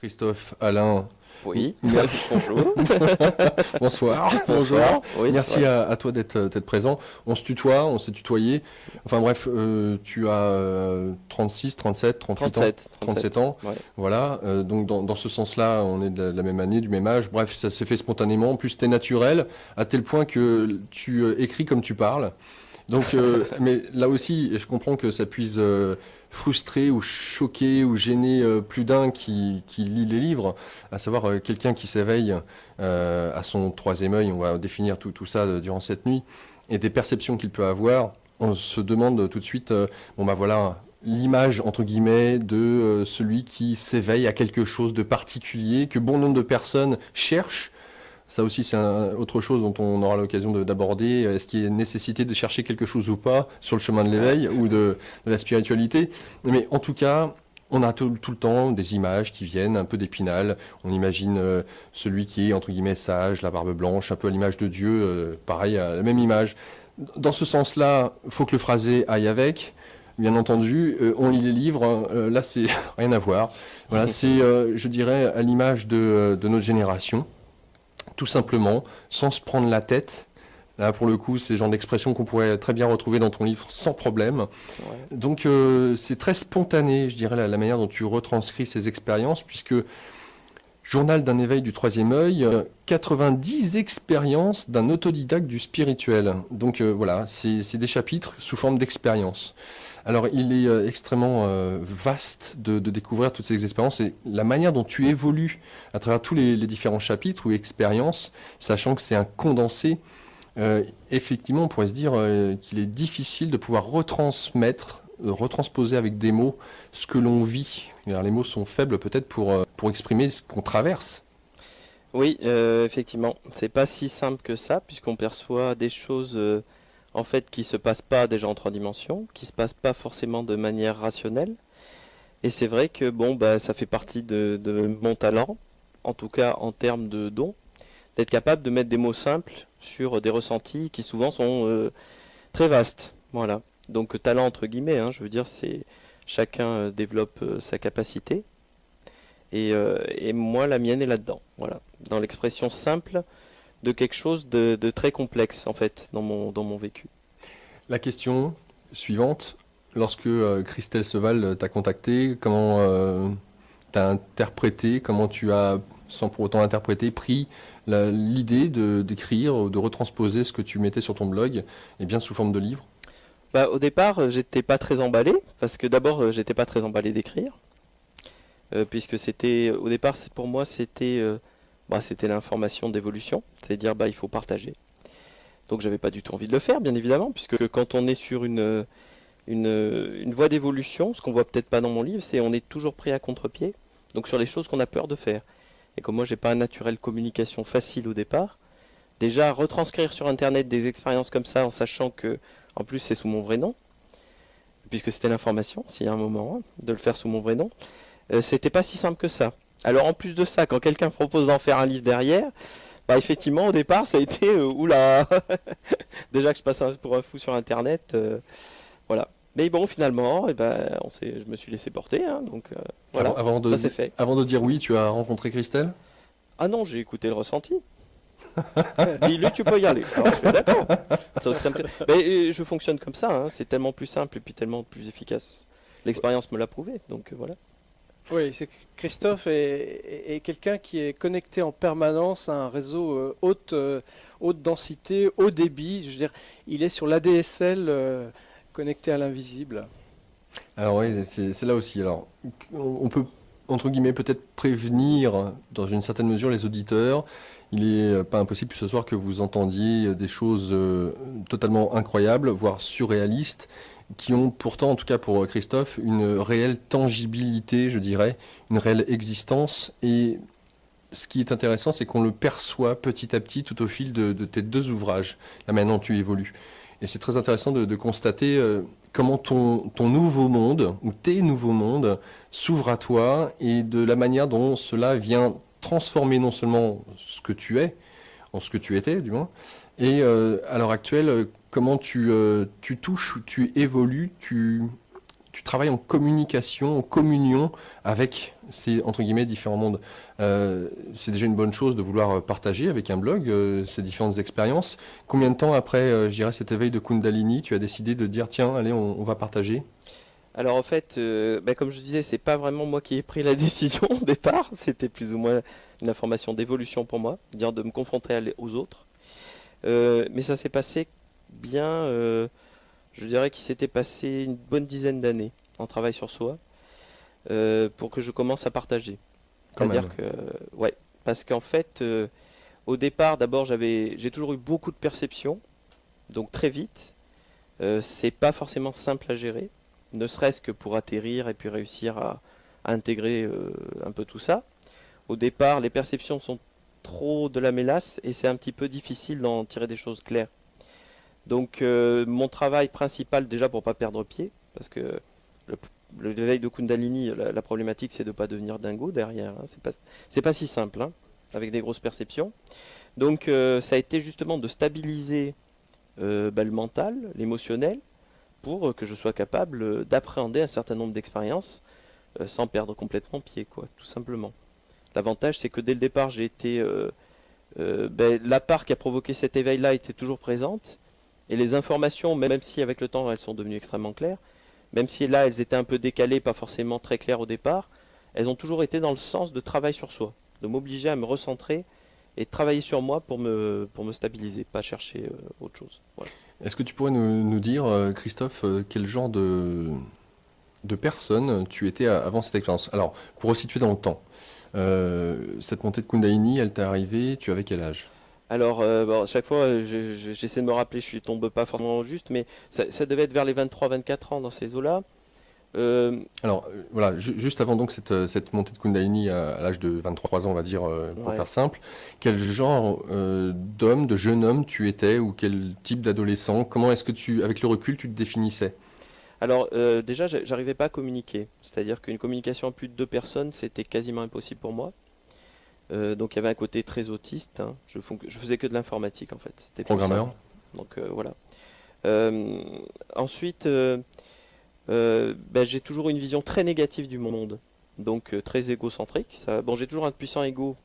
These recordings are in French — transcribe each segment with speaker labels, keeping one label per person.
Speaker 1: Christophe, Alain,
Speaker 2: Oui,
Speaker 1: merci.
Speaker 2: bonjour.
Speaker 1: Bonsoir. Bonjour.
Speaker 2: Bonsoir. Oui,
Speaker 1: Merci
Speaker 2: ouais.
Speaker 1: à toi d'être présent. On se tutoie, on s'est tutoyé. Enfin bref, tu as 36, 37, 38 ans.
Speaker 2: 37,
Speaker 1: 37
Speaker 2: 37.
Speaker 1: ans.
Speaker 2: Ouais.
Speaker 1: Voilà. Donc dans ce sens-là, on est de la même année, du même âge. Bref, ça s'est fait spontanément. En plus, c'était naturel, à tel point que tu écris comme tu parles. Donc, mais là aussi, et je comprends que ça puisse frustrer ou choquer ou gêner plus d'un qui lit les livres, à savoir quelqu'un qui s'éveille à son troisième œil, on va définir tout ça durant cette nuit, et des perceptions qu'il peut avoir. On se demande tout de suite, bon bah voilà, l'image entre guillemets de celui qui s'éveille à quelque chose de particulier que bon nombre de personnes cherchent. Ça aussi, c'est autre chose dont on aura l'occasion d'aborder. Est-ce qu'il y a nécessité de chercher quelque chose ou pas sur le chemin de
Speaker 2: Ouais.
Speaker 1: l'éveil ou de la spiritualité? Mais en tout cas, on a tout le temps des images qui viennent un peu d'Épinal. On imagine celui qui est, entre guillemets, sage, la barbe blanche, un peu à l'image de Dieu, pareil, la même image. Dans ce sens-là, il faut que le phrasé aille avec. Bien entendu, on lit les livres, là c'est rien à voir. Voilà, c'est, je dirais, à l'image de notre génération, tout simplement, sans se prendre la tête. Là, pour le coup, c'est le genre d'expression qu'on pourrait très bien retrouver dans ton livre sans problème.
Speaker 2: Ouais.
Speaker 1: Donc, c'est très spontané, je dirais, la manière dont tu retranscris ces expériences, puisque Journal d'un éveil du troisième œil, 90 expériences d'un autodidacte du spirituel. Donc voilà, c'est des chapitres sous forme d'expériences. Alors il est extrêmement vaste de découvrir toutes ces expériences et la manière dont tu évolues à travers tous les différents chapitres ou expériences, sachant que c'est un condensé, effectivement on pourrait se dire qu'il est difficile de pouvoir retransmettre, retransposer avec des mots ce que l'on vit. Alors, les mots sont faibles peut-être pour exprimer ce qu'on traverse.
Speaker 2: Oui, effectivement, c'est pas si simple que ça, puisqu'on perçoit des choses en fait qui se passent pas déjà en trois dimensions, qui se passent pas forcément de manière rationnelle. Et c'est vrai que bon, bah, ça fait partie de mon talent, en tout cas en termes de don, d'être capable de mettre des mots simples sur des ressentis qui souvent sont très vastes. Voilà. Donc talent entre guillemets, hein, je veux dire, c'est chacun développe sa capacité. Et moi, la mienne est là-dedans. Voilà. Dans l'expression simple de quelque chose de très complexe, en fait, dans mon vécu.
Speaker 1: La question suivante, lorsque Christelle Seval t'a contacté, comment t'as interprété, comment tu as, sans pour autant interpréter, pris l'idée d'écrire ou de retransposer ce que tu mettais sur ton blog, et bien sous forme de livre?
Speaker 2: Bah, au départ, j'étais pas très emballé, parce que d'abord, j'étais pas très emballé d'écrire, puisque c'était, au départ, pour moi, c'était l'information d'évolution, c'est-à-dire, bah, il faut partager. Donc, j'avais pas du tout envie de le faire, bien évidemment, puisque quand on est sur une voie d'évolution, ce qu'on voit peut-être pas dans mon livre, c'est on est toujours pris à contre-pied, donc sur les choses qu'on a peur de faire. Et comme moi, j'ai pas un naturel communication facile au départ, déjà retranscrire sur Internet des expériences comme ça, en sachant que, en plus, c'est sous mon vrai nom, puisque c'était l'information, s'il y a un moment, hein, de le faire sous mon vrai nom, c'était pas si simple que ça. Alors en plus de ça, quand quelqu'un propose d'en faire un livre derrière, bah effectivement au départ ça a été oula, déjà que je passe pour un fou sur internet, voilà. Mais bon finalement, ben, je me suis laissé porter, hein, donc
Speaker 1: Avant,
Speaker 2: voilà, ça c'est fait.
Speaker 1: avant de dire oui, tu as rencontré Christelle?
Speaker 2: Ah non, j'ai écouté le ressenti. Dis-lui, tu peux y aller. Alors je fais d'accord. C'est aussi simple mais je fonctionne comme ça, hein, c'est tellement plus simple et puis tellement plus efficace. L'expérience me l'a prouvé, donc voilà.
Speaker 3: Oui, c'est que Christophe est quelqu'un qui est connecté en permanence à un réseau haute densité, haut débit. Je veux dire, il est sur l'ADSL connecté à l'invisible.
Speaker 1: Alors oui, c'est là aussi. Alors, on peut, entre guillemets, peut-être prévenir, dans une certaine mesure, les auditeurs. Il n'est pas impossible ce soir que vous entendiez des choses totalement incroyables, voire surréalistes, qui ont pourtant, en tout cas pour Christophe, une réelle tangibilité, je dirais, une réelle existence. Et ce qui est intéressant, c'est qu'on le perçoit petit à petit tout au fil de tes deux ouvrages, là maintenant tu évolues. Et c'est très intéressant de constater comment ton nouveau monde, ou tes nouveaux mondes, s'ouvrent à toi et de la manière dont cela vient transformer non seulement ce que tu es, en ce que tu étais du moins, et à l'heure actuelle, comment tu touches, tu évolues, tu travailles en communication, en communion avec ces, entre guillemets, différents mondes. C'est déjà une bonne chose de vouloir partager avec un blog ces différentes expériences. Combien de temps après, je dirais, cet éveil de Kundalini, tu as décidé de dire, tiens, allez, on va partager?
Speaker 2: Alors en fait, comme je disais, c'est pas vraiment moi qui ai pris la décision au départ, c'était plus ou moins une information d'évolution pour moi, dire de me confronter aux autres. Mais ça s'est passé bien, je dirais qu'il s'était passé une bonne dizaine d'années en travail sur soi pour que je commence à partager.
Speaker 1: Quand
Speaker 2: C'est-à-dire
Speaker 1: même.
Speaker 2: que, ouais, parce qu'en fait, au départ, d'abord, j'ai toujours eu beaucoup de perceptions, donc très vite. C'est pas forcément simple à gérer, ne serait-ce que pour atterrir et puis réussir à intégrer un peu tout ça. Au départ, les perceptions sont trop de la mélasse et c'est un petit peu difficile d'en tirer des choses claires. Donc, mon travail principal, déjà pour pas perdre pied, parce que le, le éveil de Kundalini, la problématique, c'est de ne pas devenir dingo derrière. Hein. C'est pas si simple, hein, avec des grosses perceptions. Donc, ça a été justement de stabiliser le mental, l'émotionnel, pour que je sois capable d'appréhender un certain nombre d'expériences sans perdre complètement pied, quoi, tout simplement. L'avantage, c'est que dès le départ, j'ai été la part qui a provoqué cet éveil-là était toujours présente, et les informations, même si avec le temps elles sont devenues extrêmement claires, même si là elles étaient un peu décalées, pas forcément très claires au départ, elles ont toujours été dans le sens de travail sur soi, de m'obliger à me recentrer et de travailler sur moi pour me stabiliser, pas chercher autre chose. Voilà.
Speaker 1: Est-ce que tu pourrais nous dire, Christophe, quel genre de personne tu étais avant cette expérience? Alors, pour resituer dans le temps, cette montée de Kundalini, elle t'est arrivée, tu avais quel âge?
Speaker 2: Alors, à chaque fois, j'essaie de me rappeler, je ne tombe pas forcément juste, mais ça devait être vers les 23-24 ans dans ces eaux-là.
Speaker 1: Alors, voilà, juste avant donc cette montée de Kundalini à l'âge de 23 ans, on va dire, pour
Speaker 2: Ouais.
Speaker 1: faire simple, quel genre d'homme, de jeune homme tu étais ou quel type d'adolescent? Comment est-ce que avec le recul, tu te définissais?
Speaker 2: Alors, déjà, j'arrivais pas à communiquer. C'est-à-dire qu'une communication à plus de 2 personnes, c'était quasiment impossible pour moi. Donc, il y avait un côté très autiste. Hein. Je faisais que de l'informatique, en fait. C'était plus
Speaker 1: Programmeur?
Speaker 2: simple. Donc, voilà. Ensuite, j'ai toujours une vision très négative du monde. Donc, très égocentrique. Bon, j'ai toujours un puissant ego,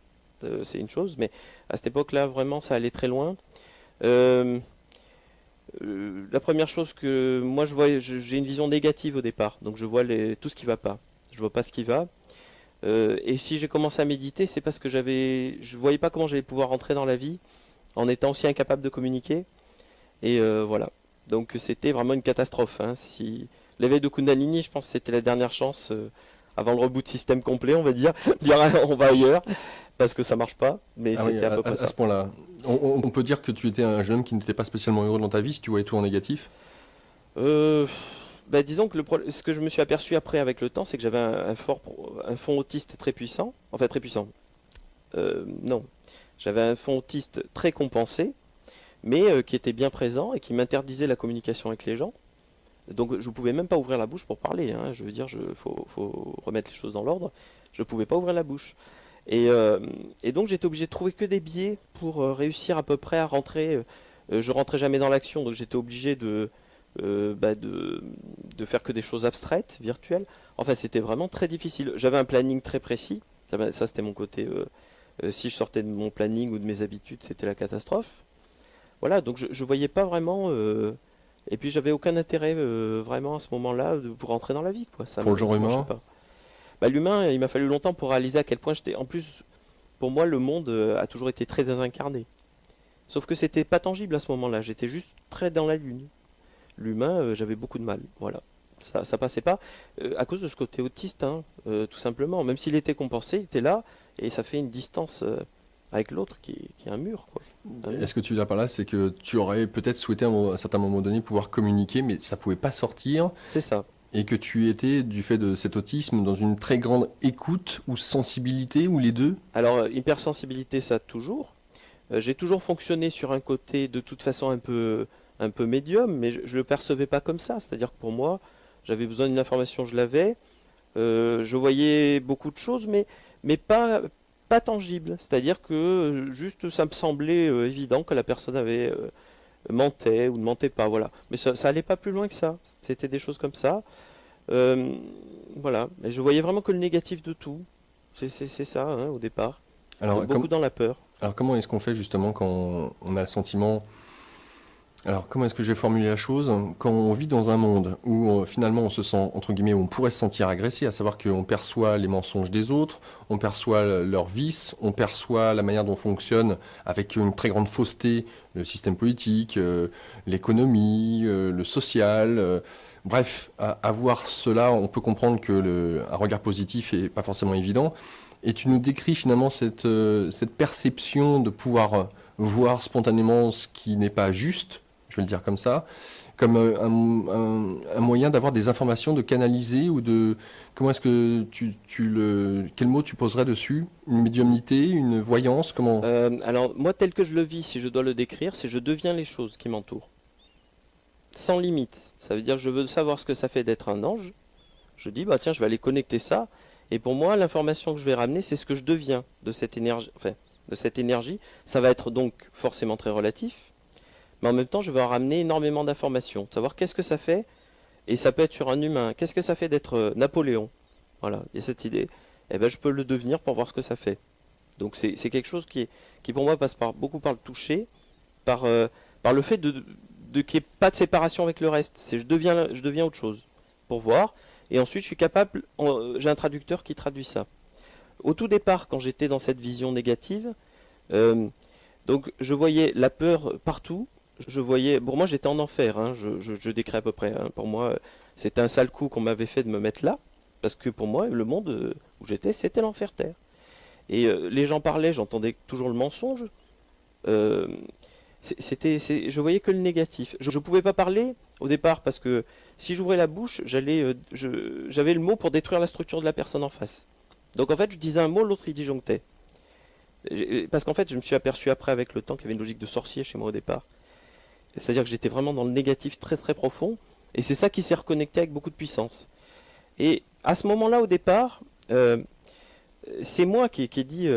Speaker 2: c'est une chose. Mais à cette époque-là, vraiment, ça allait très loin. Euh, la première chose que moi je vois, j'ai une vision négative au départ, donc je vois tout ce qui va pas. Je vois pas ce qui va. Et si j'ai commencé à méditer, c'est parce que je voyais pas comment j'allais pouvoir rentrer dans la vie en étant aussi incapable de communiquer. Et voilà. Donc c'était vraiment une catastrophe. Hein. Si l'éveil de Kundalini, je pense que c'était la dernière chance avant le reboot système complet, on va dire, dire on va ailleurs parce que ça marche pas. Mais
Speaker 1: Ah oui,
Speaker 2: c'était à peu près
Speaker 1: à
Speaker 2: ça.
Speaker 1: ce point-là. On peut dire que tu étais un jeune qui n'était pas spécialement heureux dans ta vie si tu voyais tout en négatif?
Speaker 2: Euh, disons que ce que je me suis aperçu après avec le temps, c'est que j'avais un fond autiste très puissant. Enfin, très puissant. Non. J'avais un fond autiste très compensé, mais qui était bien présent et qui m'interdisait la communication avec les gens. Donc, je ne pouvais même pas ouvrir la bouche pour parler. Hein. Je veux dire, faut remettre les choses dans l'ordre. Je ne pouvais pas ouvrir la bouche. Et donc, j'étais obligé de trouver que des biais pour réussir à peu près à rentrer. Je rentrais jamais dans l'action, donc j'étais obligé de faire que des choses abstraites, virtuelles. Enfin, c'était vraiment très difficile. J'avais un planning très précis. Ça, c'était mon côté. Si je sortais de mon planning ou de mes habitudes, c'était la catastrophe. Voilà, donc je voyais pas vraiment. Et puis, j'avais aucun intérêt vraiment à ce moment-là pour rentrer dans la vie, quoi.
Speaker 1: Pour le genre
Speaker 2: Ça marchait
Speaker 1: humain?
Speaker 2: pas. L'humain, il m'a fallu longtemps pour réaliser à quel point j'étais. En plus, pour moi, le monde a toujours été très désincarné. Sauf que c'était pas tangible à ce moment-là. J'étais juste très dans la lune. L'humain, j'avais beaucoup de mal. Voilà. Ça passait pas. À cause de ce côté autiste, hein, tout simplement. Même s'il était compensé, il était là, et ça fait une distance avec l'autre qui est un mur, quoi. Un mur.
Speaker 1: Est-ce que tu dis par là, c'est que tu aurais peut-être souhaité à un certain moment donné pouvoir communiquer, mais ça pouvait pas sortir,
Speaker 2: C'est ça.
Speaker 1: et que tu étais, du fait de cet autisme, dans une très grande écoute ou sensibilité, ou les deux?
Speaker 2: Alors, hypersensibilité, ça toujours. J'ai toujours fonctionné sur un côté de toute façon un peu médium, mais je le percevais pas comme ça. C'est-à-dire que pour moi, j'avais besoin d'une information, je l'avais. Je voyais beaucoup de choses, mais pas tangible. C'est-à-dire que juste ça me semblait évident que la personne avait mentait ou ne mentait pas, voilà. Mais ça allait pas plus loin que ça. C'était des choses comme ça. Euh, voilà, mais je voyais vraiment que le négatif de tout. C'est ça, hein, au départ.
Speaker 1: Alors,
Speaker 2: Beaucoup dans la peur.
Speaker 1: alors comment est-ce qu'on fait justement quand on a le sentiment... Alors, comment est-ce que je vais formuler la chose? Quand on vit dans un monde où finalement on se sent, entre guillemets, où on pourrait se sentir agressé, à savoir qu'on perçoit les mensonges des autres, on perçoit leurs vices, on perçoit la manière dont fonctionne avec une très grande fausseté le système politique, l'économie, le social. Bref, à voir cela, on peut comprendre que un regard positif est pas forcément évident. Et tu nous décris finalement cette perception de pouvoir voir spontanément ce qui n'est pas juste, je vais le dire comme ça, comme un moyen d'avoir des informations, de canaliser ou de... Comment est-ce que quel mot tu poserais dessus? Une médiumnité, une voyance, comment...
Speaker 2: Alors, moi, tel que je le vis, si je dois le décrire, c'est je deviens les choses qui m'entourent. Sans limite. Ça veut dire je veux savoir ce que ça fait d'être un ange. Je dis, bah tiens, je vais aller connecter ça. Et pour moi, l'information que je vais ramener, c'est ce que je deviens de cette énergie. Enfin, de cette énergie. Ça va être donc forcément très relatif. Mais en même temps, je vais en ramener énormément d'informations. Savoir qu'est-ce que ça fait. Et ça peut être sur un humain. Qu'est-ce que ça fait d'être Napoléon? Voilà, il y a cette idée. Eh ben, je peux le devenir pour voir ce que ça fait. Donc c'est quelque chose qui pour moi passe beaucoup par le toucher, par le fait qu'il n'y ait pas de séparation avec le reste. Je deviens autre chose pour voir. Et ensuite, je suis capable, j'ai un traducteur qui traduit ça. Au tout départ, quand j'étais dans cette vision négative, donc je voyais la peur partout. Pour moi, j'étais en enfer. Hein, je décris à peu près. Hein. Pour moi, c'était un sale coup qu'on m'avait fait de me mettre là, parce que pour moi, le monde où j'étais, c'était l'enfer terre. Et les gens parlaient, j'entendais toujours le mensonge. Je voyais que le négatif. Je ne pouvais pas parler au départ parce que si j'ouvrais la bouche, j'avais le mot pour détruire la structure de la personne en face. Donc en fait, je disais un mot, l'autre il disjonctait. Parce qu'en fait, je me suis aperçu après avec le temps qu'il y avait une logique de sorcier chez moi au départ. C'est-à-dire que j'étais vraiment dans le négatif très très profond. Et c'est ça qui s'est reconnecté avec beaucoup de puissance. Et à ce moment-là, au départ, c'est moi qui ai dit...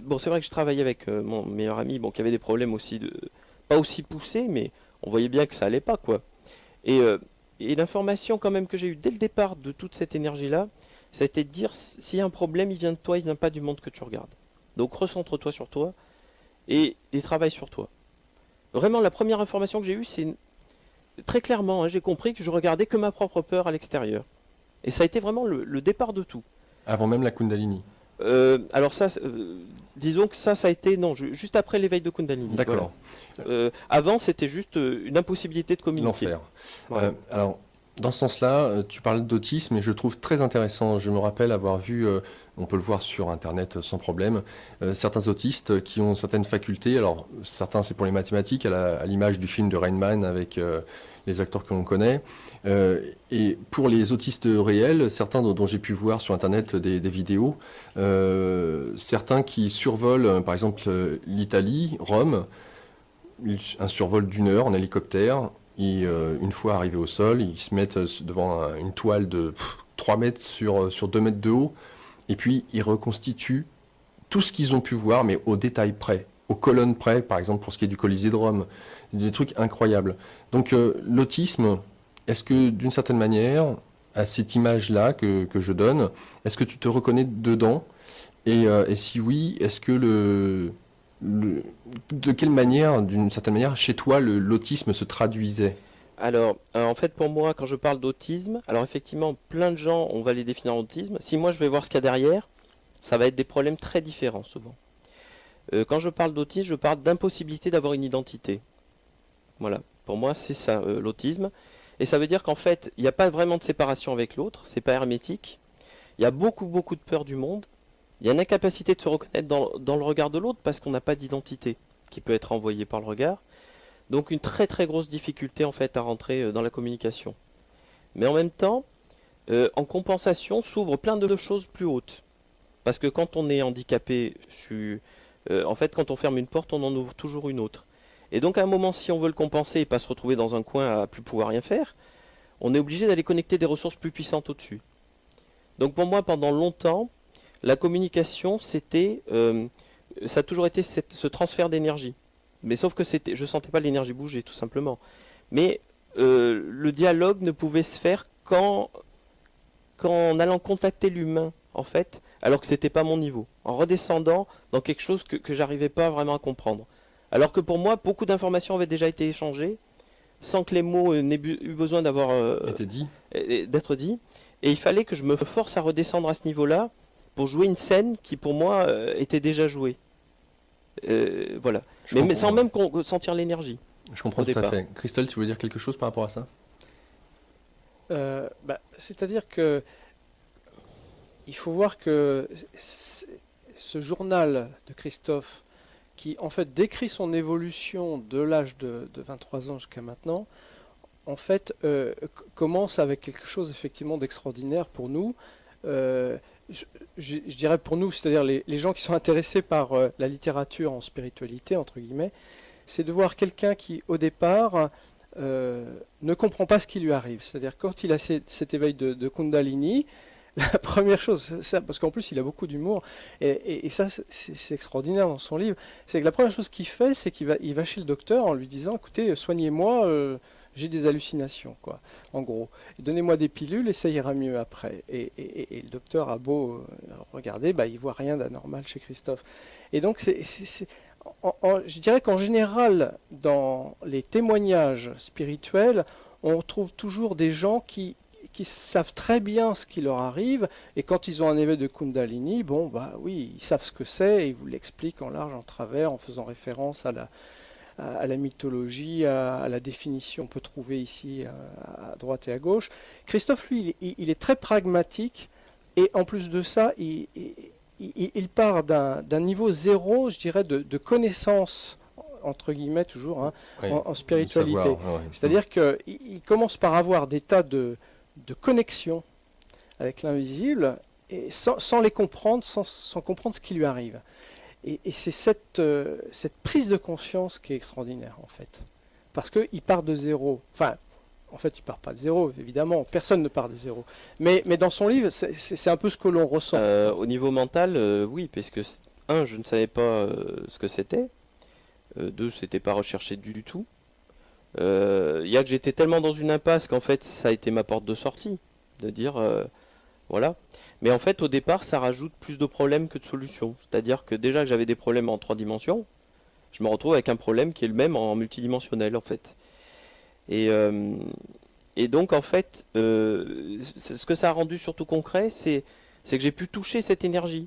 Speaker 2: bon, c'est vrai que je travaillais avec mon meilleur ami, bon, qui avait des problèmes aussi, pas aussi poussés, mais on voyait bien que ça allait pas, quoi. Et l'information quand même que j'ai eue dès le départ de toute cette énergie-là, ça a été de dire, s'il y a un problème, il vient de toi, il vient pas du monde que tu regardes. Donc recentre-toi sur toi et travaille sur toi. Vraiment, la première information que j'ai eue, c'est très clairement, hein, j'ai compris que je regardais que ma propre peur à l'extérieur. Et ça a été vraiment le départ de tout.
Speaker 1: Avant même la Kundalini.
Speaker 2: Alors ça, disons que ça a été, non, juste après l'éveil de Kundalini.
Speaker 1: D'accord.
Speaker 2: Voilà. Avant, c'était juste une impossibilité de communiquer.
Speaker 1: L'enfer.
Speaker 2: Voilà.
Speaker 1: Alors, dans ce sens-là, tu parles d'autisme et je trouve très intéressant. Je me rappelle avoir vu, on peut le voir sur Internet sans problème, certains autistes qui ont certaines facultés. Alors, certains, c'est pour les mathématiques, à l'image du film de Rain Man avec les acteurs que l'on connaît. Et pour les autistes réels, certains dont j'ai pu voir sur Internet des vidéos, certains qui survolent, par exemple, l'Italie, Rome, un survol d'1 heure en hélicoptère. Et une fois arrivés au sol, ils se mettent devant une toile de 3 mètres sur 2 mètres de haut. Et puis, ils reconstituent tout ce qu'ils ont pu voir, mais au détail près, aux colonnes près, par exemple, pour ce qui est du Colisée de Rome. Des trucs incroyables. Donc, l'autisme, est-ce que, d'une certaine manière, à cette image-là que je donne, est-ce que tu te reconnais dedans? Et si oui, est-ce que de quelle manière, d'une certaine manière, chez toi, l'autisme se traduisait?
Speaker 2: Alors, en fait, pour moi, quand je parle d'autisme, alors effectivement, plein de gens, on va les définir en autisme. Si moi, je vais voir ce qu'il y a derrière, ça va être des problèmes très différents, souvent. Quand je parle d'autisme, je parle d'impossibilité d'avoir une identité. Voilà, pour moi, c'est ça, l'autisme. Et ça veut dire qu'en fait, il n'y a pas vraiment de séparation avec l'autre, c'est pas hermétique. Il y a beaucoup, beaucoup de peur du monde. Il y a une incapacité de se reconnaître dans le regard de l'autre parce qu'on n'a pas d'identité qui peut être envoyée par le regard. Donc une très très grosse difficulté en fait à rentrer dans la communication. Mais en même temps, en compensation, s'ouvrent plein de choses plus hautes. Parce que quand on est handicapé, en fait quand on ferme une porte, on en ouvre toujours une autre. Et donc à un moment, si on veut le compenser et pas se retrouver dans un coin à plus pouvoir rien faire, on est obligé d'aller connecter des ressources plus puissantes au-dessus. Donc pour moi, pendant longtemps, la communication, c'était, ça a toujours été ce transfert d'énergie. Mais sauf que je sentais pas l'énergie bouger, tout simplement. Mais le dialogue ne pouvait se faire qu'en qu'en allant contacter l'humain, en fait, alors que c'était pas mon niveau, en redescendant dans quelque chose que j'arrivais pas vraiment à comprendre. Alors que pour moi, beaucoup d'informations avaient déjà été échangées, sans que les mots n'aient eu besoin d'être dits. Et il fallait que je me force à redescendre à ce niveau-là pour jouer une scène qui, pour moi, était déjà jouée. Voilà. Mais sans même sentir l'énergie.
Speaker 1: Je comprends tout à fait. Christelle, tu voulais dire quelque chose par rapport à ça?
Speaker 3: C'est-à-dire que il faut voir que ce journal de Christophe, qui en fait décrit son évolution de l'âge de 23 ans jusqu'à maintenant, en fait commence avec quelque chose effectivement d'extraordinaire pour nous. Je dirais pour nous, c'est-à-dire les gens qui sont intéressés par la littérature en spiritualité, entre guillemets, c'est de voir quelqu'un qui, au départ, ne comprend pas ce qui lui arrive. C'est-à-dire quand il a cet éveil de Kundalini, la première chose, parce qu'en plus il a beaucoup d'humour, et ça c'est extraordinaire dans son livre, c'est que la première chose qu'il fait, c'est qu'il va chez le docteur en lui disant, écoutez, soignez-moi, j'ai des hallucinations, quoi, en gros. Donnez-moi des pilules et ça ira mieux après. Et le docteur a beau regarder, il voit rien d'anormal chez Christophe. Et donc je dirais qu'en général, dans les témoignages spirituels, on retrouve toujours des gens qui savent très bien ce qui leur arrive, et quand ils ont un éveil de Kundalini, oui, ils savent ce que c'est, et ils vous l'expliquent en large, en travers, en faisant référence à la mythologie, à la définition qu'on peut trouver ici à droite et à gauche. Christophe, lui, il est très pragmatique, et en plus de ça, il part d'un niveau zéro, je dirais, de connaissance, entre guillemets toujours, hein,
Speaker 1: Oui,
Speaker 3: en spiritualité.
Speaker 1: savoir, ouais.
Speaker 3: C'est-à-dire qu'il commence par avoir des tas de connexion avec l'invisible, et sans les comprendre, sans comprendre ce qui lui arrive. Et c'est cette prise de conscience qui est extraordinaire, en fait. Parce qu'il part de zéro. Enfin, en fait, il part pas de zéro, évidemment. Personne ne part de zéro. Mais dans son livre, c'est un peu ce que l'on ressent.
Speaker 2: Au niveau mental, oui, parce que, je ne savais pas ce que c'était. 2, c'était pas recherché du tout. Il y a que j'étais tellement dans une impasse qu'en fait ça a été ma porte de sortie, de dire voilà. Mais en fait au départ ça rajoute plus de problèmes que de solutions. C'est-à-dire que déjà que j'avais des problèmes en 3 dimensions, je me retrouve avec un problème qui est le même en multidimensionnel en fait. Et donc en fait ce que ça a rendu surtout concret, c'est que j'ai pu toucher cette énergie,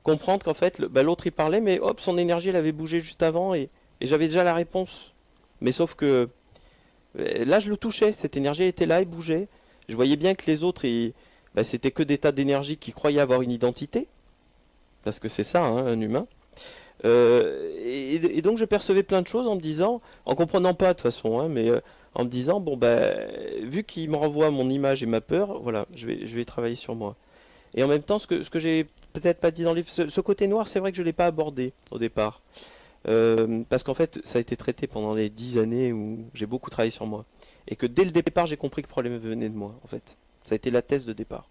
Speaker 2: comprendre qu'en fait l'autre il parlait mais hop son énergie elle avait bougé juste avant et j'avais déjà la réponse. Mais sauf que là, je le touchais, cette énergie elle était là, elle bougeait. Je voyais bien que les autres, c'était que des tas d'énergie qui croyaient avoir une identité, parce que c'est ça, hein, un humain. Et donc je percevais plein de choses en me disant, en comprenant pas de toute façon, hein, mais en me disant, vu qu'il me renvoie mon image et ma peur, voilà, je vais travailler sur moi. Et en même temps, ce que j'ai peut-être pas dit dans le livre, ce côté noir, c'est vrai que je l'ai pas abordé au départ. Parce qu'en fait, ça a été traité pendant les 10 années où j'ai beaucoup travaillé sur moi. Et que dès le départ, j'ai compris que le problème venait de moi, en fait. Ça a été la thèse de départ.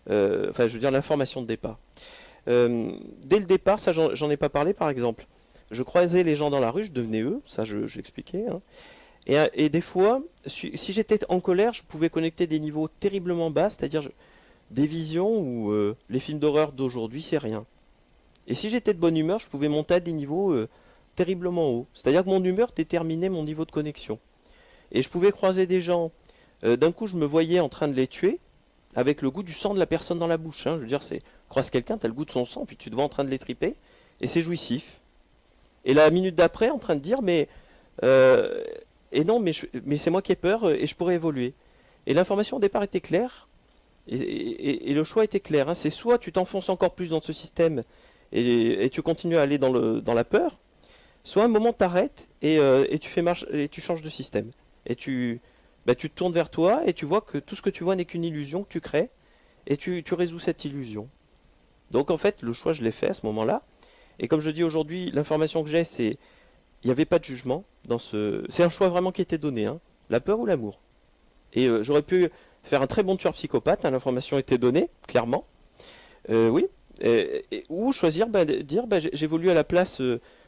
Speaker 2: Enfin, je veux dire l'information de départ. Dès le départ, ça, j'en ai pas parlé, par exemple. Je croisais les gens dans la rue, je devenais eux, ça, je l'expliquais. Hein. Et des fois, si j'étais en colère, je pouvais connecter des niveaux terriblement bas, c'est-à-dire des visions où les films d'horreur d'aujourd'hui, c'est rien. Et si j'étais de bonne humeur, je pouvais monter à des niveaux terriblement hauts. C'est-à-dire que mon humeur déterminait mon niveau de connexion. Et je pouvais croiser des gens. D'un coup, je me voyais en train de les tuer, avec le goût du sang de la personne dans la bouche. Hein. Je veux dire, croise quelqu'un, tu as le goût de son sang, puis tu te vois en train de les triper, et c'est jouissif. Et la minute d'après, en train de dire, mais c'est moi qui ai peur, et je pourrais évoluer. Et l'information au départ était claire, et le choix était clair. Hein. C'est soit tu t'enfonces encore plus dans ce système, et tu continues à aller dans la peur, soit à un moment t'arrêtes et tu fais marche et tu changes de système. Et tu te tournes vers toi et tu vois que tout ce que tu vois n'est qu'une illusion que tu crées et tu résous cette illusion. Donc en fait le choix je l'ai fait à ce moment-là. Et comme je dis aujourd'hui, l'information que j'ai c'est il n'y avait pas de jugement dans c'est un choix vraiment qui était donné, hein, la peur ou l'amour. Et j'aurais pu faire un très bon tueur psychopathe, hein, l'information était donnée, clairement. Oui. Ou choisir, dire j'évolue à la place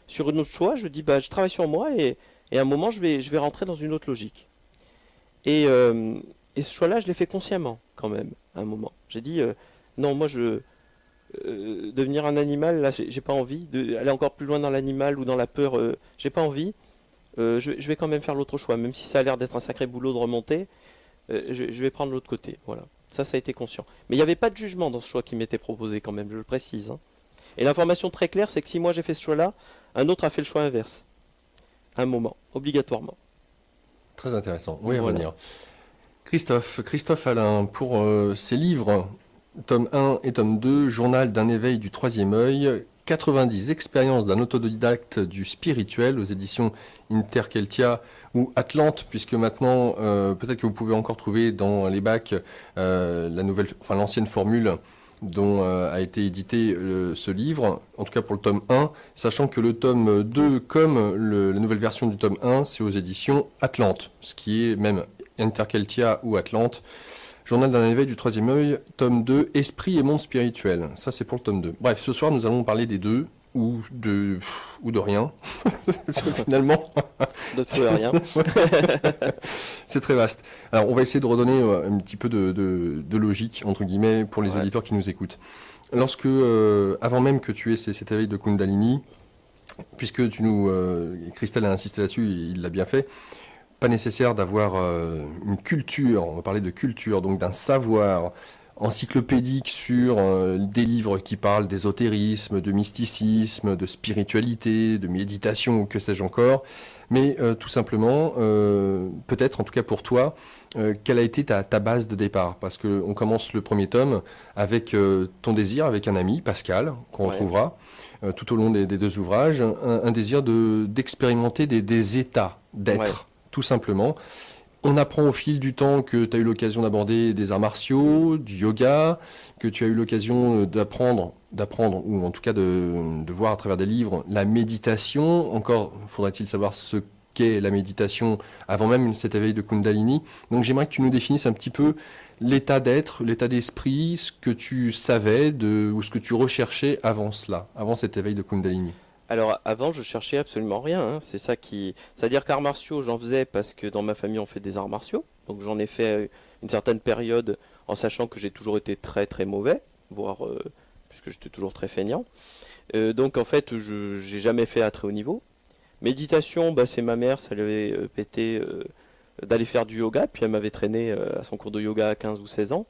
Speaker 2: sur une autre choix, je dis je travaille sur moi et à un moment je vais rentrer dans une autre logique. Et Et ce choix-là, je l'ai fait consciemment, quand même, à un moment. J'ai dit, non, moi, devenir un animal, là, j'ai pas envie d'aller encore plus loin dans l'animal ou dans la peur, j'ai pas envie. Je vais quand même faire l'autre choix, même si ça a l'air d'être un sacré boulot de remonter, je vais prendre l'autre côté, voilà. Ça a été conscient. Mais il n'y avait pas de jugement dans ce choix qui m'était proposé, quand même, je le précise, hein. Et l'information très claire, c'est que si moi j'ai fait ce choix-là, un autre a fait le choix inverse. À un moment, obligatoirement.
Speaker 1: Très intéressant. Oui, à
Speaker 2: Voilà.
Speaker 1: revenir. Christophe Alain, pour ses livres, tome 1 et tome 2, Journal d'un éveil du troisième œil, 90 expériences d'un autodidacte du spirituel aux éditions Interkeltia ou Atlante, puisque maintenant, peut-être que vous pouvez encore trouver dans les bacs l'ancienne formule dont a été édité ce livre, en tout cas pour le tome 1, sachant que le tome 2, comme la nouvelle version du tome 1, c'est aux éditions Atlante, ce qui est même Interkeltia ou Atlante. Journal d'un éveil du troisième œil, tome 2, Esprit et monde spirituel. Ça, c'est pour le tome 2. Bref, ce soir, nous allons parler des deux, ou de rien. Parce que finalement,
Speaker 2: De tout et rien.
Speaker 1: c'est très vaste. Alors, on va essayer de redonner un petit peu de logique, entre guillemets, pour les auditeurs qui nous écoutent. Lorsque, avant même que tu aies cet éveil de Kundalini, puisque Christelle a insisté là-dessus, il l'a bien fait, pas nécessaire d'avoir une culture, on va parler de culture, donc d'un savoir encyclopédique sur des livres qui parlent d'ésotérisme, de mysticisme, de spiritualité, de méditation, ou que sais-je encore, mais tout simplement, peut-être en tout cas pour toi, quelle a été ta base de départ? Parce qu'on commence le premier tome avec ton désir, avec un ami, Pascal, qu'on retrouvera tout au long des deux ouvrages, un désir d'expérimenter des états d'être. Ouais. Tout simplement. On apprend au fil du temps que tu as eu l'occasion d'aborder des arts martiaux, du yoga, que tu as eu l'occasion d'apprendre, ou en tout cas de voir à travers des livres, la méditation. Encore faudrait-il savoir ce qu'est la méditation avant même cet éveil de Kundalini. Donc j'aimerais que tu nous définisses un petit peu l'état d'être, l'état d'esprit, ce que tu savais ou ce que tu recherchais avant cela, avant cet éveil de Kundalini.
Speaker 2: Alors avant, je cherchais absolument rien, hein. C'est ça c'est-à-dire qu'arts martiaux, j'en faisais parce que dans ma famille on fait des arts martiaux. Donc j'en ai fait une certaine période en sachant que j'ai toujours été très très mauvais, voire puisque j'étais toujours très feignant. Donc en fait, j'ai jamais fait à très haut niveau. Méditation, c'est ma mère, ça lui avait pété d'aller faire du yoga, puis elle m'avait traîné à son cours de yoga à 15 ou 16 ans.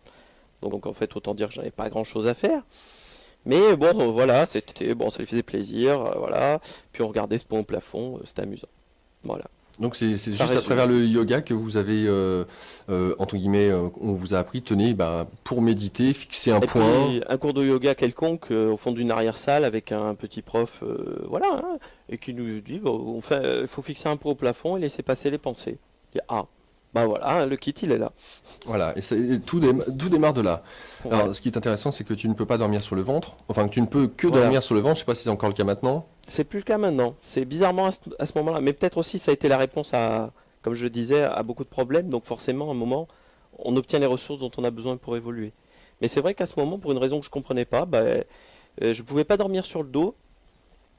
Speaker 2: Donc en fait, autant dire que j'en avais pas grand-chose à faire. Mais bon, voilà, ça lui faisait plaisir, voilà. Puis on regardait ce pont au plafond, c'était amusant. Voilà.
Speaker 1: Donc c'est juste à travers le yoga que vous avez, entre guillemets, on vous a appris, tenez, pour méditer, fixer un point.
Speaker 2: Puis, un cours de yoga quelconque au fond d'une arrière-salle avec un petit prof, voilà, hein, et qui nous dit, il faut fixer un point au plafond et laisser passer les pensées. Et, voilà, le kit il est là.
Speaker 1: Voilà, et tout démarre de là. Ouais. Alors ce qui est intéressant, c'est que tu ne peux pas dormir sur le ventre, enfin que tu ne peux que dormir sur le ventre, je ne sais pas si c'est encore le cas maintenant.
Speaker 2: C'est plus le cas maintenant, c'est bizarrement à ce moment-là, mais peut-être aussi ça a été la réponse à, comme je le disais, à beaucoup de problèmes, donc forcément à un moment, on obtient les ressources dont on a besoin pour évoluer. Mais c'est vrai qu'à ce moment, pour une raison que je ne comprenais pas, je ne pouvais pas dormir sur le dos,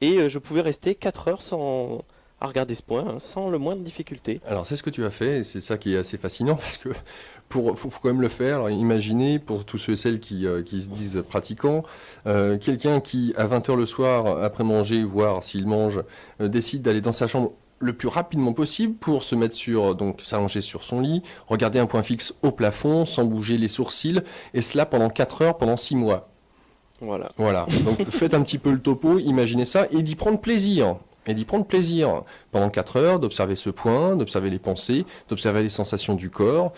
Speaker 2: et je pouvais rester 4 heures à regarder ce point, hein, sans le moindre difficulté.
Speaker 1: Alors c'est ce que tu as fait, et c'est ça qui est assez fascinant, parce que faut quand même le faire. Alors, imaginez, pour tous ceux et celles qui se disent pratiquants, quelqu'un qui, à 20h le soir, après manger, voire s'il mange, décide d'aller dans sa chambre le plus rapidement possible pour se mettre s'allonger sur son lit, regarder un point fixe au plafond, sans bouger les sourcils, et cela pendant 4 heures, pendant 6 mois.
Speaker 2: Voilà.
Speaker 1: Donc faites un petit peu le topo, imaginez ça, et d'y prendre plaisir. Pendant 4 heures, d'observer ce point, d'observer les pensées, d'observer les sensations du corps.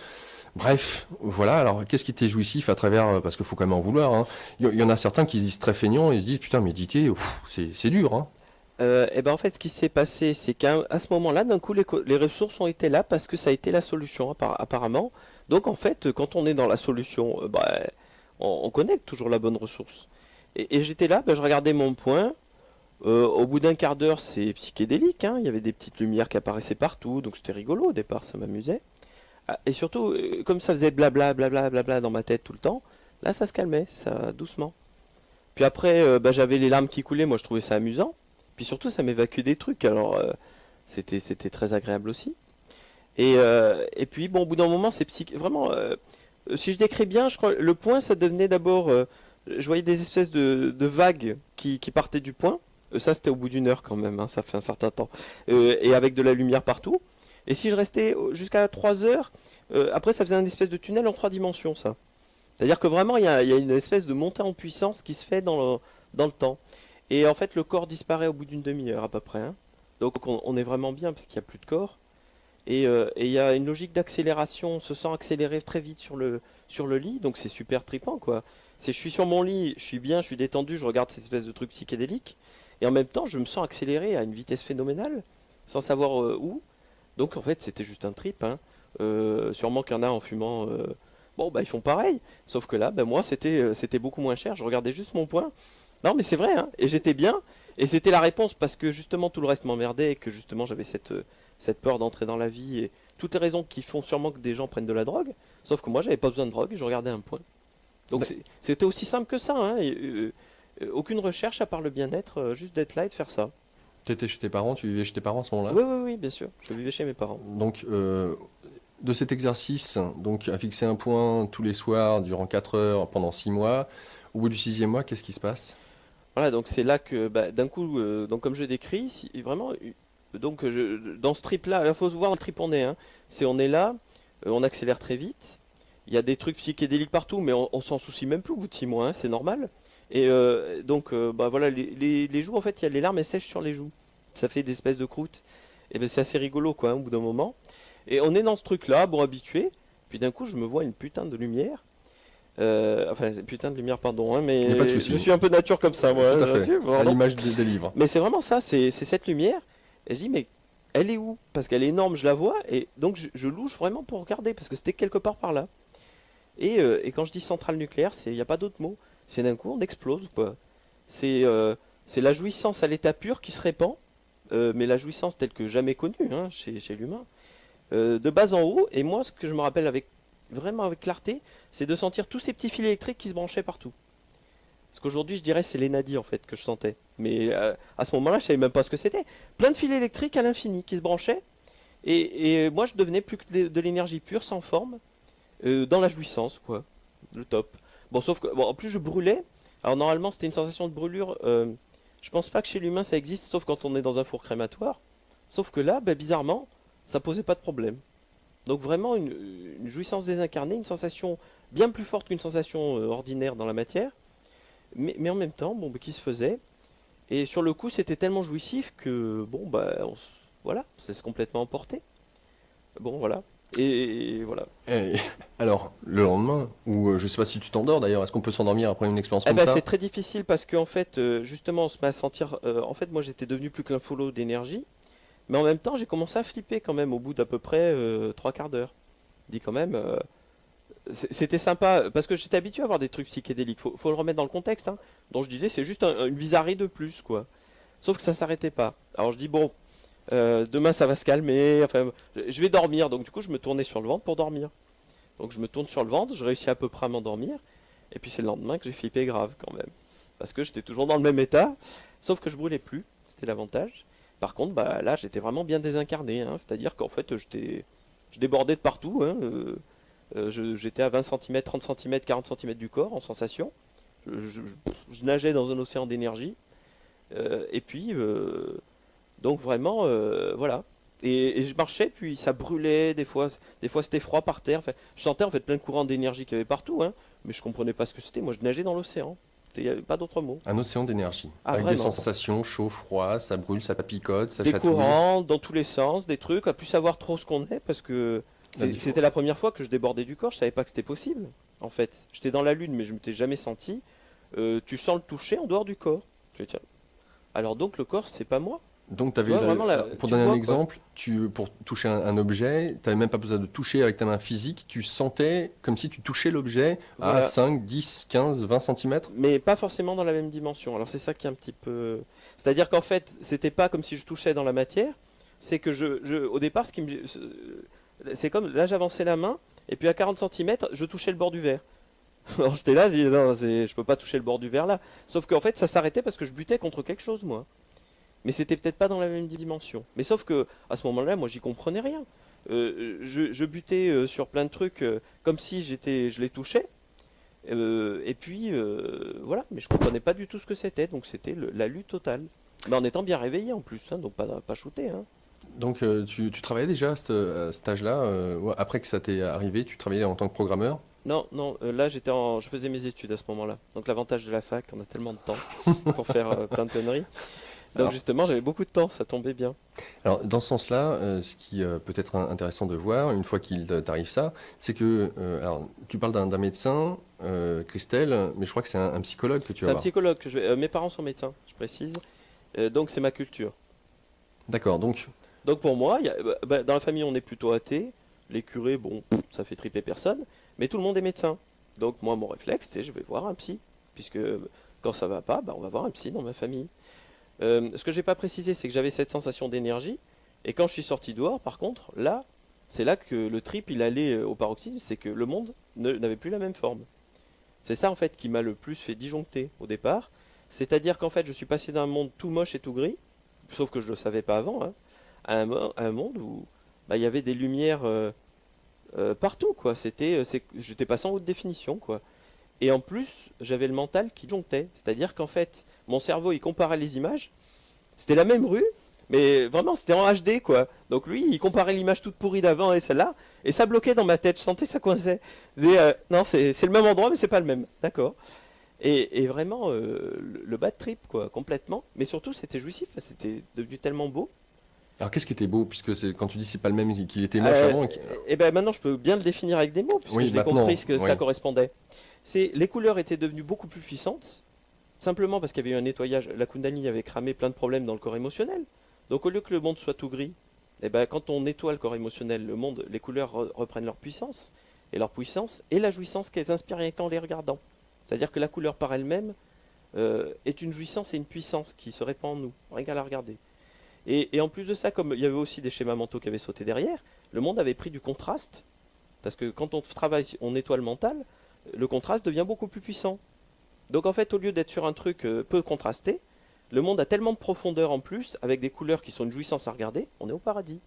Speaker 1: Bref, voilà. Alors, qu'est-ce qui était jouissif à travers, parce qu'il faut quand même en vouloir, hein. Il y en a certains qui se disent très feignants et se disent, putain, méditer, c'est dur, hein.
Speaker 2: En fait, ce qui s'est passé, c'est qu'à ce moment-là, d'un coup, les ressources ont été là parce que ça a été la solution, apparemment. Donc, en fait, quand on est dans la solution, on connecte toujours la bonne ressource. Et j'étais là, je regardais mon point. Au bout d'un quart d'heure, c'est psychédélique, hein. Il y avait des petites lumières qui apparaissaient partout, donc c'était rigolo au départ, ça m'amusait. Et surtout, comme ça faisait blabla, blabla, blabla dans ma tête tout le temps, là ça se calmait, ça doucement. Puis après, j'avais les larmes qui coulaient, moi je trouvais ça amusant. Puis surtout, ça m'évacuait des trucs, alors c'était très agréable aussi. Et puis, bon, au bout d'un moment, c'est vraiment, si je décris bien, je crois, le point, ça devenait d'abord, je voyais des espèces de vagues qui partaient du point. Ça, c'était au bout d'une heure quand même, hein, ça fait un certain temps. Et avec de la lumière partout. Et si je restais jusqu'à 3 heures, après, ça faisait un espèce de tunnel en 3 dimensions, ça. C'est-à-dire que vraiment, il y a une espèce de montée en puissance qui se fait dans le temps. Et en fait, le corps disparaît au bout d'une demi-heure à peu près, hein. Donc on est vraiment bien parce qu'il n'y a plus de corps. Et il y a une logique d'accélération, on se sent accéléré très vite sur le lit, donc c'est super trippant quoi. Je suis sur mon lit, je suis bien, je suis détendu, je regarde ces espèces de trucs psychédéliques, et en même temps je me sens accéléré à une vitesse phénoménale, sans savoir où. Donc en fait c'était juste un trip, hein. Sûrement qu'il y en a en fumant, bon bah ils font pareil, sauf que là, bah, moi c'était beaucoup moins cher, je regardais juste mon poing. Non mais c'est vrai, hein, et j'étais bien, et c'était la réponse parce que justement tout le reste m'emmerdait, et que justement j'avais cette peur d'entrer dans la vie, et toutes les raisons qui font sûrement que des gens prennent de la drogue, sauf que moi j'avais pas besoin de drogue, et je regardais un point. Donc c'était aussi simple que ça, hein, aucune recherche à part le bien-être, juste d'être là et de faire ça.
Speaker 1: Tu étais chez tes parents, tu vivais chez tes parents à ce moment-là?
Speaker 2: Oui, oui, oui, bien sûr, je vivais chez mes parents.
Speaker 1: Donc, de cet exercice, donc à fixer un point tous les soirs durant 4 heures pendant 6 mois, au bout du 6e mois, qu'est-ce qui se passe?
Speaker 2: Voilà, donc c'est là que bah, d'un coup, donc comme je décris, vraiment, donc dans ce trip-là, il faut se voir dans le trip on est, hein. On est là, on accélère très vite, il y a des trucs psychédéliques partout, mais on s'en soucie même plus au bout de 6 mois, hein, c'est normal. Et donc, bah voilà, les joues, en fait, il y a les larmes, elles sèchent sur les joues. Ça fait des espèces de croûtes. Et ben c'est assez rigolo, quoi, hein, au bout d'un moment. Et on est dans ce truc-là, bon, habitué. Puis d'un coup, je me vois une putain de lumière. Enfin, putain de lumière, pardon, hein,
Speaker 1: Il n'y a pas de
Speaker 2: mais
Speaker 1: souci.
Speaker 2: je suis un peu nature comme ça, moi.
Speaker 1: Tout à
Speaker 2: hein,
Speaker 1: fait,
Speaker 2: là-dessus,
Speaker 1: à
Speaker 2: pardon.
Speaker 1: l'image des livres.
Speaker 2: Mais c'est vraiment ça, c'est cette lumière. Et je dis, mais elle est où? Parce qu'elle est énorme, je la vois. Et donc, je louche vraiment pour regarder, parce que c'était quelque part par là. Et quand je dis centrale nucléaire, il n'y a pas d'autre mot. C'est d'un coup, on explose, quoi. C'est la jouissance à l'état pur qui se répand, mais la jouissance telle que jamais connue, hein, chez l'humain, de bas en haut. Et moi, ce que je me rappelle vraiment avec clarté, c'est de sentir tous ces petits fils électriques qui se branchaient partout. Parce qu'aujourd'hui, je dirais, c'est les nadis en fait que je sentais. Mais à ce moment-là, je savais même pas ce que c'était. Plein de fils électriques à l'infini qui se branchaient. Et moi, je devenais plus que de l'énergie pure, sans forme, dans la jouissance, quoi. Le top. Bon, sauf que, bon, en plus, je brûlais. Alors, normalement, c'était une sensation de brûlure. Je pense pas que chez l'humain ça existe, sauf quand on est dans un four crématoire. Sauf que là, bah, bizarrement, ça posait pas de problème. Donc, vraiment, une jouissance désincarnée, une sensation bien plus forte qu'une sensation ordinaire dans la matière. Mais en même temps, bon, bah, qui se faisait. Et sur le coup, c'était tellement jouissif que, bon, bah, voilà, on se laisse complètement emporter. Bon, voilà. Et voilà.
Speaker 1: Et alors, le lendemain, ou je sais pas si tu t'endors d'ailleurs, est-ce qu'on peut s'endormir après une expérience
Speaker 2: Eh
Speaker 1: comme
Speaker 2: ben,
Speaker 1: ça?
Speaker 2: c'est très difficile parce qu'en fait, justement, on se met à sentir. En fait, moi, j'étais devenu plus qu'un follow d'énergie, mais en même temps, j'ai commencé à flipper quand même au bout d'à peu près 3 quarts d'heure. Je dis quand même, c'était sympa parce que j'étais habitué à avoir des trucs psychédéliques. Faut le remettre dans le contexte, hein. Donc je disais, c'est juste une bizarrerie de plus, quoi. Sauf que ça s'arrêtait pas. Alors je dis bon, demain ça va se calmer. Enfin, je vais dormir. Donc du coup, je me tournais sur le ventre pour dormir. Donc je me tourne sur le ventre, je réussis à peu près à m'endormir. Et puis c'est le lendemain que j'ai flippé grave quand même. Parce que j'étais toujours dans le même état, sauf que je brûlais plus, c'était l'avantage. Par contre, bah là j'étais vraiment bien désincarné, hein. C'est-à-dire qu'en fait je débordais de partout, hein. J'étais à 20 cm, 30 cm, 40 cm du corps en sensation. Je nageais dans un océan d'énergie. Et puis, donc vraiment, voilà. Et je marchais, puis ça brûlait, des fois c'était froid par terre. Enfin, je sentais en fait plein de courants d'énergie qu'il y avait partout, hein, mais je comprenais pas ce que c'était. Moi, je nageais dans l'océan. Il n'y avait pas d'autre mot.
Speaker 1: Un océan d'énergie,
Speaker 2: Ah,
Speaker 1: avec des
Speaker 2: vraiment.
Speaker 1: sensations chaud, froid, ça brûle, ça picote, ça
Speaker 2: Des
Speaker 1: chatouille.
Speaker 2: courants dans tous les sens, des trucs, à plus savoir trop ce qu'on est, parce que c'était la première fois que je débordais du corps, je savais pas que c'était possible, en fait. J'étais dans la lune, mais je m'étais jamais senti. Tu sens le toucher en dehors du corps. Tu dis, tiens, alors donc le corps, c'est pas moi.
Speaker 1: Donc,
Speaker 2: Tu vois, vraiment, là,
Speaker 1: pour
Speaker 2: tu
Speaker 1: donner un
Speaker 2: vois, quoi.
Speaker 1: exemple, pour toucher un objet, tu n'avais même pas besoin de toucher avec ta main physique, tu sentais comme si tu touchais l'objet à
Speaker 2: Voilà.
Speaker 1: 5, 10, 15, 20 cm.
Speaker 2: Mais pas forcément dans la même dimension. Alors c'est ça qui est un petit peu... C'est-à-dire qu'en fait, c'était pas comme si je touchais dans la matière, c'est que au départ, c'est comme, là j'avançais la main, et puis à 40 cm, je touchais le bord du verre. Alors j'étais là, je dis, non, je peux pas toucher le bord du verre là. Sauf qu'en fait, ça s'arrêtait parce que je butais contre quelque chose, moi. Mais c'était peut-être pas dans la même dimension. Mais sauf que à ce moment-là, moi, j'y comprenais rien. je butais sur plein de trucs comme si je les touchais. Et puis voilà, mais je comprenais pas du tout ce que c'était, donc c'était la lutte totale. Mais en étant bien réveillé en plus, hein, donc pas shooté. Hein.
Speaker 1: Donc tu travaillais déjà à cet âge-là, après que ça t'est arrivé, tu travaillais en tant que programmeur?
Speaker 2: Non, non, là je faisais mes études à ce moment-là. Donc l'avantage de la fac, on a tellement de temps pour faire plein de conneries. Donc
Speaker 1: Alors,
Speaker 2: justement, j'avais beaucoup de temps, ça tombait bien.
Speaker 1: alors, dans ce sens-là, ce qui peut être intéressant de voir, une fois qu'il t'arrive ça, c'est que, alors, tu parles d'un médecin, Christelle, mais je crois que c'est un psychologue que tu
Speaker 2: C'est
Speaker 1: vas
Speaker 2: un
Speaker 1: voir.
Speaker 2: psychologue que mes parents sont médecins, je précise. Donc c'est ma culture.
Speaker 1: D'accord, donc,
Speaker 2: Donc pour moi, dans la famille, on est plutôt athée. Les curés, bon, ça fait triper personne. Mais tout le monde est médecin. Donc moi, mon réflexe, c'est je vais voir un psy. Puisque quand ça va pas, on va voir un psy dans ma famille. Ce que j'ai pas précisé, c'est que j'avais cette sensation d'énergie. Et quand je suis sorti dehors, par contre, là, c'est là que le trip, il allait au paroxysme. C'est que le monde n'avait plus la même forme. C'est ça, en fait, qui m'a le plus fait disjoncter au départ. C'est-à-dire qu'en fait, je suis passé d'un monde tout moche et tout gris, sauf que je ne le savais pas avant, hein, à un monde où il y avait des lumières partout, quoi. J'étais passé en haute définition, quoi. Et en plus, j'avais le mental qui disjonctait. C'est-à-dire qu'en fait, mon cerveau, il comparait les images. C'était la même rue, mais vraiment, c'était en HD, quoi. Donc lui, il comparait l'image toute pourrie d'avant et celle-là, et ça bloquait dans ma tête. Je sentais ça coinçait. Non, c'est le même endroit, mais c'est pas le même. D'accord. Et vraiment, le bad trip, quoi, complètement. Mais surtout, c'était jouissif, c'était devenu tellement beau.
Speaker 1: alors qu'est-ce qui était beau, puisque quand tu dis c'est pas le même, qu'il était moche avant,
Speaker 2: Et ben maintenant, je peux bien le définir avec des mots, puisque
Speaker 1: oui,
Speaker 2: je l'ai
Speaker 1: maintenant,
Speaker 2: compris ce que ça
Speaker 1: oui.
Speaker 2: correspondait. Les couleurs étaient devenues beaucoup plus puissantes, simplement parce qu'il y avait eu un nettoyage. La Kundalini avait cramé plein de problèmes dans le corps émotionnel. Donc au lieu que le monde soit tout gris, et ben, quand on nettoie le corps émotionnel, le monde, les couleurs reprennent leur puissance, et la jouissance qu'elles inspirent rien qu'en les regardant. C'est-à-dire que la couleur par elle-même est une jouissance et une puissance qui se répand en nous, rien qu'à la regarder. Et en plus de ça, comme il y avait aussi des schémas mentaux qui avaient sauté derrière, le monde avait pris du contraste, parce que quand on travaille, on nettoie le mental, le contraste devient beaucoup plus puissant. Donc en fait, au lieu d'être sur un truc peu contrasté, le monde a tellement de profondeur en plus, avec des couleurs qui sont une jouissance à regarder, on est au paradis.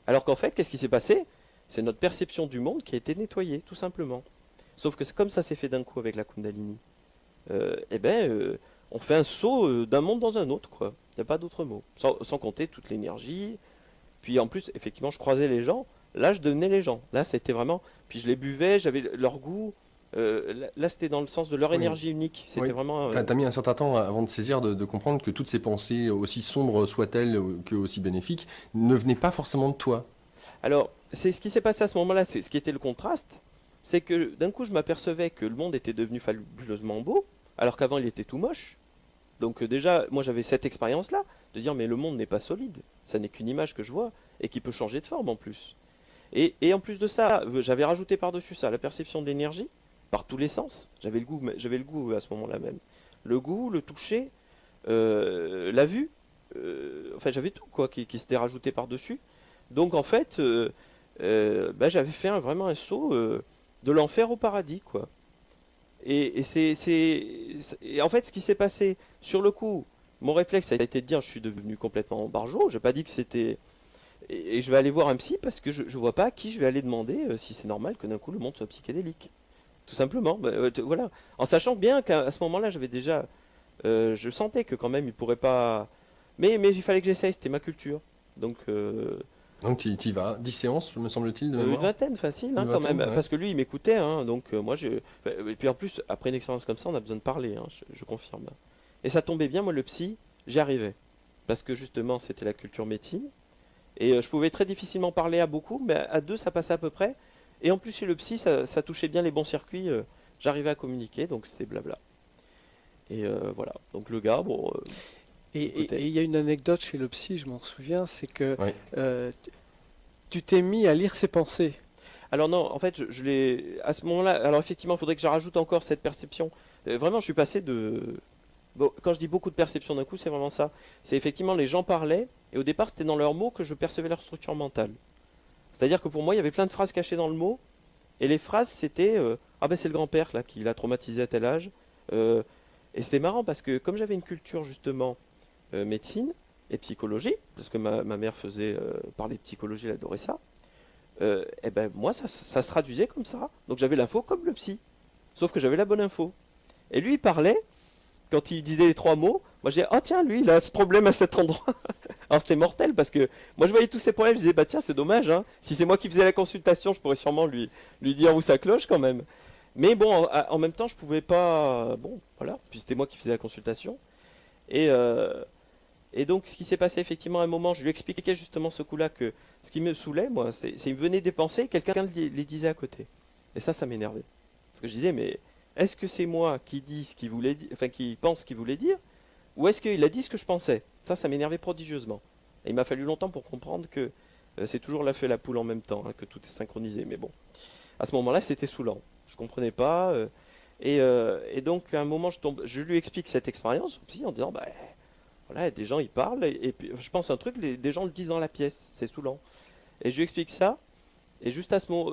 Speaker 2: Alors qu'en fait, qu'est-ce qui s'est passé? C'est notre perception du monde qui a été nettoyée, tout simplement. Sauf que comme ça s'est fait d'un coup avec la Kundalini, on fait un saut d'un monde dans un autre, quoi. Il n'y a pas d'autre mot. Sans compter toute l'énergie. Puis en plus, effectivement, je croisais les gens. Là, je devenais les gens. Là, c'était vraiment. Puis je les buvais, j'avais leur goût. Là, c'était dans le sens de leur
Speaker 1: Oui.
Speaker 2: énergie unique. C'était
Speaker 1: Oui.
Speaker 2: vraiment.
Speaker 1: T'as mis un certain temps avant de saisir, de comprendre que toutes ces pensées, aussi sombres soient-elles que aussi bénéfiques, ne venaient pas forcément de toi.
Speaker 2: Alors, c'est ce qui s'est passé à ce moment-là, c'est ce qui était le contraste. C'est que d'un coup, je m'apercevais que le monde était devenu fabuleusement beau, alors qu'avant, il était tout moche. Donc déjà, moi j'avais cette expérience-là, de dire mais le monde n'est pas solide, ça n'est qu'une image que je vois, et qui peut changer de forme en plus. Et en plus de ça, j'avais rajouté par-dessus ça la perception de l'énergie, par tous les sens. J'avais le goût à ce moment-là même. Le goût, le toucher, la vue, enfin j'avais tout quoi qui s'était rajouté par-dessus. Donc en fait, j'avais fait vraiment un saut de l'enfer au paradis quoi. Et en fait, ce qui s'est passé sur le coup, mon réflexe a été de dire je suis devenu complètement barjot. Je n'ai pas dit que c'était. Et je vais aller voir un psy parce que je ne vois pas à qui je vais aller demander si c'est normal que d'un coup le monde soit psychédélique. Tout simplement. Voilà. En sachant bien qu'à ce moment-là, j'avais déjà. Je sentais que quand même il pourrait pas. Mais il fallait que j'essaye, c'était ma culture. Donc.
Speaker 1: Donc tu y vas. 10 séances, me semble-t-il, de
Speaker 2: Une
Speaker 1: mémoire.
Speaker 2: vingtaine, facile, hein,
Speaker 1: Une
Speaker 2: quand même.
Speaker 1: vingtaine, ouais.
Speaker 2: Parce que lui, il m'écoutait, hein, donc moi, et puis en plus, après une expérience comme ça, on a besoin de parler, hein, je confirme. Et ça tombait bien, moi, le psy, j'y arrivais. Parce que justement, c'était la culture médecine. Et je pouvais très difficilement parler à beaucoup, mais à deux, ça passait à peu près. Et en plus, chez le psy, ça touchait bien les bons circuits. J'arrivais à communiquer, donc c'était blabla. Et voilà. Donc le gars, bon.
Speaker 3: Et
Speaker 2: Écoutez.
Speaker 3: il y a une anecdote chez le psy, je m'en souviens, c'est que
Speaker 1: Oui.
Speaker 3: tu t'es mis à lire ses pensées.
Speaker 2: Alors non, en fait, je l'ai à ce moment-là. Alors effectivement, il faudrait que je rajoute encore cette perception. Vraiment, je suis passé de. Bon, quand je dis beaucoup de perception d'un coup, c'est vraiment ça. C'est effectivement les gens parlaient et au départ, c'était dans leurs mots que je percevais leur structure mentale. C'est-à-dire que pour moi, il y avait plein de phrases cachées dans le mot et les phrases c'était ah ben c'est le grand-père là qui l'a traumatisé à tel âge. Et c'était marrant parce que comme j'avais une culture justement médecine et psychologie, parce que ma mère faisait parler de psychologie, elle adorait ça. Et ben moi ça se traduisait comme ça. Donc j'avais l'info comme le psy, sauf que j'avais la bonne info. Et lui il parlait, quand il disait les 3 mots, moi je disais oh tiens lui il a ce problème à cet endroit. Alors c'était mortel parce que moi je voyais tous ces problèmes, je disais bah tiens c'est dommage, hein. Si c'est moi qui faisais la consultation je pourrais sûrement lui dire où ça cloche quand même. Mais bon en même temps je pouvais pas, bon voilà, puis c'était moi qui faisais la consultation. Et, euh, et donc, ce qui s'est passé effectivement à un moment, je lui expliquais justement ce coup-là que ce qui me saoulait, moi, c'est il venait des pensées et quelqu'un les disait à côté. Et ça m'énervait. Parce que je disais, mais est-ce que c'est moi qui dis ce qu'il voulait dire, enfin qui pense ce qu'il voulait dire, ou est-ce qu'il a dit ce que je pensais? Ça m'énervait prodigieusement. Et il m'a fallu longtemps pour comprendre que c'est toujours l'œuf et la poule en même temps, hein, que tout est synchronisé. Mais bon, à ce moment-là, c'était saoulant. Je comprenais pas. Et donc, à un moment, je lui explique cette expérience aussi en disant, bah, voilà, des gens ils parlent et puis je pense un truc, des gens le disent dans la pièce, c'est saoulant. Et je lui explique ça, et juste à ce moment,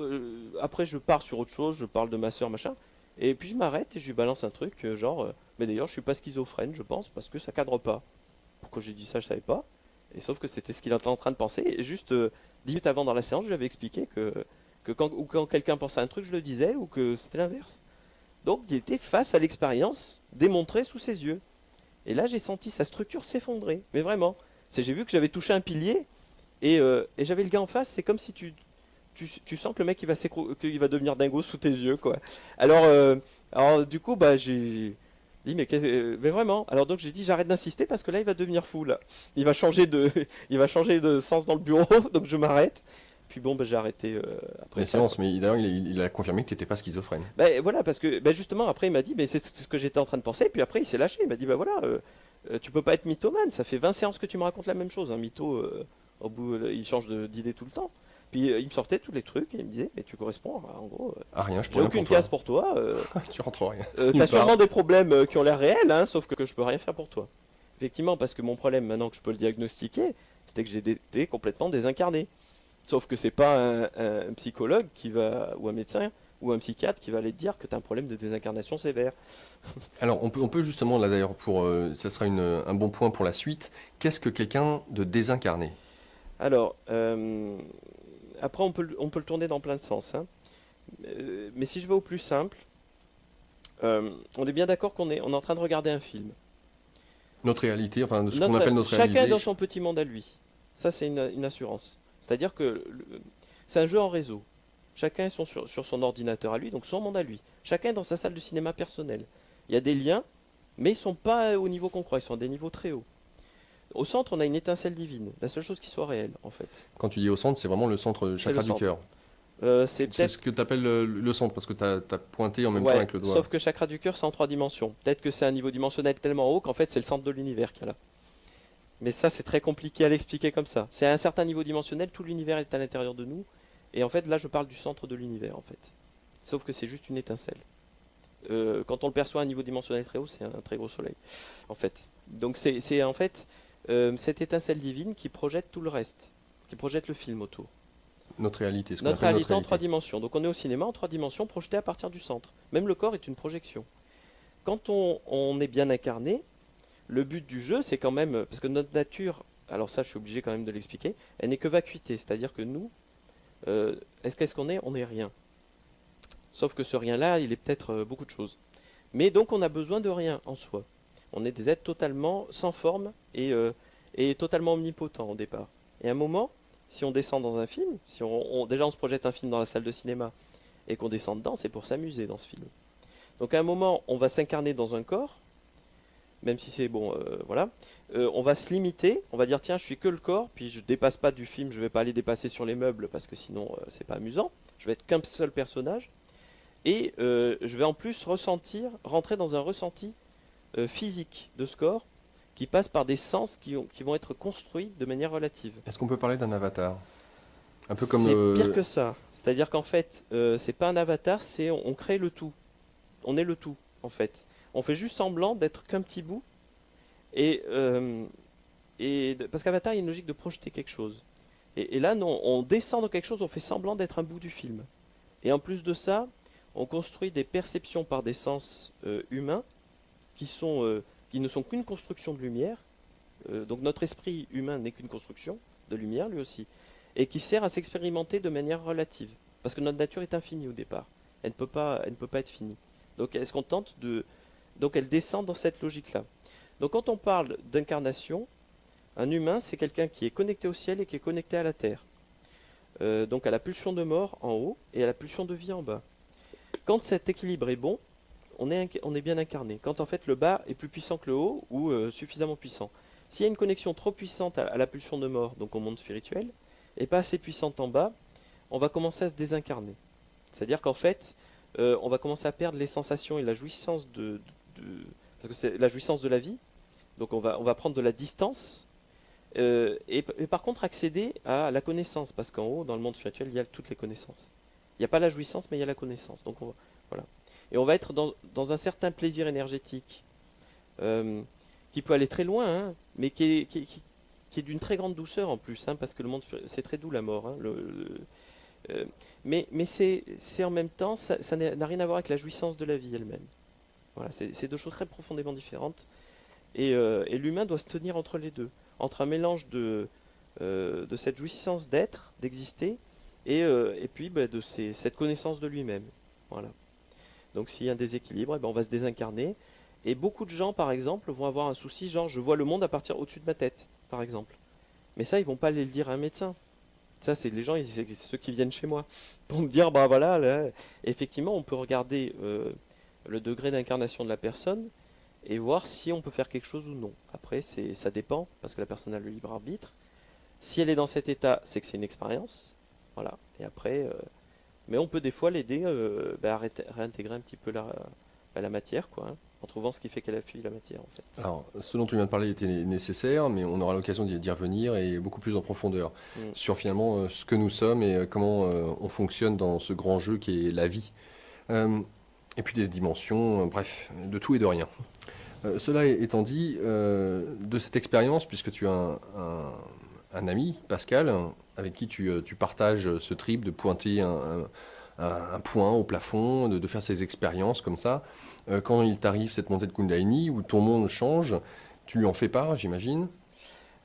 Speaker 2: après je pars sur autre chose, je parle de ma soeur, machin, et puis je m'arrête et je lui balance un truc, mais d'ailleurs je suis pas schizophrène, je pense, parce que ça cadre pas. Pourquoi j'ai dit ça, je savais pas. Et sauf que c'était ce qu'il était en train de penser, et juste 10 minutes avant dans la séance, je lui avais expliqué que quand quelqu'un pensait à un truc, je le disais, ou que c'était l'inverse. Donc il était face à l'expérience démontrée sous ses yeux. Et là, j'ai senti sa structure s'effondrer. Mais vraiment. J'ai vu que j'avais touché un pilier et j'avais le gars en face. C'est comme si tu sens que le mec qu'il va devenir dingo sous tes yeux, quoi. Alors, alors du coup, bah, j'ai dit, mais vraiment. Alors donc j'ai dit, j'arrête d'insister parce que là, il va devenir fou, là. Il va changer de, il va changer de sens dans le bureau. Donc je m'arrête. Puis bon, bah, j'ai arrêté après
Speaker 1: Les
Speaker 2: ça.
Speaker 1: séances, mais d'ailleurs, il a confirmé que tu n'étais pas schizophrène.
Speaker 2: Ben voilà, parce que ben justement, après, il m'a dit, mais c'est ce que j'étais en train de penser, puis après, il s'est lâché. Il m'a dit, bah voilà, tu peux pas être mythomane, ça fait 20 séances que tu me racontes la même chose. Un mytho, au bout, il change d'idée tout le temps. Puis il me sortait tous les trucs et il me disait, mais tu corresponds, en gros,
Speaker 1: Ah, rien, je
Speaker 2: j'ai
Speaker 1: peux rien
Speaker 2: aucune
Speaker 1: pour toi.
Speaker 2: case pour toi.
Speaker 1: Tu rentres rien.
Speaker 2: T'as
Speaker 1: Nulle part.
Speaker 2: sûrement des problèmes qui ont l'air réels, hein, sauf que je peux rien faire pour toi. Effectivement, parce que mon problème, maintenant que je peux le diagnostiquer, c'était que j'étais complètement désincarné. Sauf que c'est pas un psychologue qui va, ou un médecin, ou un psychiatre qui va aller te dire que tu as un problème de désincarnation sévère.
Speaker 1: Alors, on peut justement, là d'ailleurs, ça sera un bon point pour la suite. Qu'est-ce que quelqu'un de désincarné?
Speaker 2: Alors, après on peut le tourner dans plein de sens, hein. Mais si je vais au plus simple, on est bien d'accord on est en train de regarder un film.
Speaker 1: Notre réalité, enfin, ce qu'on appelle notre
Speaker 2: Chacun
Speaker 1: réalité.
Speaker 2: dans son petit monde à lui. Ça, c'est une assurance. C'est-à-dire que c'est un jeu en réseau. Chacun est sur son ordinateur à lui, donc son monde à lui. Chacun est dans sa salle de cinéma personnelle. Il y a des liens, mais ils ne sont pas au niveau qu'on croit, ils sont à des niveaux très hauts. Au centre, on a une étincelle divine, la seule chose qui soit réelle, en fait.
Speaker 1: Quand tu dis au centre, c'est vraiment le centre
Speaker 2: C'est le
Speaker 1: chakra du
Speaker 2: centre.
Speaker 1: cœur.
Speaker 2: C'est
Speaker 1: C'est
Speaker 2: peut-être.
Speaker 1: ce que tu appelles le centre, parce que tu as pointé en même temps
Speaker 2: Ouais,
Speaker 1: avec le doigt.
Speaker 2: sauf que chakra du cœur, c'est en 3 dimensions. Peut-être que c'est un niveau dimensionnel tellement haut qu'en fait, c'est le centre de l'univers qu'il y a là. Mais ça, c'est très compliqué à l'expliquer comme ça. C'est à un certain niveau dimensionnel, tout l'univers est à l'intérieur de nous. Et en fait, là, je parle du centre de l'univers, en fait. Sauf que c'est juste une étincelle. Quand on le perçoit à un niveau dimensionnel très haut, c'est un très gros soleil, en fait. Donc c'est en fait cette étincelle divine qui projette tout le reste, qui projette le film autour.
Speaker 1: Notre réalité, ce qu'on
Speaker 2: Notre
Speaker 1: appelle
Speaker 2: réalité
Speaker 1: notre
Speaker 2: en 3
Speaker 1: réalité.
Speaker 2: dimensions. Donc on est au cinéma en 3 dimensions, projeté à partir du centre. Même le corps est une projection. Quand on est bien incarné, le but du jeu, c'est quand même, parce que notre nature, alors ça je suis obligé quand même de l'expliquer, elle n'est que vacuité, c'est-à-dire que nous, qu'est-ce qu'on est? On n'est rien. Sauf que ce rien-là, il est peut-être beaucoup de choses. Mais donc on a besoin de rien en soi. On est des êtres totalement sans forme et totalement omnipotents au départ. Et à un moment, si on descend dans un film, si déjà on se projette un film dans la salle de cinéma et qu'on descend dedans, c'est pour s'amuser dans ce film. Donc à un moment, on va s'incarner dans un corps, même si c'est bon, voilà. On va se limiter, on va dire tiens, je suis que le corps, puis je dépasse pas du film, je vais pas aller dépasser sur les meubles parce que sinon c'est pas amusant. Je vais être qu'un seul personnage. Et je vais en plus rentrer dans un ressenti physique de ce corps qui passe par des sens qui vont être construits de manière relative.
Speaker 1: Est-ce qu'on peut parler d'un avatar? Un peu comme
Speaker 2: C'est pire que ça. C'est-à-dire qu'en fait, c'est pas un avatar, on crée le tout. On est le tout, en fait. On fait juste semblant d'être qu'un petit bout. Parce qu'avatar, il y a une logique de projeter quelque chose. Et là, non, on descend dans quelque chose, on fait semblant d'être un bout du film. Et en plus de ça, on construit des perceptions par des sens humains qui ne sont qu'une construction de lumière. Donc notre esprit humain n'est qu'une construction de lumière lui aussi. et qui sert à s'expérimenter de manière relative. Parce que notre nature est infinie au départ. Elle ne peut pas être finie. Donc elle se contente de... Donc elle descend dans cette logique-là. Donc quand on parle d'incarnation, un humain, c'est quelqu'un qui est connecté au ciel et qui est connecté à la terre. Donc à la pulsion de mort en haut et à la pulsion de vie en bas. Quand cet équilibre est bon, on est bien incarné. Quand en fait le bas est plus puissant que le haut ou suffisamment puissant. S'il y a une connexion trop puissante à la pulsion de mort, donc au monde spirituel, et pas assez puissante en bas, on va commencer à se désincarner. C'est-à-dire qu'en fait, on va commencer à perdre les sensations et la jouissance parce que c'est la jouissance de la vie. Donc on va prendre de la distance et par contre accéder à la connaissance, parce qu'en haut, dans le monde spirituel, il y a toutes les connaissances. Il n'y a pas la jouissance, mais il y a la connaissance. Donc voilà. Et on va être dans un certain plaisir énergétique qui peut aller très loin, hein, mais qui est d'une très grande douceur en plus, hein, parce que le monde, c'est très doux la mort. Hein, mais c'est en même temps, ça n'a rien à voir avec la jouissance de la vie elle-même. Voilà, c'est deux choses très profondément différentes. Et l'humain doit se tenir entre les deux, entre un mélange de cette jouissance d'être, d'exister, et puis de cette connaissance de lui-même. Voilà. Donc s'il y a un déséquilibre, on va se désincarner. Et beaucoup de gens, par exemple, vont avoir un souci, genre je vois le monde à partir au-dessus de ma tête, par exemple. Mais ça, ils vont pas aller le dire à un médecin. Ça, c'est les gens, c'est ceux qui viennent chez moi pour me dire, bah voilà, là, effectivement, on peut regarder le degré d'incarnation de la personne et voir si on peut faire quelque chose ou non. Après, ça dépend, parce que la personne a le libre arbitre. Si elle est dans cet état, c'est que c'est une expérience. Voilà. Et après, mais on peut des fois l'aider à réintégrer un petit peu la matière, quoi, hein, en trouvant ce qui fait qu'elle a fui la matière, en fait.
Speaker 1: Alors, ce dont tu viens de parler était nécessaire, mais on aura l'occasion d'y revenir et beaucoup plus en profondeur sur finalement ce que nous sommes et comment on fonctionne dans ce grand jeu qui est la vie. Et puis des dimensions, bref, de tout et de rien. Cela étant dit, de cette expérience, puisque tu as un ami, Pascal, avec qui tu partages ce trip de pointer un point au plafond, de faire ces expériences comme ça, quand il t'arrive cette montée de Kundalini, où ton monde change, tu lui en fais part, j'imagine.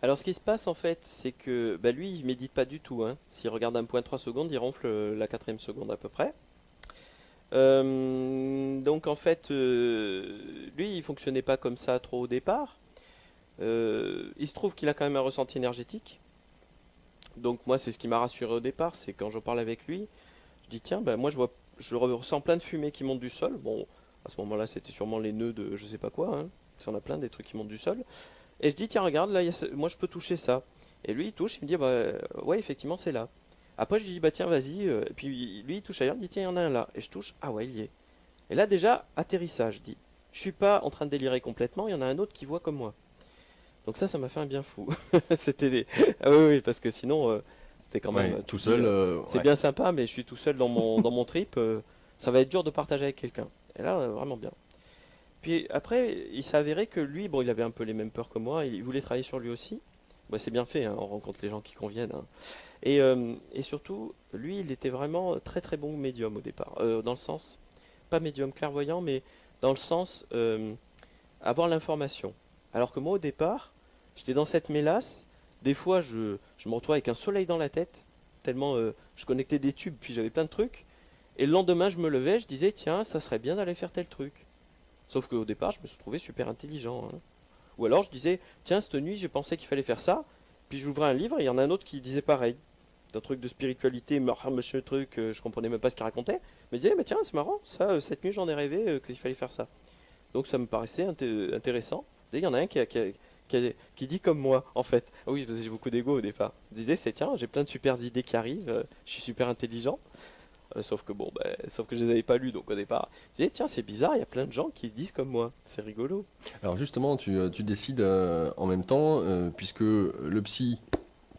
Speaker 2: Alors ce qui se passe en fait, c'est que lui, il médite pas du tout, hein. S'il regarde un point 3 secondes, il ronfle la quatrième seconde à peu près. Donc en fait, lui, il fonctionnait pas comme ça trop au départ. Il se trouve qu'il a quand même un ressenti énergétique. Donc moi, c'est ce qui m'a rassuré au départ, c'est quand je parle avec lui, je dis tiens, moi je ressens plein de fumée qui monte du sol. Bon, à ce moment-là, c'était sûrement les nœuds de je sais pas quoi, hein. Parce qu'on a plein des trucs qui montent du sol. Et je dis tiens, regarde, là, moi je peux toucher ça. Et lui, il touche, il me dit ouais, effectivement, c'est là. Après, je lui dis, bah tiens, vas-y. Et puis lui, il touche ailleurs, il dit, tiens, il y en a un là. Et je touche, ah ouais, il y est. Et là, déjà, atterrissage. Je dis, je suis pas en train de délirer complètement, il y en a un autre qui voit comme moi. Donc ça m'a fait un bien fou. Ah oui, parce que sinon, c'était quand même
Speaker 1: tout seul.
Speaker 2: c'est bien sympa, mais je suis tout seul dans mon trip. Ça va être dur de partager avec quelqu'un. Et là, vraiment bien. Puis après, il s'est avéré que lui, il avait un peu les mêmes peurs que moi. Il voulait travailler sur lui aussi. C'est bien fait, hein, on rencontre les gens qui conviennent, hein. Et surtout, lui, il était vraiment très très bon médium au départ. Dans le sens, pas médium clairvoyant, mais dans le sens avoir l'information. Alors que moi, au départ, j'étais dans cette mélasse. Des fois, je me retrouvais avec un soleil dans la tête, tellement je connectais des tubes, puis j'avais plein de trucs. Et le lendemain, je me levais, je disais, tiens, ça serait bien d'aller faire tel truc. Sauf qu'au départ, je me suis trouvé super intelligent, hein. Ou alors, je disais, tiens, cette nuit, j'ai pensé qu'il fallait faire ça. Puis j'ouvrais un livre et il y en a un autre qui disait pareil. Un truc de spiritualité, monsieur truc, je comprenais même pas ce qu'il racontait. Mais il disait, tiens, c'est marrant, ça, cette nuit j'en ai rêvé qu'il fallait faire ça. Donc ça me paraissait intéressant. Il y en a un qui dit comme moi, en fait. Ah oui, parce que j'ai beaucoup d'ego au départ. Il disait, c'est tiens, j'ai plein de super idées qui arrivent, je suis super intelligent. Sauf que je les avais pas lues, donc au départ, je disais, tiens, c'est bizarre, il y a plein de gens qui disent comme moi, c'est rigolo.
Speaker 1: Alors justement, tu décides en même temps, puisque le psy,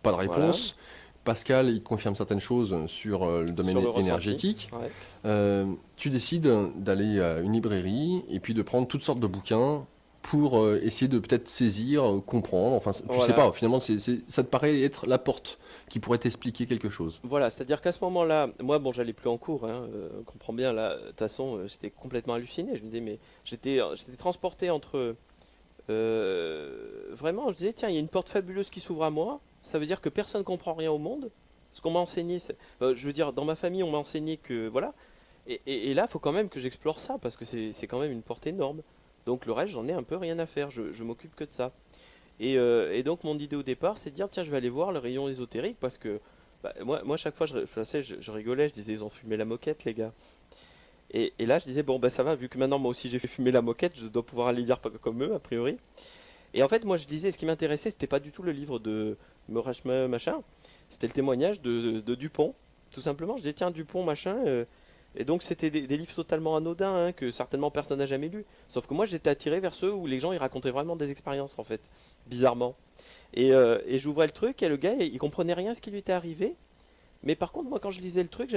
Speaker 1: pas de réponse. Voilà. Pascal, il confirme certaines choses sur le domaine énergétique. Ouais. Tu décides d'aller à une librairie et puis de prendre toutes sortes de bouquins pour essayer de peut-être saisir, comprendre. Enfin, tu sais pas, finalement, ça te paraît être la porte qui pourrait t'expliquer quelque chose.
Speaker 2: Voilà, c'est-à-dire qu'à ce moment-là, moi, j'allais plus en cours, hein, on comprend bien, là, de toute façon, j'étais complètement halluciné. Je me disais, mais j'étais transporté entre... vraiment, je disais, tiens, il y a une porte fabuleuse qui s'ouvre à moi, ça veut dire que personne ne comprend rien au monde, Ce qu'on m'a enseigné, je veux dire, dans ma famille, on m'a enseigné que, voilà. Et là, il faut quand même que j'explore ça, parce que c'est quand même une portée énorme. Donc le reste, j'en ai un peu rien à faire, je m'occupe que de ça. Et donc mon idée au départ, c'est de dire, tiens, je vais aller voir le rayon ésotérique, parce que bah, moi, chaque fois, je rigolais, je disais, ils ont fumé la moquette, les gars. Et là, je disais, bon, bah ça va, vu que maintenant, moi aussi, j'ai fait fumer la moquette, je dois pouvoir aller lire comme eux, a priori. Et en fait, moi, je disais, ce qui m'intéressait, c'était pas du tout le livre de Morachma, machin, c'était le témoignage de Dupont, tout simplement. Je disais, tiens, Dupont, machin. Et donc, c'était des livres totalement anodins, hein, que certainement personne n'a jamais lu. Sauf que moi, j'étais attiré vers ceux où les gens, ils racontaient vraiment des expériences, en fait, bizarrement. Et j'ouvrais le truc, et le gars, il comprenait rien à ce qui lui était arrivé. Mais par contre, moi, quand je lisais le truc,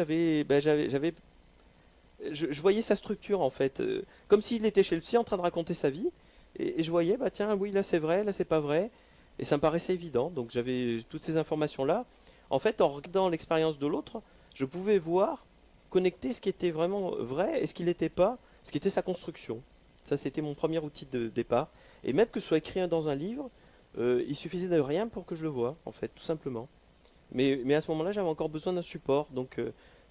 Speaker 2: je voyais sa structure en fait, comme s'il était chez le psy en train de raconter sa vie, et je voyais, bah tiens, oui, là c'est vrai, là c'est pas vrai, et ça me paraissait évident, donc j'avais toutes ces informations-là. En fait, en regardant l'expérience de l'autre, je pouvais voir, connecter ce qui était vraiment vrai et ce qui n'était pas, ce qui était sa construction. Ça, c'était mon premier outil de départ. Et même que ce soit écrit dans un livre, il suffisait de rien pour que je le voie, en fait, tout simplement. Mais à ce moment-là, j'avais encore besoin d'un support. Donc,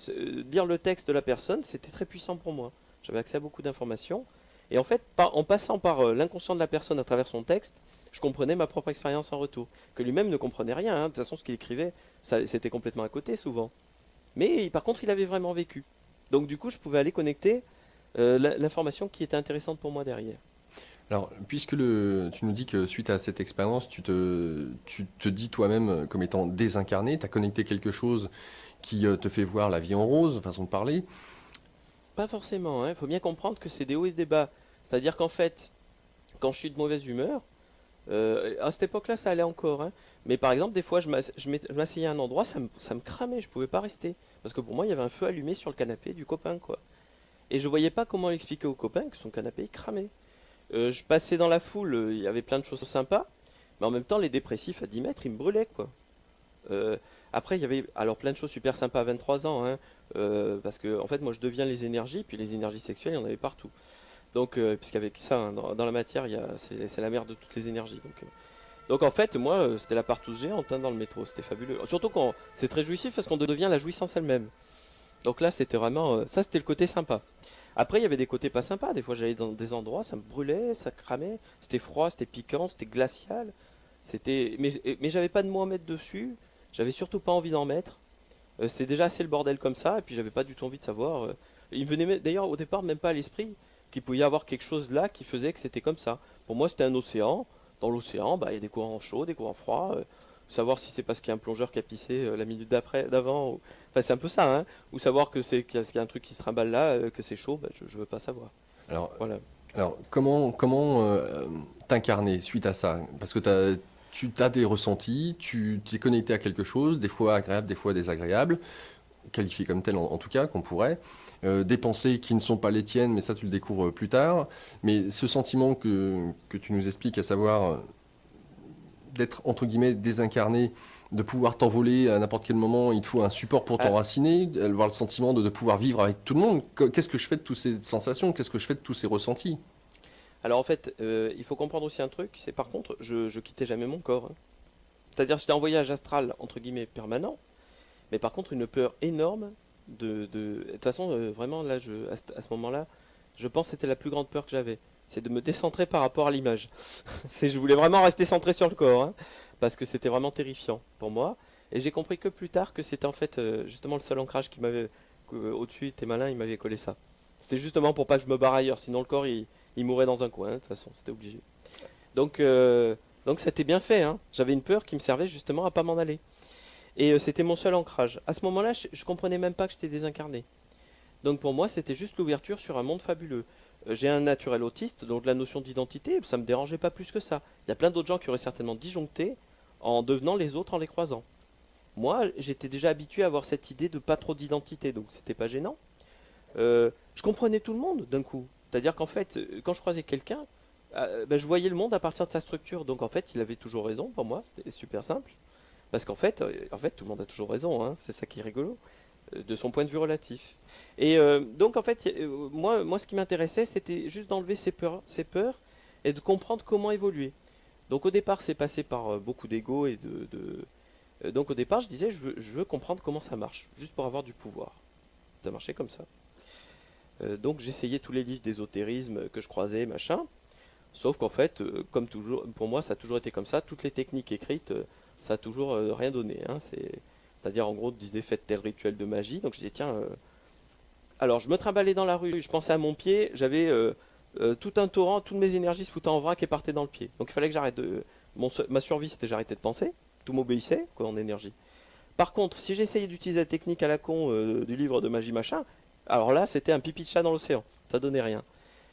Speaker 2: lire le texte de la personne, c'était très puissant pour moi. J'avais accès à beaucoup d'informations. Et en fait, en passant par l'inconscient de la personne à travers son texte, je comprenais ma propre expérience en retour. Que lui-même ne comprenait rien, hein. De toute façon, ce qu'il écrivait, c'était complètement à côté, souvent. Mais par contre, il avait vraiment vécu. Donc, du coup, je pouvais aller connecter l'information qui était intéressante pour moi derrière.
Speaker 1: Alors, puisque tu nous dis que suite à cette expérience, tu te dis toi-même comme étant désincarné, tu as connecté quelque chose qui te fait voir la vie en rose, façon de parler.
Speaker 2: Pas forcément, hein. Il faut bien comprendre que c'est des hauts et des bas. C'est-à-dire qu'en fait, quand je suis de mauvaise humeur, à cette époque-là, ça allait encore, hein. Mais par exemple, des fois, je m'asseyais à un endroit, ça me cramait, je pouvais pas rester. Parce que pour moi, il y avait un feu allumé sur le canapé du copain, quoi. Et je voyais pas comment expliquer au copain que son canapé il cramait. Je passais dans la foule, il y avait plein de choses sympas, mais en même temps, les dépressifs à 10 mètres, ils me brûlaient, quoi. Euh, Après, il y avait alors plein de choses super sympas à 23 ans, hein, parce que en fait, moi, je deviens les énergies, puis les énergies sexuelles, il y en avait partout. Donc, puisqu'avec ça, hein, dans la matière, c'est la mère de toutes les énergies. Donc en fait, moi, c'était la partouze géante hein, dans le métro, c'était fabuleux. Surtout quand c'est très jouissif parce qu'on devient la jouissance elle-même. Donc là, c'était vraiment, ça, c'était le côté sympa. Après, il y avait des côtés pas sympas. Des fois, j'allais dans des endroits, ça me brûlait, ça cramait, c'était froid, c'était piquant, c'était glacial. Mais j'avais pas de mots à mettre dessus. J'avais surtout pas envie d'en mettre. C'était déjà assez le bordel comme ça, et puis j'avais pas du tout envie de savoir. Il me venait d'ailleurs au départ même pas à l'esprit qu'il pouvait y avoir quelque chose là qui faisait que c'était comme ça. Pour moi, c'était un océan. Dans l'océan, bah, il y a des courants chauds, des courants froids. Savoir si c'est parce qu'il y a un plongeur qui a pissé la minute d'avant. Enfin, c'est un peu ça, hein. Ou savoir qu'il y a un truc qui se trimballe là, que c'est chaud, bah, je veux pas savoir.
Speaker 1: Alors,
Speaker 2: Voilà.
Speaker 1: alors comment t'incarner suite à ça? Parce que tu as des ressentis, tu t'es connecté à quelque chose, des fois agréable, des fois désagréable, qualifié comme tel en tout cas, qu'on pourrait. Des pensées qui ne sont pas les tiennes, mais ça tu le découvres plus tard. Mais ce sentiment que tu nous expliques, à savoir d'être entre guillemets désincarné, de pouvoir t'envoler à n'importe quel moment, il te faut un support pour
Speaker 2: Ah,
Speaker 1: t'enraciner, avoir le sentiment de pouvoir vivre avec tout le monde. Qu'est-ce que je fais de toutes ces sensations? Qu'est-ce que je fais de tous ces ressentis?
Speaker 2: alors en fait, il faut comprendre aussi un truc, c'est par contre, je quittais jamais mon corps, hein. C'est-à-dire, j'étais en voyage astral, entre guillemets, permanent, mais par contre, une peur énorme de toute façon, vraiment, là, à ce moment-là, je pense que c'était la plus grande peur que j'avais. C'est de me décentrer par rapport à l'image. Je voulais vraiment rester centré sur le corps, hein, parce que c'était vraiment terrifiant pour moi. Et j'ai compris que plus tard que c'était en fait justement le seul ancrage qui m'avait, au-dessus, t'es malin, il m'avait collé ça. C'était justement pour pas que je me barre ailleurs, sinon le corps il mourrait dans un coin, hein, de toute façon, c'était obligé. Donc, donc c'était bien fait, hein. J'avais une peur qui me servait justement à pas m'en aller. Et c'était mon seul ancrage. À ce moment-là, je comprenais même pas que j'étais désincarné. Donc pour moi, c'était juste l'ouverture sur un monde fabuleux. J'ai un naturel autiste, donc la notion d'identité, ça me dérangeait pas plus que ça. Il y a plein d'autres gens qui auraient certainement disjoncté en devenant les autres en les croisant. Moi, j'étais déjà habitué à avoir cette idée de pas trop d'identité, donc c'était pas gênant. Je comprenais tout le monde d'un coup. C'est-à-dire qu'en fait, quand je croisais quelqu'un, ben, je voyais le monde à partir de sa structure. Donc en fait, il avait toujours raison pour moi, c'était super simple. Parce qu'en fait, tout le monde a toujours raison, hein, c'est ça qui est rigolo, de son point de vue relatif. Et donc en fait, moi, ce qui m'intéressait, c'était juste d'enlever ces peurs et de comprendre comment évoluer. Donc au départ, c'est passé par beaucoup d'ego et Donc au départ, je disais, je veux comprendre comment ça marche, juste pour avoir du pouvoir. Ça marchait comme ça. Donc j'essayais tous les livres d'ésotérisme que je croisais, machin. Sauf qu'en fait, comme toujours, pour moi, ça a toujours été comme ça. Toutes les techniques écrites, ça a toujours rien donné, hein. C'est-à-dire, en gros, disait faites tel rituel de magie. Donc je disais, tiens, alors je me trimballais dans la rue, je pensais à mon pied, j'avais tout un torrent, toutes mes énergies se foutaient en vrac et partaient dans le pied. Donc il fallait que j'arrête de. Ma survie, c'était j'arrêtais de penser, tout m'obéissait, quoi, en énergie. Par contre, si j'essayais d'utiliser la technique à la con du livre de magie machin, alors là, c'était un pipi de chat dans l'océan. Ça donnait rien.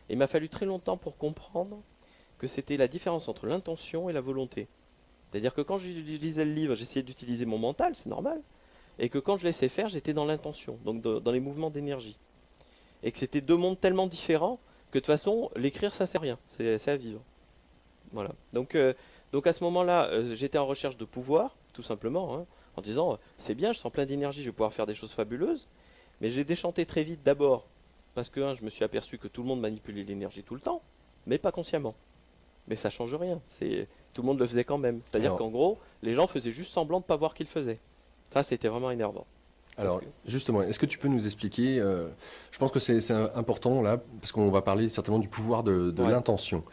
Speaker 2: Et il m'a fallu très longtemps pour comprendre que c'était la différence entre l'intention et la volonté. C'est-à-dire que quand j'utilisais le livre, j'essayais d'utiliser mon mental, c'est normal. Et que quand je laissais faire, j'étais dans l'intention, donc dans les mouvements d'énergie. Et que c'était deux mondes tellement différents que de toute façon, l'écrire, ça sert à rien. C'est à vivre. Voilà. Donc à ce moment-là, j'étais en recherche de pouvoir, tout simplement, hein, en disant, c'est bien, je sens plein d'énergie, je vais pouvoir faire des choses fabuleuses. Mais j'ai déchanté très vite d'abord, parce que je me suis aperçu que tout le monde manipulait l'énergie tout le temps, mais pas consciemment. Mais ça change rien, tout le monde le faisait quand même. C'est-à-dire
Speaker 1: Alors,
Speaker 2: qu'en gros, les gens faisaient juste semblant de ne pas voir qu'ils le faisaient. Ça, c'était vraiment énervant.
Speaker 1: alors,
Speaker 2: Parce que-
Speaker 1: justement, est-ce que tu peux nous expliquer, je pense que c'est important là, parce qu'on va parler certainement du pouvoir de
Speaker 2: Ouais,
Speaker 1: l'intention.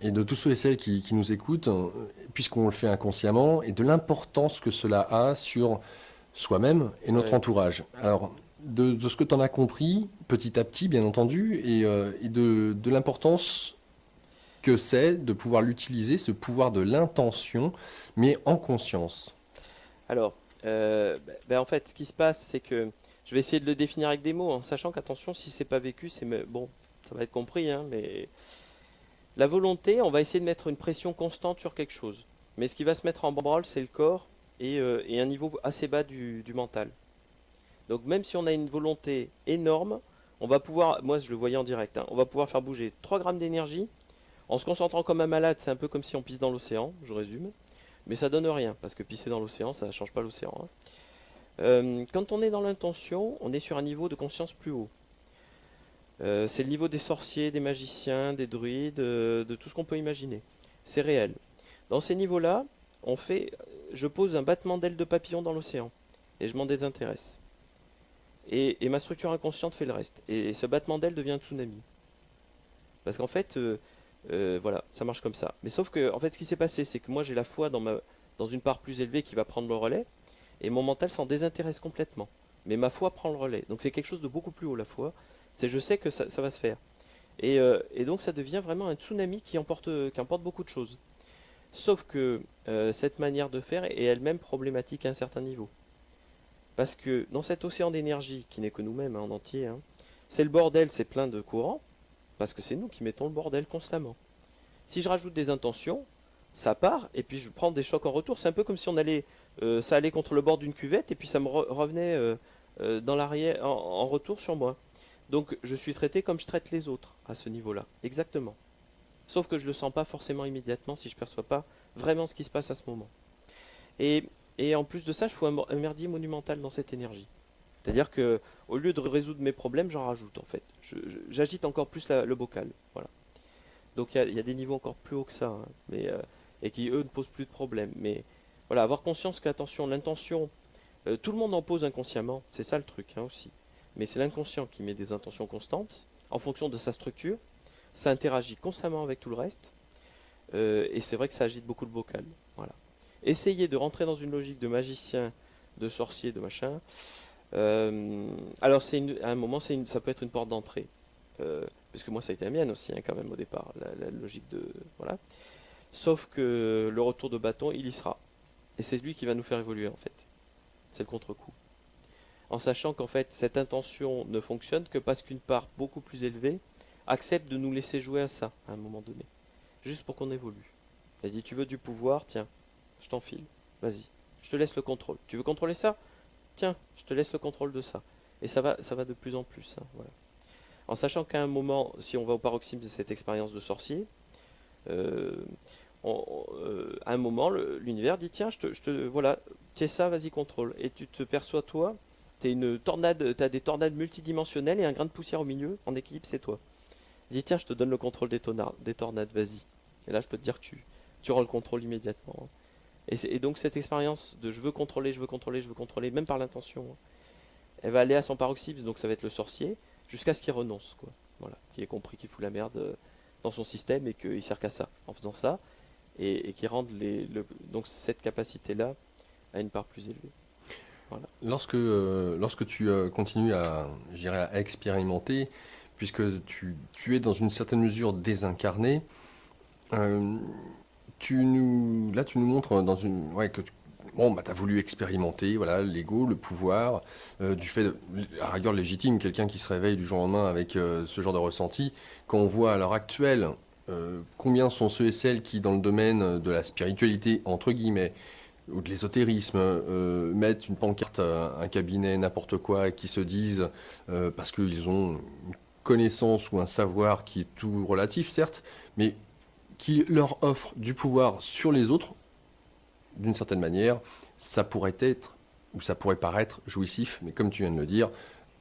Speaker 1: Et de tous ceux et celles qui nous écoutent, puisqu'on le fait inconsciemment, et de l'importance que cela a sur soi-même et notre
Speaker 2: ouais.
Speaker 1: entourage. Alors, de ce que tu en as compris, petit à petit, bien entendu, et de l'importance que c'est de pouvoir l'utiliser, ce pouvoir de l'intention, mais en conscience.
Speaker 2: Alors, en fait, ce qui se passe, c'est que je vais essayer de le définir avec des mots, en sachant qu'attention, si c'est pas vécu, bon, ça va être compris, hein, mais la volonté, on va essayer de mettre une pression constante sur quelque chose. Mais ce qui va se mettre en branle, c'est le corps et un niveau assez bas du mental. Donc même si on a une volonté énorme, on va pouvoir, moi je le voyais en direct, hein, on va pouvoir faire bouger 3 grammes d'énergie en se concentrant comme un malade. C'est un peu comme si on pisse dans l'océan, je résume. Mais ça donne rien, parce que pisser dans l'océan, ça ne change pas l'océan, hein. Quand on est dans l'intention, on est sur un niveau de conscience plus haut. C'est le niveau des sorciers, des magiciens, des druides, de tout ce qu'on peut imaginer. C'est réel. Dans ces niveaux-là, je pose un battement d'aile de papillon dans l'océan et je m'en désintéresse. Et ma structure inconsciente fait le reste. Et ce battement d'aile devient un tsunami. Parce qu'en fait, voilà, ça marche comme ça. Mais sauf que, en fait, ce qui s'est passé, c'est que moi j'ai la foi dans une part plus élevée qui va prendre le relais, et mon mental s'en désintéresse complètement. Mais ma foi prend le relais. Donc c'est quelque chose de beaucoup plus haut, la foi. C'est je sais que ça va se faire. Et donc ça devient vraiment un tsunami qui emporte beaucoup de choses. Sauf que cette manière de faire est elle-même problématique à un certain niveau. Parce que dans cet océan d'énergie, qui n'est que nous-mêmes, hein, en entier, hein, c'est le bordel, c'est plein de courants, parce que c'est nous qui mettons le bordel constamment. Si je rajoute des intentions, ça part, et puis je prends des chocs en retour. C'est un peu comme si ça allait contre le bord d'une cuvette, et puis ça me revenait dans l'arrière, en retour sur moi. Donc je suis traité comme je traite les autres, à ce niveau-là, exactement. Sauf que je ne le sens pas forcément immédiatement si je ne perçois pas vraiment ce qui se passe à ce moment. Et, et en plus de ça, je fous un merdier monumental dans cette énergie. C'est-à-dire que au lieu de résoudre mes problèmes, j'en rajoute en fait. J'agite encore plus le bocal. Voilà. Donc il y a des niveaux encore plus hauts que ça, hein, et qui eux ne posent plus de problèmes. Mais voilà, avoir conscience que l'intention, tout le monde en pose inconsciemment, c'est ça le truc, hein, aussi. Mais c'est l'inconscient qui met des intentions constantes en fonction de sa structure. Ça interagit constamment avec tout le reste, et c'est vrai que ça agite beaucoup le bocal. Voilà. Essayer de rentrer dans une logique de magicien, de sorcier, de machin. Alors à un moment, ça peut être une porte d'entrée. Parce que moi ça a été la mienne aussi, hein, quand même, au départ, la logique de... Voilà. Sauf que le retour de bâton, il y sera. Et c'est lui qui va nous faire évoluer, en fait. C'est le contre-coup. En sachant qu'en fait, cette intention ne fonctionne que parce qu'une part beaucoup plus élevée accepte de nous laisser jouer à ça, à un moment donné. Juste pour qu'on évolue. Elle dit, tu veux du pouvoir, tiens, je t'enfile, vas-y. Je te laisse le contrôle. Tu veux contrôler ça? Tiens, je te laisse le contrôle de ça. Et ça va de plus en plus, hein, voilà. En sachant qu'à un moment, si on va au paroxysme de cette expérience de sorcier, euh, à un moment, l'univers dit tiens, voilà, tiens ça, vas-y contrôle. Et tu te perçois toi, t'as des tornades multidimensionnelles et un grain de poussière au milieu, en équilibre, c'est toi. Il dit tiens, je te donne le contrôle des tornades, vas-y. Et là, je peux te dire que tu rends le contrôle immédiatement, hein. Et donc cette expérience de je veux contrôler, je veux contrôler, je veux contrôler, même par l'intention, hein, elle va aller à son paroxysme, donc ça va être le sorcier, jusqu'à ce qu'il renonce, quoi. Voilà, qu'il ait compris qu'il fout la merde dans son système et qu'il sert qu'à ça en faisant ça, et qu'il rende donc cette capacité-là à une part plus élevée. Voilà.
Speaker 1: Lorsque tu continues je dirais, à expérimenter, puisque tu es dans une certaine mesure désincarné, euh, là tu nous montres ouais, bon, bah, tu as voulu expérimenter, voilà, l'ego, le pouvoir, du fait, à la rigueur légitime, quelqu'un qui se réveille du jour au lendemain avec ce genre de ressenti, quand on voit à l'heure actuelle combien sont ceux et celles qui, dans le domaine de la spiritualité, entre guillemets, ou de l'ésotérisme, mettent une pancarte à un cabinet, n'importe quoi, et qui se disent, parce qu'ils ont une connaissance ou un savoir qui est tout relatif, certes, mais qui leur offre du pouvoir sur les autres, d'une certaine manière, ça pourrait être, ou ça pourrait paraître jouissif, mais comme tu viens de le dire,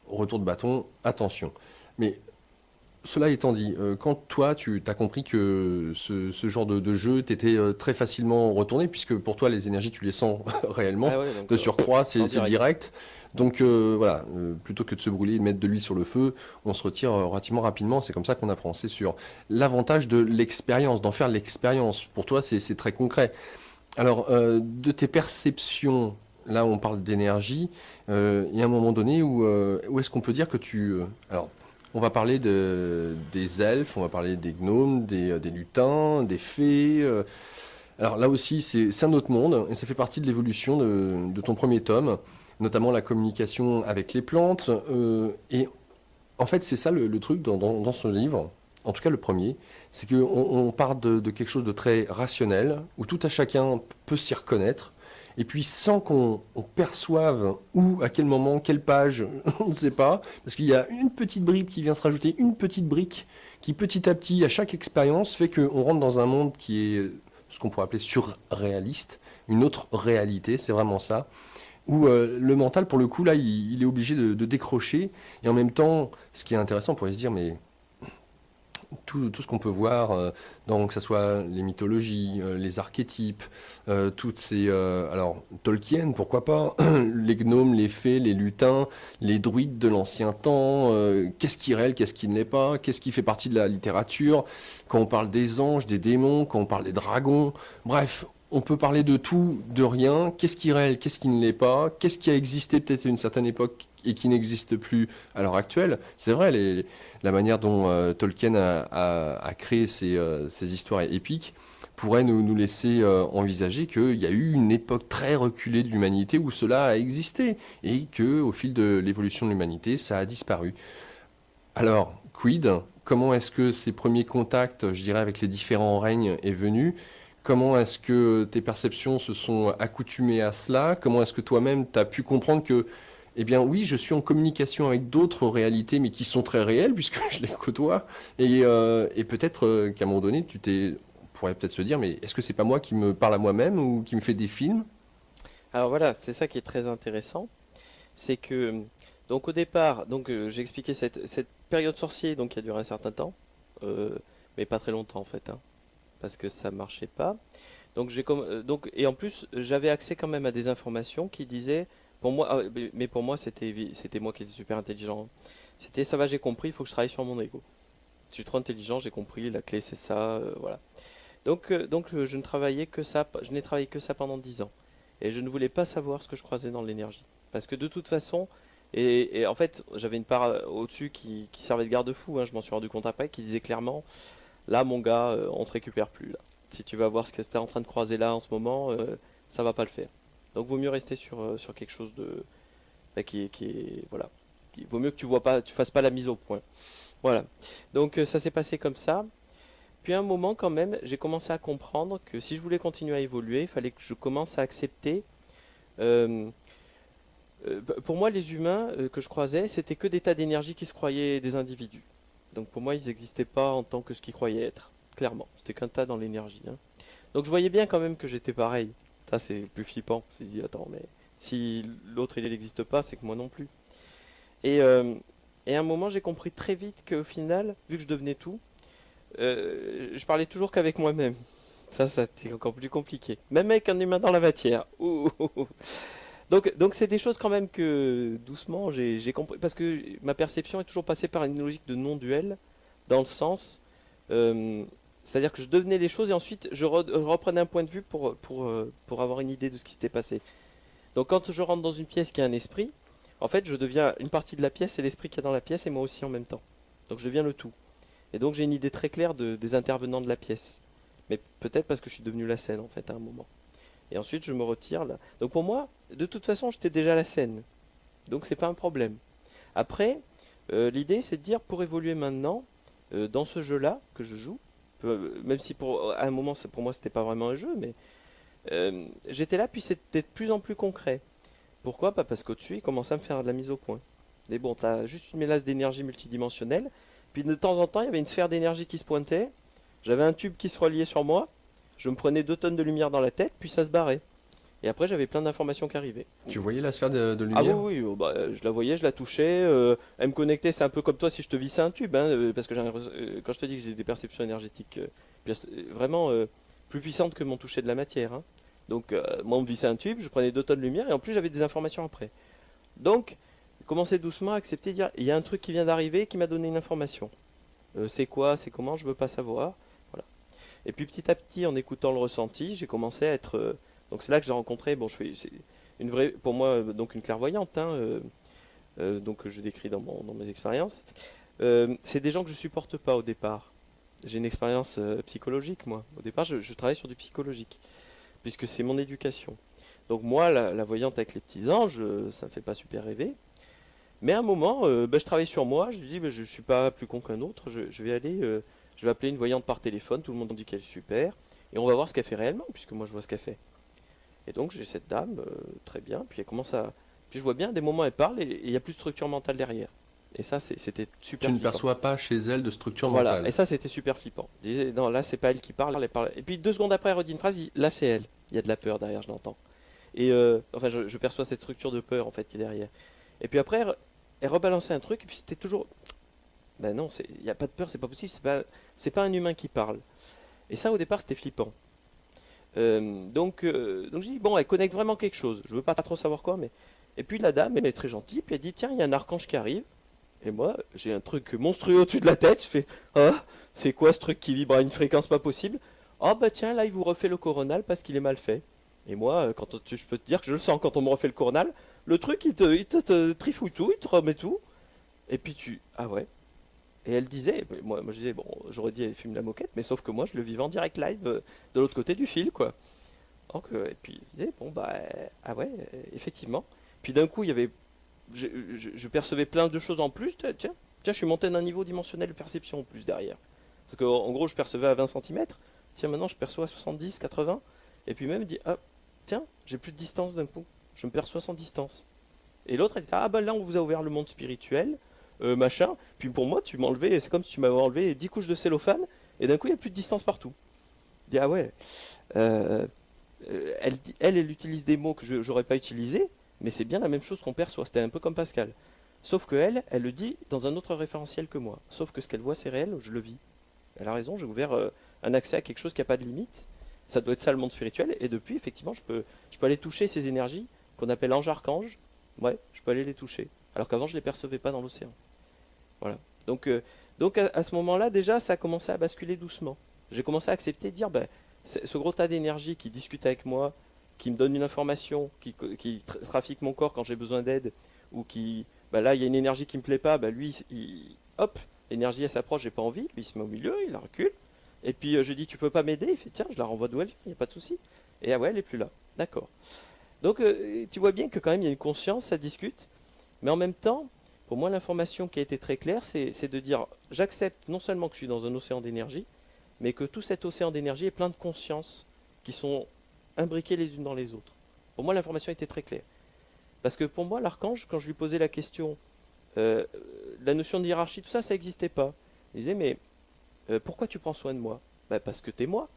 Speaker 1: retour de bâton, attention. Mais cela étant dit, quand toi, tu as compris que ce genre de jeu t'était très facilement retourné, puisque pour toi, les énergies, tu les sens réellement,
Speaker 2: Ah ouais, donc,
Speaker 1: de surcroît, c'est
Speaker 2: en direct.
Speaker 1: direct. Donc voilà, plutôt que de se brûler et de mettre de l'huile sur le feu, on se retire relativement rapidement. C'est comme ça qu'on apprend. C'est sur l'avantage de l'expérience, d'en faire l'expérience. Pour toi, c'est très concret. Alors, de tes perceptions, là, on parle d'énergie. Il y a un moment donné où est-ce qu'on peut dire que alors, on va parler des elfes, on va parler des gnomes, des lutins, des fées. Alors là aussi, c'est un autre monde, et ça fait partie de l'évolution de ton premier tome, notamment la communication avec les plantes. Et en fait, c'est ça le truc dans ce livre, en tout cas le premier, c'est qu'on part de quelque chose de très rationnel, où tout à chacun peut s'y reconnaître, et puis sans qu'on perçoive où, à quel moment, quelle page, on ne sait pas, parce qu'il y a une petite brique qui vient se rajouter, une petite brique qui petit à petit, à chaque expérience, fait qu'on rentre dans un monde qui est ce qu'on pourrait appeler surréaliste, une autre réalité, c'est vraiment ça où le mental, pour le coup, là, il est obligé de décrocher. Et en même temps, ce qui est intéressant, on pourrait se dire, mais tout ce qu'on peut voir, que ce soit les mythologies, les archétypes, toutes ces... alors, Tolkien, pourquoi pas, les gnomes, les fées, les lutins, les druides de l'ancien temps, qu'est-ce qui est réel, qu'est-ce qui ne l'est pas, qu'est-ce qui fait partie de la littérature, quand on parle des anges, des démons, quand on parle des dragons, bref... On peut parler de tout, de rien. Qu'est-ce qui est réel, qu'est-ce qui ne l'est pas? Qu'est-ce qui a existé peut-être à une certaine époque et qui n'existe plus à l'heure actuelle? C'est vrai, la manière dont Tolkien a créé ces histoires épiques pourrait nous laisser envisager qu'il y a eu une époque très reculée de l'humanité où cela a existé et que, au fil de l'évolution de l'humanité, ça a disparu. Alors, quid? Comment est-ce que ces premiers contacts, je dirais, avec les différents règnes est venu? Comment est-ce que tes perceptions se sont accoutumées à cela? Comment est-ce que toi-même, tu as pu comprendre que, eh bien oui, je suis en communication avec d'autres réalités, mais qui sont très réelles, puisque je les côtoie. Et peut-être qu'à un moment donné, on pourrait peut-être se dire, mais est-ce que c'est pas moi qui me parle à moi-même ou qui me fait des films?
Speaker 2: Alors voilà, c'est ça qui est très intéressant, c'est que donc au départ, donc j'ai expliqué cette période sorcier donc qui a duré un certain temps, mais pas très longtemps en fait, hein, parce que ça marchait pas. Donc donc et en plus j'avais accès quand même à des informations qui disaient pour moi, mais pour moi c'était moi qui étais super intelligent. C'était ça va, j'ai compris, il faut que je travaille sur mon ego. Je suis trop intelligent, j'ai compris, la clé c'est ça, voilà. Donc je ne travaillais que ça, je n'ai travaillé que ça pendant 10 ans. Et je ne voulais pas savoir ce que je croisais dans l'énergie. Parce que de toute façon, et en fait, j'avais une part au-dessus qui servait de garde-fou, hein, je m'en suis rendu compte après, qui disait clairement, là mon gars, on te récupère plus là. Si tu vas voir ce que tu es en train de croiser là en ce moment, ça va pas le faire. Donc vaut mieux rester sur quelque chose de bah, qui est voilà. Vaut mieux que tu vois pas, tu fasses pas la mise au point. Voilà. Donc ça s'est passé comme ça. Puis à un moment quand même, j'ai commencé à comprendre que si je voulais continuer à évoluer, il fallait que je commence à accepter. euh, pour moi, les humains que je croisais, c'était que des tas d'énergie qui se croyaient des individus. Donc pour moi, ils n'existaient pas en tant que ce qu'ils croyaient être. Clairement, c'était qu'un tas dans l'énergie, hein. Donc je voyais bien quand même que j'étais pareil. Ça, c'est le plus flippant. Je me dit, attends, mais si l'autre il n'existe pas, c'est que moi non plus. Et, euh, et à un moment, j'ai compris très vite qu'au final, vu que je devenais tout, je parlais toujours qu'avec moi-même. Ça c'est encore plus compliqué. Même avec un humain dans la matière. Ouh, ouh, ouh. Donc c'est des choses quand même que doucement j'ai compris. Parce que ma perception est toujours passée par une logique de non-duel, dans le sens, euh, c'est-à-dire que je devenais les choses et ensuite je reprenais un point de vue pour avoir une idée de ce qui s'était passé. Donc quand je rentre dans une pièce qui a un esprit, en fait je deviens une partie de la pièce et l'esprit qu'il y a dans la pièce et moi aussi en même temps. Donc je deviens le tout. Et donc j'ai une idée très claire des intervenants de la pièce. Mais peut-être parce que je suis devenu la scène en fait à un moment. Et ensuite je me retire là. Donc pour moi, de toute façon j'étais déjà la scène. Donc c'est pas un problème. Après, l'idée c'est de dire pour évoluer maintenant, dans ce jeu-là que je joue, même si à un moment pour moi c'était pas vraiment un jeu, mais j'étais là puis c'était de plus en plus concret. Pourquoi? Pas parce qu'au-dessus il commençait à me faire de la mise au point. Mais bon, t'as juste une mélasse d'énergie multidimensionnelle, puis de temps en temps il y avait une sphère d'énergie qui se pointait, j'avais un tube qui se reliait sur moi, je me prenais 2 tonnes de lumière dans la tête, puis ça se barrait. Et après j'avais plein d'informations qui arrivaient.
Speaker 1: Tu voyais la sphère de
Speaker 2: Ah oui,
Speaker 1: lumière?
Speaker 2: oui, bah, je la voyais, je la touchais, elle me connectait, c'est un peu comme toi si je te vissais un tube, hein, parce que quand je te dis que j'ai des perceptions énergétiques vraiment plus puissantes que mon toucher de la matière, hein. Donc moi on me vissait un tube, je prenais 2 tonnes de lumière et en plus j'avais des informations après. Donc, commencer doucement à accepter, dire, il y a un truc qui vient d'arriver qui m'a donné une information. C'est quoi, c'est comment, je veux pas savoir. Voilà. Et puis petit à petit, en écoutant le ressenti, j'ai commencé à être. Donc c'est là que j'ai rencontré. Bon, c'est une vraie, pour moi, donc une clairvoyante. Hein, donc je décris dans mes expériences. C'est des gens que je supporte pas au départ. J'ai une expérience psychologique, moi. Au départ, je travaille sur du psychologique, puisque c'est mon éducation. Donc moi, la voyante avec les petits anges, ça me fait pas super rêver. Mais à un moment, je travaille sur moi, je me dis, je suis pas plus con qu'un autre, je vais aller, je vais appeler une voyante par téléphone, tout le monde dit qu'elle est super, et on va voir ce qu'elle fait réellement, puisque moi je vois ce qu'elle fait. Et donc j'ai cette dame, très bien, puis elle commence à... Puis je vois bien, à des moments elle parle, et il n'y a plus de structure mentale derrière. Et ça, c'était super
Speaker 1: Tu ne
Speaker 2: flippant.
Speaker 1: perçois pas chez elle de structure
Speaker 2: Voilà,
Speaker 1: mentale.
Speaker 2: et ça c'était super flippant. Je disais, non, là c'est pas elle qui parle, elle parle. Et puis 2 secondes après, elle redit une phrase, là c'est elle. Il y a de la peur derrière, je l'entends. Et enfin, je perçois cette structure de peur en fait qui est derrière. Et puis après, elle rebalançait un truc, et puis c'était toujours. Ben non, il n'y a pas de peur, c'est pas possible, c'est pas un humain qui parle. Et ça, au départ, c'était flippant. Donc je dis, bon, elle connecte vraiment quelque chose. Je veux pas trop savoir quoi, mais. Et puis la dame, elle est très gentille, puis elle dit, tiens, il y a un archange qui arrive. Et moi, j'ai un truc monstrueux au-dessus de la tête. Je fais, ah, c'est quoi ce truc qui vibre à une fréquence pas possible? Ah, bah tiens, là, il vous refait le coronal parce qu'il est mal fait. Et moi, je peux te dire que je le sens quand on me refait le coronal. Le truc, il te trifouille tout, il te remet tout. Et puis ah ouais. Et elle disait, moi je disais, bon, j'aurais dit, elle fume la moquette, mais sauf que moi, je le vivais en direct live de l'autre côté du fil, quoi. Donc, et puis, je disais, bon, bah, ah ouais, effectivement. Puis d'un coup, il y avait, je percevais plein de choses en plus. Tiens, je suis monté d'un niveau dimensionnel de perception en plus derrière. Parce qu'en gros, je percevais à 20 cm. Tiens, maintenant, je perçois à 70, 80. Et puis même, il dit, ah, tiens, j'ai plus de distance d'un coup. Je me perçois sans distance. Et l'autre, elle dit, ah, bah là, on vous a ouvert le monde spirituel, machin. Puis pour moi, tu m'enlevais, c'est comme si tu m'avais enlevé 10 couches de cellophane. Et d'un coup, il n'y a plus de distance partout. Je dis, ah ouais. Elle utilise des mots que je n'aurais pas utilisés. Mais c'est bien la même chose qu'on perçoit, c'était un peu comme Pascal. Sauf que elle le dit dans un autre référentiel que moi. Sauf que ce qu'elle voit, c'est réel, je le vis. Elle a raison, j'ai ouvert un accès à quelque chose qui n'a pas de limite. Ça doit être ça le monde spirituel. Et depuis, effectivement, je peux aller toucher ces énergies qu'on appelle anges-archanges. Ouais, je peux aller les toucher. Alors qu'avant, je ne les percevais pas dans l'océan. Voilà. Donc à ce moment-là, déjà, ça a commencé à basculer doucement. J'ai commencé à accepter, de dire, ben, ce gros tas d'énergie qui discute avec moi, qui me donne une information, qui trafique mon corps quand j'ai besoin d'aide, ou qui, bah là, il y a une énergie qui me plaît pas, bah lui, hop, l'énergie elle s'approche, j'ai pas envie, lui il se met au milieu, il la recule, et puis je dis tu peux pas m'aider, il fait tiens, je la renvoie d'où elle vient, il n'y a pas de souci, et ah ouais, elle est plus là, d'accord. Donc tu vois bien que quand même il y a une conscience, ça discute, mais en même temps, pour moi l'information qui a été très claire, c'est de dire j'accepte non seulement que je suis dans un océan d'énergie, mais que tout cet océan d'énergie est plein de consciences qui sont imbriquées les unes dans les autres. Pour moi, l'information était très claire. Parce que pour moi, l'archange, quand je lui posais la question, la notion de hiérarchie, tout ça, ça n'existait pas. Il disait, mais pourquoi tu prends soin de moi? Bah, parce que t'es moi.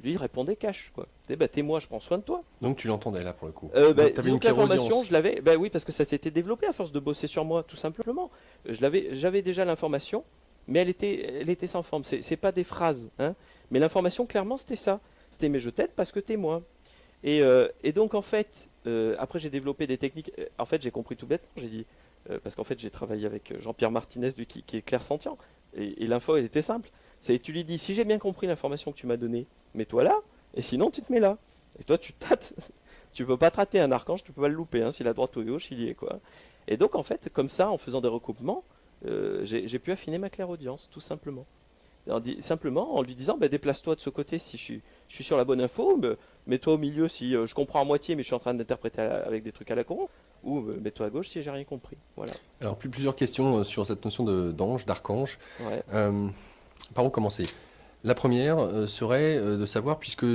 Speaker 2: Lui, il répondait cash, quoi. Il disait, bah, t'es moi, je prends soin de toi.
Speaker 1: Donc tu l'entendais là pour le coup.
Speaker 2: Bah,
Speaker 1: T'avais
Speaker 2: disons
Speaker 1: une
Speaker 2: que l'information,
Speaker 1: clairaudience.
Speaker 2: je l'avais. Bah oui, parce que ça s'était développé à force de bosser sur moi, tout simplement. J'avais déjà l'information, mais elle était sans forme. C'est pas des phrases, hein. Mais l'information, clairement, c'était ça. C'était mais je t'aide parce que t'es moi. Et donc, en fait, après, j'ai développé des techniques. En fait, j'ai compris tout bêtement. J'ai dit, parce qu'en fait, j'ai travaillé avec Jean-Pierre Martinez, lui, qui est clairsentient. Et l'info, elle était simple. Tu lui dis, si j'ai bien compris l'information que tu m'as donnée, mets-toi là, et sinon, tu te mets là. Et toi, tu tâtes. Tu peux pas traiter un archange, tu peux pas le louper. Hein. S'il est à droite ou à gauche, il y est, quoi. Et donc, en fait, comme ça, en faisant des recoupements, j'ai pu affiner ma clairaudience, tout simplement. Simplement en lui disant, bah, déplace-toi de ce côté si je suis sur la bonne info, mets-toi au milieu si je comprends à moitié mais je suis en train d'interpréter avec des trucs à la con, ou mets-toi à gauche si j'ai rien compris. Voilà.
Speaker 1: Alors, plusieurs questions sur cette notion d'ange, d'archange.
Speaker 2: Ouais.
Speaker 1: Par où commencer? La première serait de savoir, puisque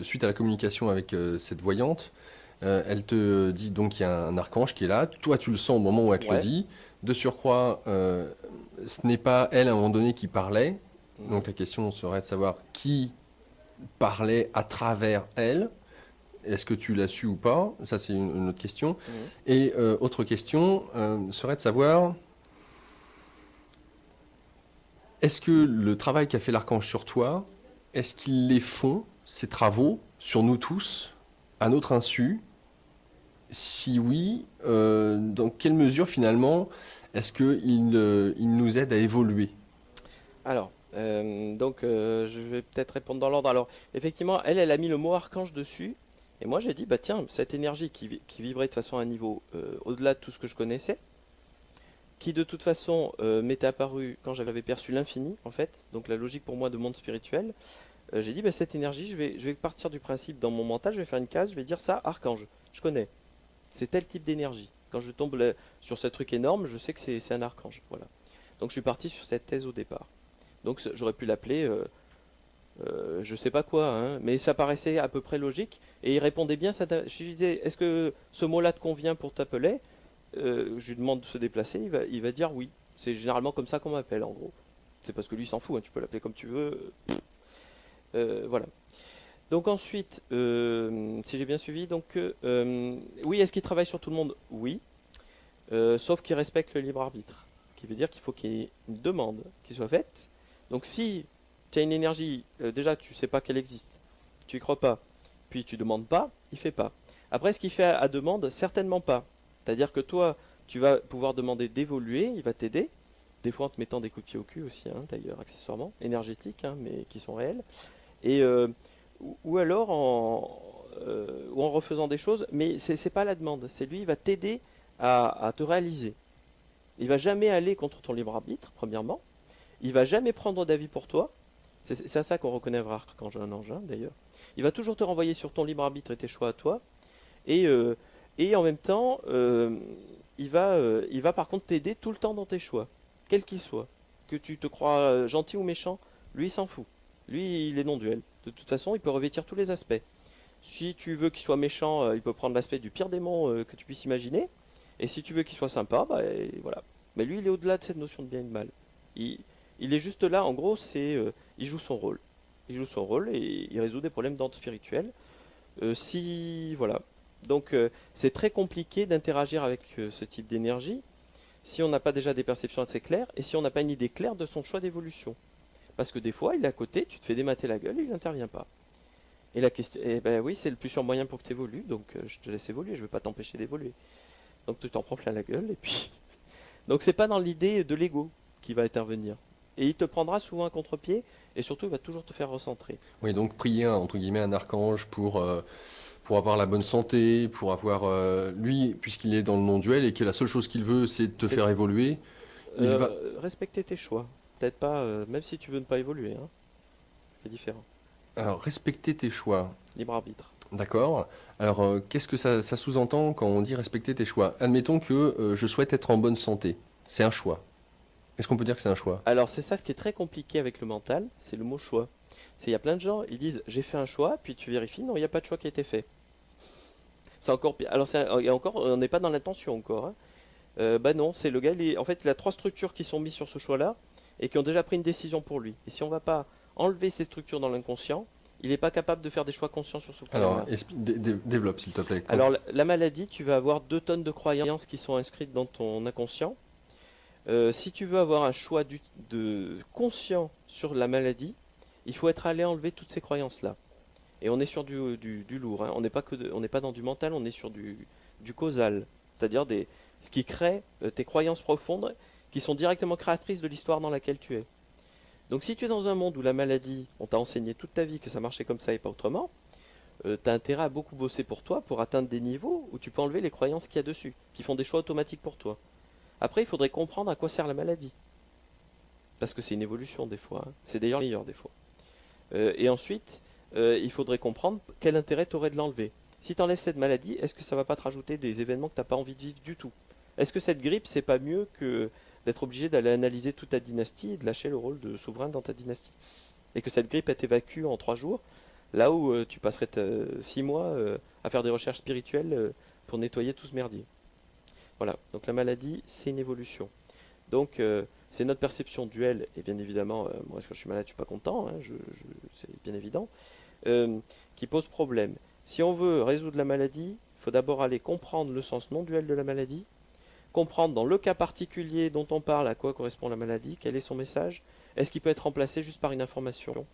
Speaker 1: suite à la communication avec cette voyante, elle te dit donc qu'il y a un archange qui est là. Toi, tu le sens au moment où elle te le
Speaker 2: Ouais.
Speaker 1: dit. De surcroît, ce n'est pas elle à un moment donné qui parlait. Donc la question serait de savoir qui parlait à travers elle. Est-ce que tu l'as su ou pas? Ça, c'est une autre question.
Speaker 2: Mhm.
Speaker 1: Et autre question serait de savoir, est-ce que le travail qu'a fait l'archange sur toi, est-ce qu'ils les font, ces travaux, sur nous tous, à notre insu? Si oui, dans quelle mesure finalement est-ce qu'il il nous aide à évoluer?
Speaker 2: Alors, je vais peut-être répondre dans l'ordre. Alors, effectivement, elle a mis le mot archange dessus. Et moi, j'ai dit, bah tiens, cette énergie qui vibrait de façon à un niveau au-delà de tout ce que je connaissais, qui de toute façon m'était apparue quand j'avais perçu l'infini, en fait, donc la logique pour moi de monde spirituel, j'ai dit, bah, cette énergie, je vais partir du principe dans mon mental, je vais faire une case, je vais dire ça, archange, je connais. C'est tel type d'énergie. Quand je tombe sur ce truc énorme, je sais que c'est un archange. Voilà. Donc je suis parti sur cette thèse au départ. Donc j'aurais pu l'appeler, je sais pas quoi, hein, mais ça paraissait à peu près logique. Et il répondait bien. Je lui disais, est-ce que ce mot-là te convient pour t'appeler? Je lui demande de se déplacer, il va dire oui. C'est généralement comme ça qu'on m'appelle, en gros. C'est parce que lui il s'en fout, hein, tu peux l'appeler comme tu veux. Voilà. Donc ensuite, si j'ai bien suivi, oui, est-ce qu'il travaille sur tout le monde? Oui, sauf qu'il respecte le libre arbitre. Ce qui veut dire qu'il faut qu'il y ait une demande qui soit faite. Donc si tu as une énergie, déjà tu sais pas qu'elle existe, tu y crois pas, puis tu demandes pas, il fait pas. Après, ce qu'il fait à demande, certainement pas. C'est-à-dire que toi, tu vas pouvoir demander d'évoluer, il va t'aider, des fois en te mettant des coups de pied au cul aussi, hein, d'ailleurs, accessoirement, énergétiques, hein, mais qui sont réels. Et ou alors ou en refaisant des choses, mais c'est pas la demande, c'est lui, il va t'aider à te réaliser. Il va jamais aller contre ton libre arbitre, premièrement. Il va jamais prendre d'avis pour toi. C'est à ça qu'on reconnaît un vrai archange, un ange, hein, d'ailleurs. Il va toujours te renvoyer sur ton libre arbitre et tes choix à toi. Et en même temps, il va par contre t'aider tout le temps dans tes choix, quels qu'ils soient. Que tu te crois gentil ou méchant, lui il s'en fout. Lui il est non-duel. De toute façon, il peut revêtir tous les aspects. Si tu veux qu'il soit méchant, il peut prendre l'aspect du pire démon que tu puisses imaginer. Et si tu veux qu'il soit sympa, bah et voilà. Mais lui, il est au-delà de cette notion de bien et de mal. Il, il est juste là, en gros, il joue son rôle. Il joue son rôle et il résout des problèmes d'ordre spirituel. Voilà. Donc, c'est très compliqué d'interagir avec ce type d'énergie si on n'a pas déjà des perceptions assez claires et si on n'a pas une idée claire de son choix d'évolution. Parce que des fois, il est à côté, tu te fais démater la gueule, il n'intervient pas. Et la question, eh ben oui, c'est le plus sûr moyen pour que tu évolues, donc je te laisse évoluer, je ne vais pas t'empêcher d'évoluer. Donc tu t'en prends plein la gueule et puis. Donc c'est pas dans l'idée de l'ego qui va intervenir. Et il te prendra souvent un contre-pied et surtout il va toujours te faire recentrer.
Speaker 1: Oui, donc prier entre guillemets un archange pour avoir la bonne santé, pour avoir lui, puisqu'il est dans le non-duel et que la seule chose qu'il veut, c'est de te
Speaker 2: C'est-
Speaker 1: faire évoluer. Il va.
Speaker 2: Respecter tes choix. Peut-être pas, même si tu veux ne pas évoluer, hein, ce qui est différent.
Speaker 1: Alors, respecter tes choix.
Speaker 2: Libre arbitre.
Speaker 1: D'accord. Alors, qu'est-ce que ça sous-entend quand on dit respecter tes choix? Admettons que je souhaite être en bonne santé. C'est un choix. Est-ce qu'on peut dire que c'est un choix?
Speaker 2: Alors c'est ça qui est très compliqué avec le mental, c'est le mot choix. Il y a plein de gens, ils disent j'ai fait un choix, puis tu vérifies, non, il n'y a pas de choix qui a été fait. C'est encore pire. Alors et encore, on n'est pas dans l'intention encore, hein. Bah non, c'est le gars, en fait, il a trois structures qui sont mises sur ce choix-là et qui ont déjà pris une décision pour lui. Et si on va pas enlever ces structures dans l'inconscient, il n'est pas capable de faire des choix conscients sur ce
Speaker 1: Alors,
Speaker 2: problème-là.
Speaker 1: développe s'il te plaît.
Speaker 2: Alors la maladie, tu vas avoir 2 tonnes de croyances qui sont inscrites dans ton inconscient. Si tu veux avoir un choix conscient sur la maladie, il faut être allé enlever toutes ces croyances-là. Et on est sur du lourd, hein. On n'est pas dans du mental, on est sur du causal. C'est-à-dire ce qui crée tes croyances profondes qui sont directement créatrices de l'histoire dans laquelle tu es. Donc si tu es dans un monde où la maladie, on t'a enseigné toute ta vie que ça marchait comme ça et pas autrement, tu as intérêt à beaucoup bosser pour toi pour atteindre des niveaux où tu peux enlever les croyances qu'il y a dessus, qui font des choix automatiques pour toi. Après, il faudrait comprendre à quoi sert la maladie. Parce que c'est une évolution des fois, hein. C'est d'ailleurs meilleur des fois. Et ensuite, il faudrait comprendre quel intérêt tu aurais de l'enlever. Si tu enlèves cette maladie, est-ce que ça va pas te rajouter des événements que tu n'as pas envie de vivre du tout? Est-ce que cette grippe, c'est pas mieux que d'être obligé d'aller analyser toute ta dynastie et de lâcher le rôle de souverain dans ta dynastie? Et que cette grippe, elle t'évacue en 3 jours, là où tu passerais 6 mois à faire des recherches spirituelles pour nettoyer tout ce merdier. Voilà, donc la maladie, c'est une évolution. Donc, c'est notre perception duel, et bien évidemment, moi quand je suis malade, je suis pas content, hein, c'est bien évident, qui pose problème. Si on veut résoudre la maladie, il faut d'abord aller comprendre le sens non duel de la maladie, comprendre dans le cas particulier dont on parle à quoi correspond la maladie, quel est son message, est-ce qu'il peut être remplacé juste par une information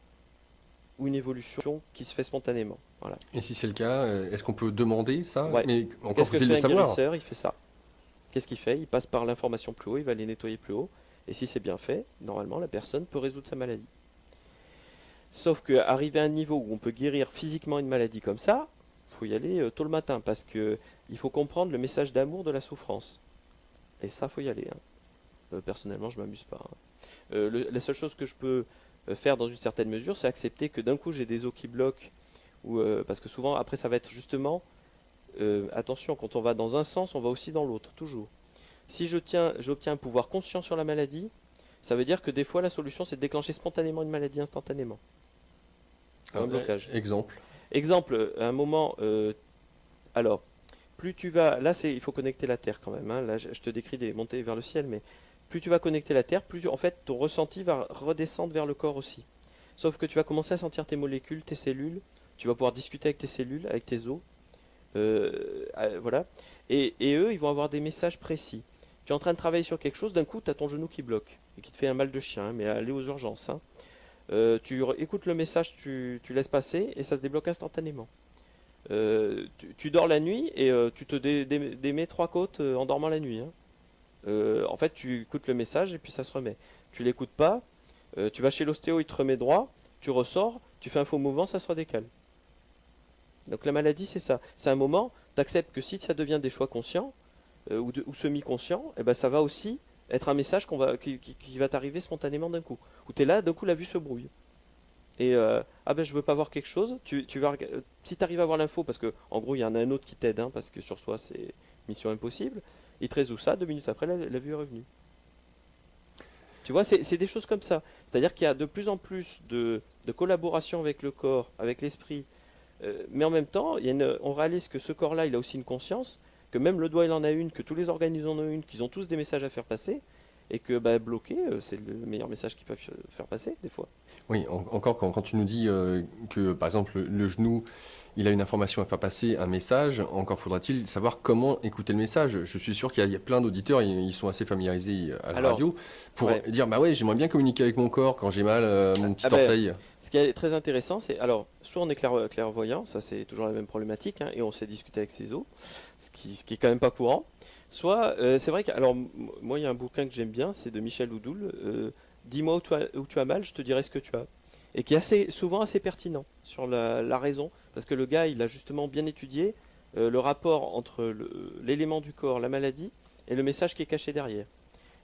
Speaker 2: ou une évolution qui se fait spontanément. Voilà.
Speaker 1: Et si c'est le cas, est-ce qu'on peut demander ça?
Speaker 2: Ouais.
Speaker 1: Mais encore
Speaker 2: Qu'est-ce que
Speaker 1: faut-il
Speaker 2: fait
Speaker 1: le
Speaker 2: un
Speaker 1: savoir.
Speaker 2: guérisseur? Il fait ça. Qu'est-ce qu'il fait? Il passe par l'information plus haut, il va les nettoyer plus haut. Et si c'est bien fait, normalement, la personne peut résoudre sa maladie. Sauf qu'arriver à un niveau où on peut guérir physiquement une maladie comme ça, il faut y aller tôt le matin, parce que il faut comprendre le message d'amour de la souffrance. Et ça, faut y aller, hein. Personnellement, je m'amuse pas, hein. La seule chose que je peux faire dans une certaine mesure, c'est accepter que d'un coup, j'ai des os qui bloquent, parce que souvent, après, ça va être justement, attention, quand on va dans un sens, on va aussi dans l'autre, toujours. Si j'obtiens un pouvoir conscient sur la maladie, ça veut dire que des fois, la solution, c'est de déclencher spontanément une maladie instantanément. Un blocage.
Speaker 1: Exemple.
Speaker 2: Exemple, à un moment, alors, plus tu vas, là il faut connecter la Terre quand même, hein. Là je te décris des montées vers le ciel, mais plus tu vas connecter la Terre, plus en fait ton ressenti va redescendre vers le corps aussi. Sauf que tu vas commencer à sentir tes molécules, tes cellules, tu vas pouvoir discuter avec tes cellules, avec tes os, voilà. Et eux, ils vont avoir des messages précis. Tu es en train de travailler sur quelque chose, d'un coup tu as ton genou qui bloque, et qui te fait un mal de chien, hein, mais aller aux urgences, hein. Écoutes le message, tu laisses passer, et ça se débloque instantanément. Tu dors la nuit et tu te démets 3 côtes en dormant la nuit, hein. En fait, tu écoutes le message et puis ça se remet. Tu l'écoutes pas, tu vas chez l'ostéo, il te remet droit, tu ressors, tu fais un faux mouvement, ça se redécale. Donc la maladie, c'est ça. C'est un moment, tu acceptes que si ça devient des choix conscients ou semi-conscients, et ben ça va aussi être un message qui va t'arriver spontanément d'un coup. Où tu es là, d'un coup la vue se brouille. Et ah ben je veux pas voir quelque chose, si tu arrives à voir l'info, parce que en gros il y en a un autre qui t'aide, hein, parce que sur soi c'est mission impossible, il te résout ça, 2 minutes après la vue est revenue. Tu vois, c'est des choses comme ça. C'est-à-dire qu'il y a de plus en plus de collaboration avec le corps, avec l'esprit, mais en même temps on réalise que ce corps-là il a aussi une conscience, que même le doigt il en a une, que tous les organes ils en ont une, qu'ils ont tous des messages à faire passer, et que bah, bloquer c'est le meilleur message qu'ils peuvent faire passer des fois.
Speaker 1: Oui, encore quand tu nous dis que, par exemple, le genou, il a une information à faire passer, un message, encore faudra-t-il savoir comment écouter le message. Je suis sûr qu'il y a plein d'auditeurs, ils sont assez familiarisés à la radio, pour
Speaker 2: ouais.
Speaker 1: dire, bah ouais, j'aimerais bien communiquer avec mon corps quand j'ai mal à mon petit orteil.
Speaker 2: Ce qui est très intéressant, c'est, alors, soit on est clairvoyant, ça c'est toujours la même problématique, hein, et on sait discuter avec ses os, ce qui est quand même pas courant. Soit, c'est vrai que, alors, moi il y a un bouquin que j'aime bien, c'est de Michel Oudoul, dis-moi où tu as mal, je te dirai ce que tu as. Et qui est souvent assez pertinent sur la raison, parce que le gars, il a justement bien étudié le rapport entre l'élément du corps, la maladie, et le message qui est caché derrière.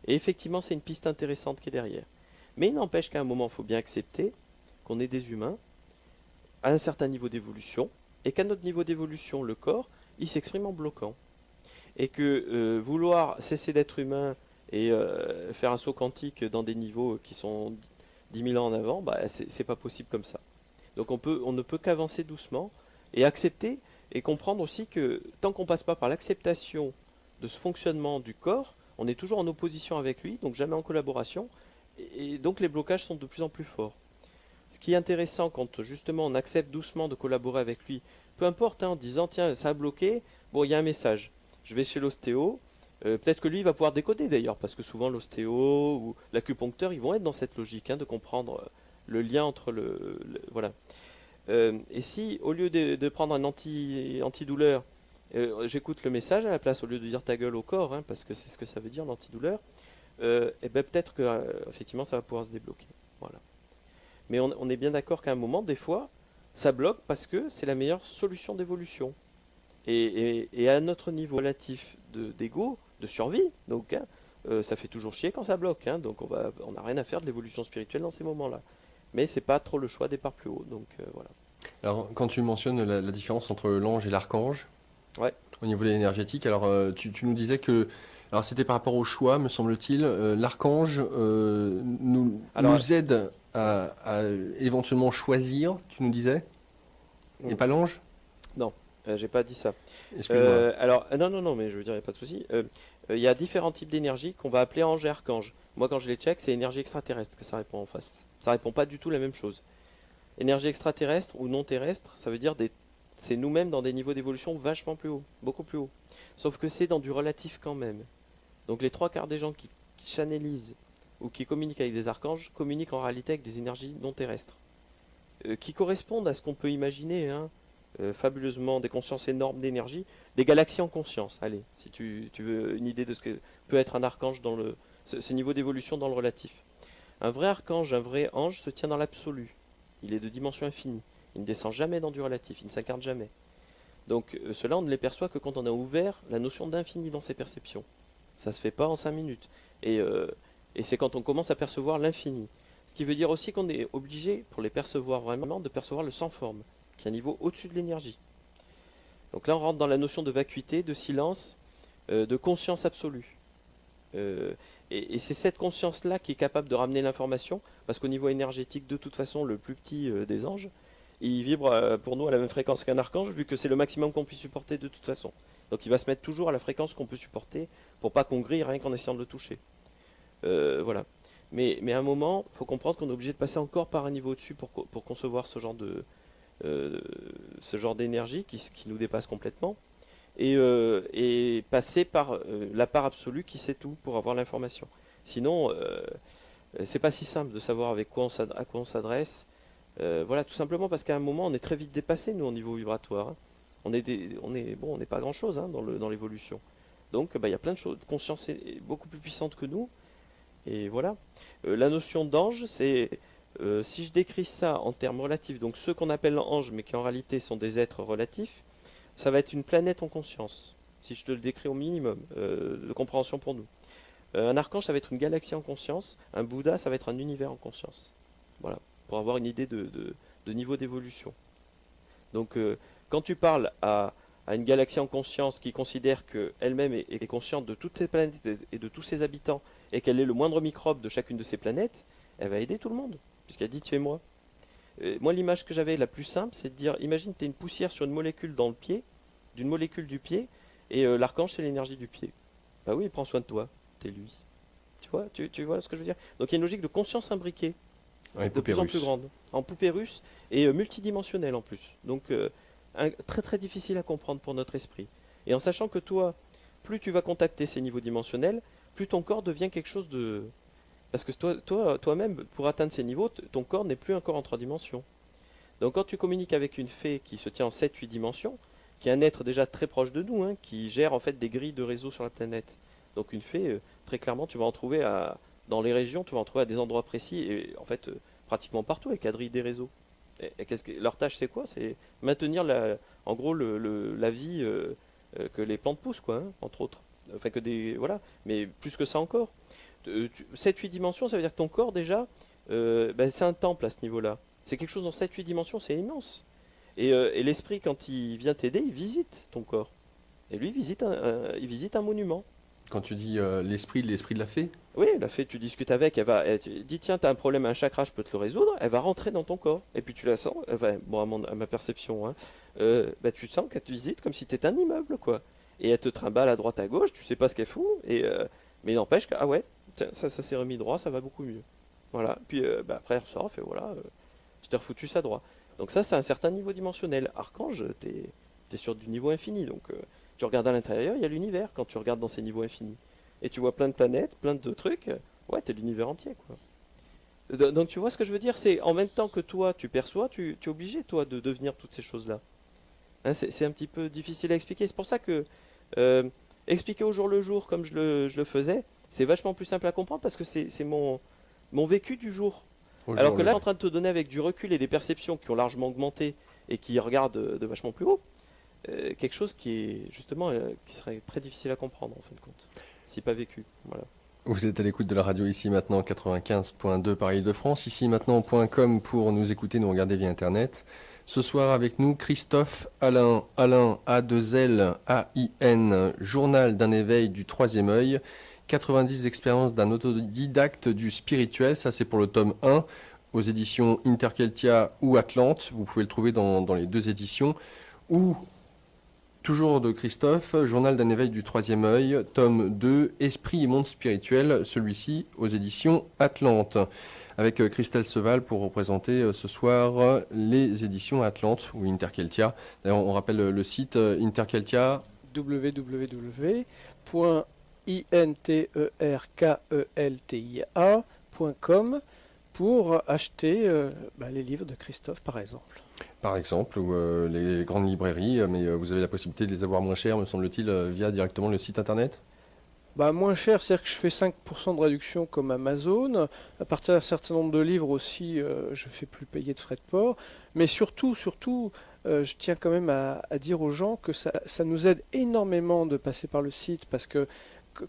Speaker 2: Et effectivement, c'est une piste intéressante qui est derrière. Mais il n'empêche qu'à un moment, il faut bien accepter qu'on est des humains, à un certain niveau d'évolution, et qu'à notre niveau d'évolution, le corps, il s'exprime en bloquant. Et que vouloir cesser d'être humain et faire un saut quantique dans des niveaux qui sont 10 000 ans en avant, bah, c'est pas possible comme ça. Donc on ne peut qu'avancer doucement et accepter et comprendre aussi que tant qu'on passe pas par l'acceptation de ce fonctionnement du corps, on est toujours en opposition avec lui, donc jamais en collaboration, et donc les blocages sont de plus en plus forts. Ce qui est intéressant quand justement on accepte doucement de collaborer avec lui, peu importe, hein, en disant tiens ça a bloqué, bon il y a un message, je vais chez l'ostéo, Peut-être que lui va pouvoir décoder d'ailleurs, parce que souvent l'ostéo ou l'acupuncteur, ils vont être dans cette logique de comprendre le lien entre voilà. Et si, au lieu de prendre un antidouleur, j'écoute le message à la place, au lieu de dire ta gueule au corps, parce que c'est ce que ça veut dire l'antidouleur, et ben peut-être que effectivement ça va pouvoir se débloquer. Voilà. Mais on est bien d'accord qu'à un moment, des fois, ça bloque parce que c'est la meilleure solution d'évolution. Et à notre niveau relatif d'ego, de survie, donc ça fait toujours chier quand ça bloque. Donc on n'a rien à faire de l'évolution spirituelle dans ces moments-là. Mais c'est pas trop le choix des parts plus haut. Donc voilà.
Speaker 1: Alors, quand tu mentionnes la différence entre l'ange et l'archange,
Speaker 2: Ouais.
Speaker 1: au niveau de l'énergétique, alors tu nous disais que, alors c'était par rapport au choix, me semble-t-il, l'archange
Speaker 2: Alors,
Speaker 1: nous aide à éventuellement choisir, tu nous disais, et pas l'ange?
Speaker 2: non, j'ai pas dit ça.
Speaker 1: Excuse-moi.
Speaker 2: Alors, non, mais je veux dire, il n'y a pas de souci. Il y a différents types d'énergie qu'on va appeler ange et archange. Moi, quand je les check, c'est énergie extraterrestre que ça répond en face. Ça répond pas du tout la même chose. Énergie extraterrestre ou non terrestre, ça veut dire c'est nous-mêmes dans des niveaux d'évolution vachement plus haut, beaucoup plus haut. Sauf que c'est dans du relatif quand même. Donc les trois quarts des gens qui channelisent ou qui communiquent avec des archanges communiquent en réalité avec des énergies non terrestres, qui correspondent à ce qu'on peut imaginer, fabuleusement, des consciences énormes d'énergie, des galaxies en conscience. Allez, si tu veux une idée de ce que peut être un archange dans ce niveau d'évolution dans le relatif. Un vrai archange, un vrai ange se tient dans l'absolu. Il est de dimension infinie. Il ne descend jamais dans du relatif, il ne s'incarne jamais. Donc cela, on ne les perçoit que quand on a ouvert la notion d'infini dans ses perceptions. Ça ne se fait pas en 5 minutes. Et c'est quand on commence à percevoir l'infini. Ce qui veut dire aussi qu'on est obligé, pour les percevoir vraiment, de percevoir le sans forme, qui est un niveau au-dessus de l'énergie. Donc là, on rentre dans la notion de vacuité, de silence, de conscience absolue. Et c'est cette conscience-là qui est capable de ramener l'information, parce qu'au niveau énergétique, de toute façon, le plus petit des anges, il vibre pour nous à la même fréquence qu'un archange, vu que c'est le maximum qu'on puisse supporter de toute façon. Donc il va se mettre toujours à la fréquence qu'on peut supporter, pour pas qu'on grille rien qu'en essayant de le toucher. Voilà. Mais à un moment, il faut comprendre qu'on est obligé de passer encore par un niveau au-dessus pour concevoir ce genre d'énergie qui nous dépasse complètement. Et passer par la part absolue qui sait tout pour avoir l'information. Sinon, c'est pas si simple de savoir à quoi on s'adresse. Voilà, tout simplement parce qu'à un moment, on est très vite dépassé, nous, au niveau vibratoire. On n'est pas grand-chose dans l'évolution. Donc, il y a plein de choses. Conscience est beaucoup plus puissante que nous. Et voilà. La notion d'ange, c'est, si je décris ça en termes relatifs, donc ceux qu'on appelle anges, mais qui en réalité sont des êtres relatifs, ça va être une planète en conscience, si je te le décris au minimum de compréhension pour nous. Un archange, ça va être une galaxie en conscience. Un Bouddha, ça va être un univers en conscience. Voilà, pour avoir une idée de niveau d'évolution. Donc, quand tu parles à une galaxie en conscience qui considère qu'elle-même est consciente de toutes ses planètes et de tous ses habitants, et qu'elle est le moindre microbe de chacune de ces planètes, elle va aider tout le monde, puisqu'elle dit tu es moi. Moi, l'image que j'avais la plus simple, c'est de dire, imagine tu es une poussière sur une molécule dans le pied, d'une molécule du pied, et l'archange c'est l'énergie du pied. Bah oui, il prend soin de toi, t'es lui. Tu vois ce que je veux dire? Donc il y a une logique de conscience imbriquée,
Speaker 1: Ouais,
Speaker 2: de
Speaker 1: poupée
Speaker 2: plus en plus
Speaker 1: russe.
Speaker 2: grande, en poupée russe, et multidimensionnelle en plus. Donc très très difficile à comprendre pour notre esprit. Et en sachant que toi, plus tu vas contacter ces niveaux dimensionnels, plus ton corps devient quelque chose de... Parce que toi-même, pour atteindre ces niveaux, ton corps n'est plus un corps en 3 dimensions. Donc quand tu communiques avec une fée qui se tient en 7-8 dimensions, qui est un être déjà très proche de nous, qui gère en fait des grilles de réseau sur la planète. Donc une fée, très clairement, tu vas en trouver dans les régions, tu vas en trouver à des endroits précis, et en fait, pratiquement partout, elles quadrillent des réseaux. Leur tâche, c'est quoi? C'est maintenir en gros la vie que les plantes poussent, quoi, entre autres. Enfin, voilà, mais plus que ça encore. 7-8 dimensions, ça veut dire que ton corps, déjà, c'est un temple à ce niveau-là. C'est quelque chose dans 7-8 dimensions, c'est immense. Et l'esprit, quand il vient t'aider, il visite ton corps. Et lui, il visite un monument.
Speaker 1: Quand tu dis l'esprit de la fée?
Speaker 2: Oui, la fée, tu discutes avec, elle te dit tiens, t'as un problème, un chakra, je peux te le résoudre. Elle va rentrer dans ton corps. Et puis tu la sens, bon, à ma perception, tu sens qu'elle te visite comme si t'étais un immeuble, quoi. Et elle te trimballe à droite à gauche, tu sais pas ce qu'elle fout. Mais il n'empêche que, ah ouais, tiens, ça s'est remis droit, ça va beaucoup mieux. Voilà. Puis après, elle ressort, elle fait voilà, je t'ai refoutu ça droit. Donc ça, c'est un certain niveau dimensionnel. Archange, t'es sur du niveau infini. Donc tu regardes à l'intérieur, il y a l'univers quand tu regardes dans ces niveaux infinis. Et tu vois plein de planètes, plein de trucs. Ouais, t'es l'univers entier, quoi. Donc tu vois ce que je veux dire, c'est en même temps que toi tu perçois, tu es obligé toi de devenir toutes ces choses-là. Hein, c'est un petit peu difficile à expliquer. C'est pour ça que expliquer au jour le jour comme je le faisais, c'est vachement plus simple à comprendre parce que c'est mon vécu du jour. Alors que là, je suis en train de te donner avec du recul et des perceptions qui ont largement augmenté et qui regardent de vachement plus haut, quelque chose qui est justement qui serait très difficile à comprendre en fin de compte, si pas vécu. Voilà.
Speaker 1: Vous êtes à l'écoute de la radio ici maintenant 95.2 Paris-Île-de-France, ici maintenant.com pour nous écouter, nous regarder via internet. Ce soir avec nous Christophe Alain, A2L A-I-N, journal d'un éveil du troisième œil, 90 expériences d'un autodidacte du spirituel, ça c'est pour le tome 1 aux éditions Interkeltia ou Atlante, vous pouvez le trouver dans les deux éditions, ou toujours de Christophe, Journal d'un éveil du troisième œil, tome 2, Esprit et monde spirituel, celui-ci aux éditions Atlante, avec Christelle Seval pour représenter ce soir les éditions Atlante ou Interkeltia. D'ailleurs, on rappelle le site Interkeltia.
Speaker 3: www.interkeltia.com pour acheter les livres de Christophe, par exemple.
Speaker 1: Par exemple, ou les grandes librairies, mais vous avez la possibilité de les avoir moins chers, me semble-t-il, via directement le site internet.
Speaker 3: Moins cher, c'est-à-dire que je fais 5% de réduction comme Amazon. À partir d'un certain nombre de livres aussi, je ne fais plus payer de frais de port. Mais surtout, je tiens quand même à dire aux gens que ça nous aide énormément de passer par le site parce que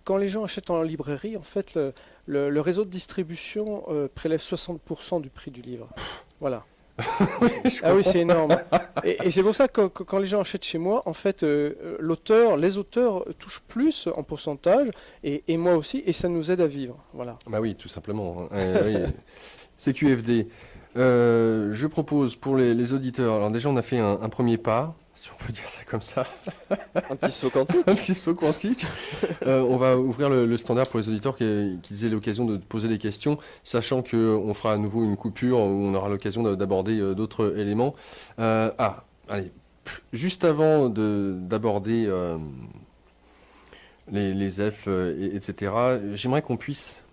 Speaker 3: quand les gens achètent en librairie, en fait, le réseau de distribution prélève 60% du prix du livre. Voilà. Ah oui, c'est énorme. Et c'est pour ça que quand les gens achètent chez moi, en fait, les auteurs touchent plus en pourcentage, et moi aussi, et ça nous aide à vivre. Voilà.
Speaker 1: Bah oui, tout simplement. Oui. C'est QFD. Je propose pour les auditeurs, alors déjà on a fait un premier pas, si on peut dire ça comme ça.
Speaker 2: Un petit saut quantique.
Speaker 1: Un petit saut quantique. On va ouvrir le standard pour les auditeurs qu'ils aient l'occasion de poser des questions, sachant qu'on fera à nouveau une coupure où on aura l'occasion d'aborder d'autres éléments. Allez, juste avant d'aborder les elfes, etc., j'aimerais qu'on puisse,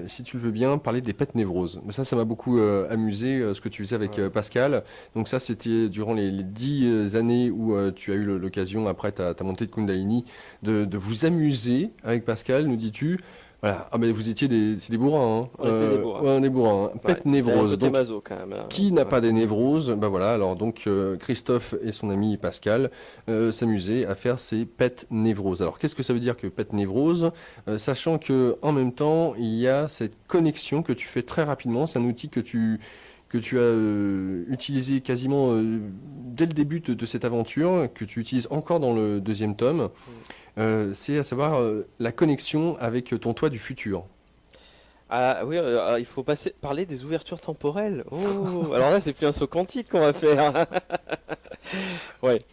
Speaker 1: si tu le veux bien, parler des pets névroses. Mais ça m'a beaucoup amusé, ce que tu faisais avec Pascal. Donc ça, c'était durant les 10 années où tu as eu l'occasion, après ta montée de Kundalini, de vous amuser avec Pascal, nous dis-tu. Voilà. Ah, mais vous étiez c'est des bourrins. Hein.
Speaker 2: On était des bourrins.
Speaker 1: Ouais, des bourrins. Pet névrose.
Speaker 2: Donc, maso, quand même, là.
Speaker 1: Qui n'a pas des névroses? Bah voilà, alors donc Christophe et son ami Pascal s'amusaient à faire ces pet névroses. Alors qu'est-ce que ça veut dire que pet névrose? Sachant que en même temps, il y a cette connexion que tu fais très rapidement. C'est un outil que tu as utilisé quasiment dès le début de cette aventure, que tu utilises encore dans le deuxième tome. C'est à savoir la connexion avec ton toi du futur.
Speaker 2: Ah oui, il faut parler des ouvertures temporelles. Oh, alors là, c'est plus un saut quantique qu'on va faire. Ouais.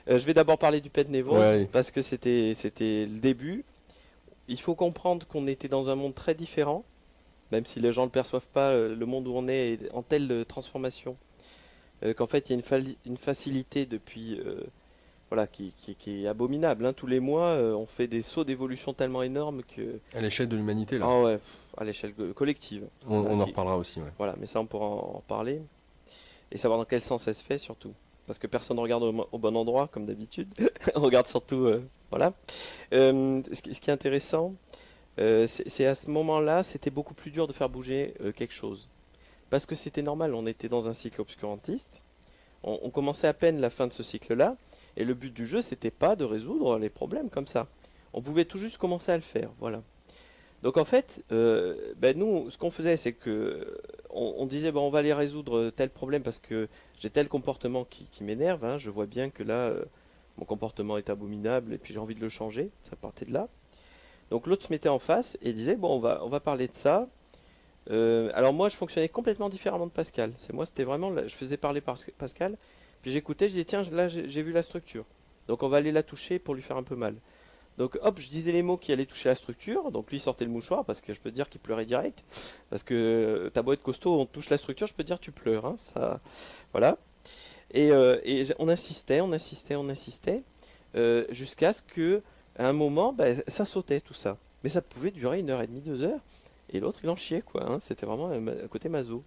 Speaker 2: Je vais d'abord parler du pet névrose parce que c'était le début. Il faut comprendre qu'on était dans un monde très différent, même si les gens ne le perçoivent pas, le monde où on est en telle transformation, qu'en fait, il y a une facilité depuis... qui est abominable. Hein. Tous les mois, on fait des sauts d'évolution tellement énormes que...
Speaker 1: À l'échelle de l'humanité, là.
Speaker 2: Ah ouais, à l'échelle collective.
Speaker 1: On en reparlera aussi, ouais.
Speaker 2: Voilà, mais ça, on pourra en parler. Et savoir dans quel sens ça se fait, surtout. Parce que personne ne regarde au bon endroit, comme d'habitude. On regarde surtout... voilà. Ce qui est intéressant, c'est à ce moment-là, c'était beaucoup plus dur de faire bouger quelque chose. Parce que c'était normal, on était dans un cycle obscurantiste. On commençait à peine la fin de ce cycle-là. Et le but du jeu, c'était pas de résoudre les problèmes comme ça. On pouvait tout juste commencer à le faire, voilà. Donc en fait, nous, ce qu'on faisait, c'est que on disait, on va aller résoudre tel problème parce que j'ai tel comportement qui m'énerve. Hein, je vois bien que là, mon comportement est abominable et puis j'ai envie de le changer. Ça partait de là. Donc l'autre se mettait en face et disait, on va parler de ça. Alors moi, je fonctionnais complètement différemment de Pascal. C'était vraiment, je faisais parler par Pascal. Puis j'écoutais, je disais tiens, là j'ai vu la structure. Donc on va aller la toucher pour lui faire un peu mal. Donc hop, je disais les mots qui allaient toucher la structure. Donc lui il sortait le mouchoir parce que je peux te dire qu'il pleurait direct. Parce que t'as beau être costaud, on touche la structure, je peux te dire tu pleures. Hein, ça, voilà. Et on insistait. jusqu'à ce que, à un moment, bah, ça sautait tout ça. Mais ça pouvait durer 1 heure et demie, 2 heures, et l'autre il en chiait quoi, hein. C'était vraiment un côté maso.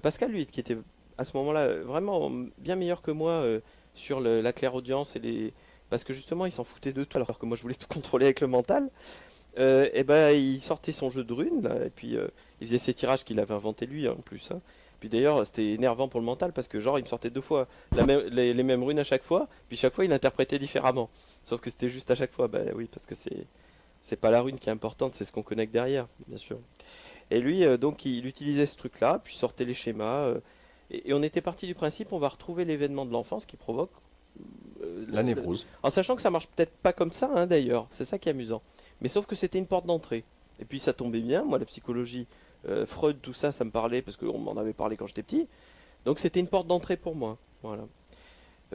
Speaker 2: Pascal, lui, qui était à ce moment-là vraiment bien meilleur que moi sur la clairaudience parce que justement il s'en foutait de tout alors que moi je voulais tout contrôler avec le mental. Et ben il sortait son jeu de runes là, et puis il faisait ses tirages qu'il avait inventé lui hein, en plus, hein. Puis d'ailleurs c'était énervant pour le mental parce que genre il me sortait 2 fois les mêmes runes à chaque fois, puis chaque fois il interprétait différemment. Sauf que c'était juste à chaque fois, bah oui parce que c'est pas la rune qui est importante, c'est ce qu'on connecte derrière, bien sûr. Et lui, donc, il utilisait ce truc-là, puis sortait les schémas. Et on était parti du principe, on va retrouver l'événement de l'enfance qui provoque.
Speaker 1: La névrose.
Speaker 2: En sachant que ça marche peut-être pas comme ça, hein, d'ailleurs. C'est ça qui est amusant. Mais sauf que c'était une porte d'entrée. Et puis ça tombait bien. Moi, la psychologie, Freud, tout ça, ça me parlait parce qu'on m'en avait parlé quand j'étais petit. Donc c'était une porte d'entrée pour moi. Voilà.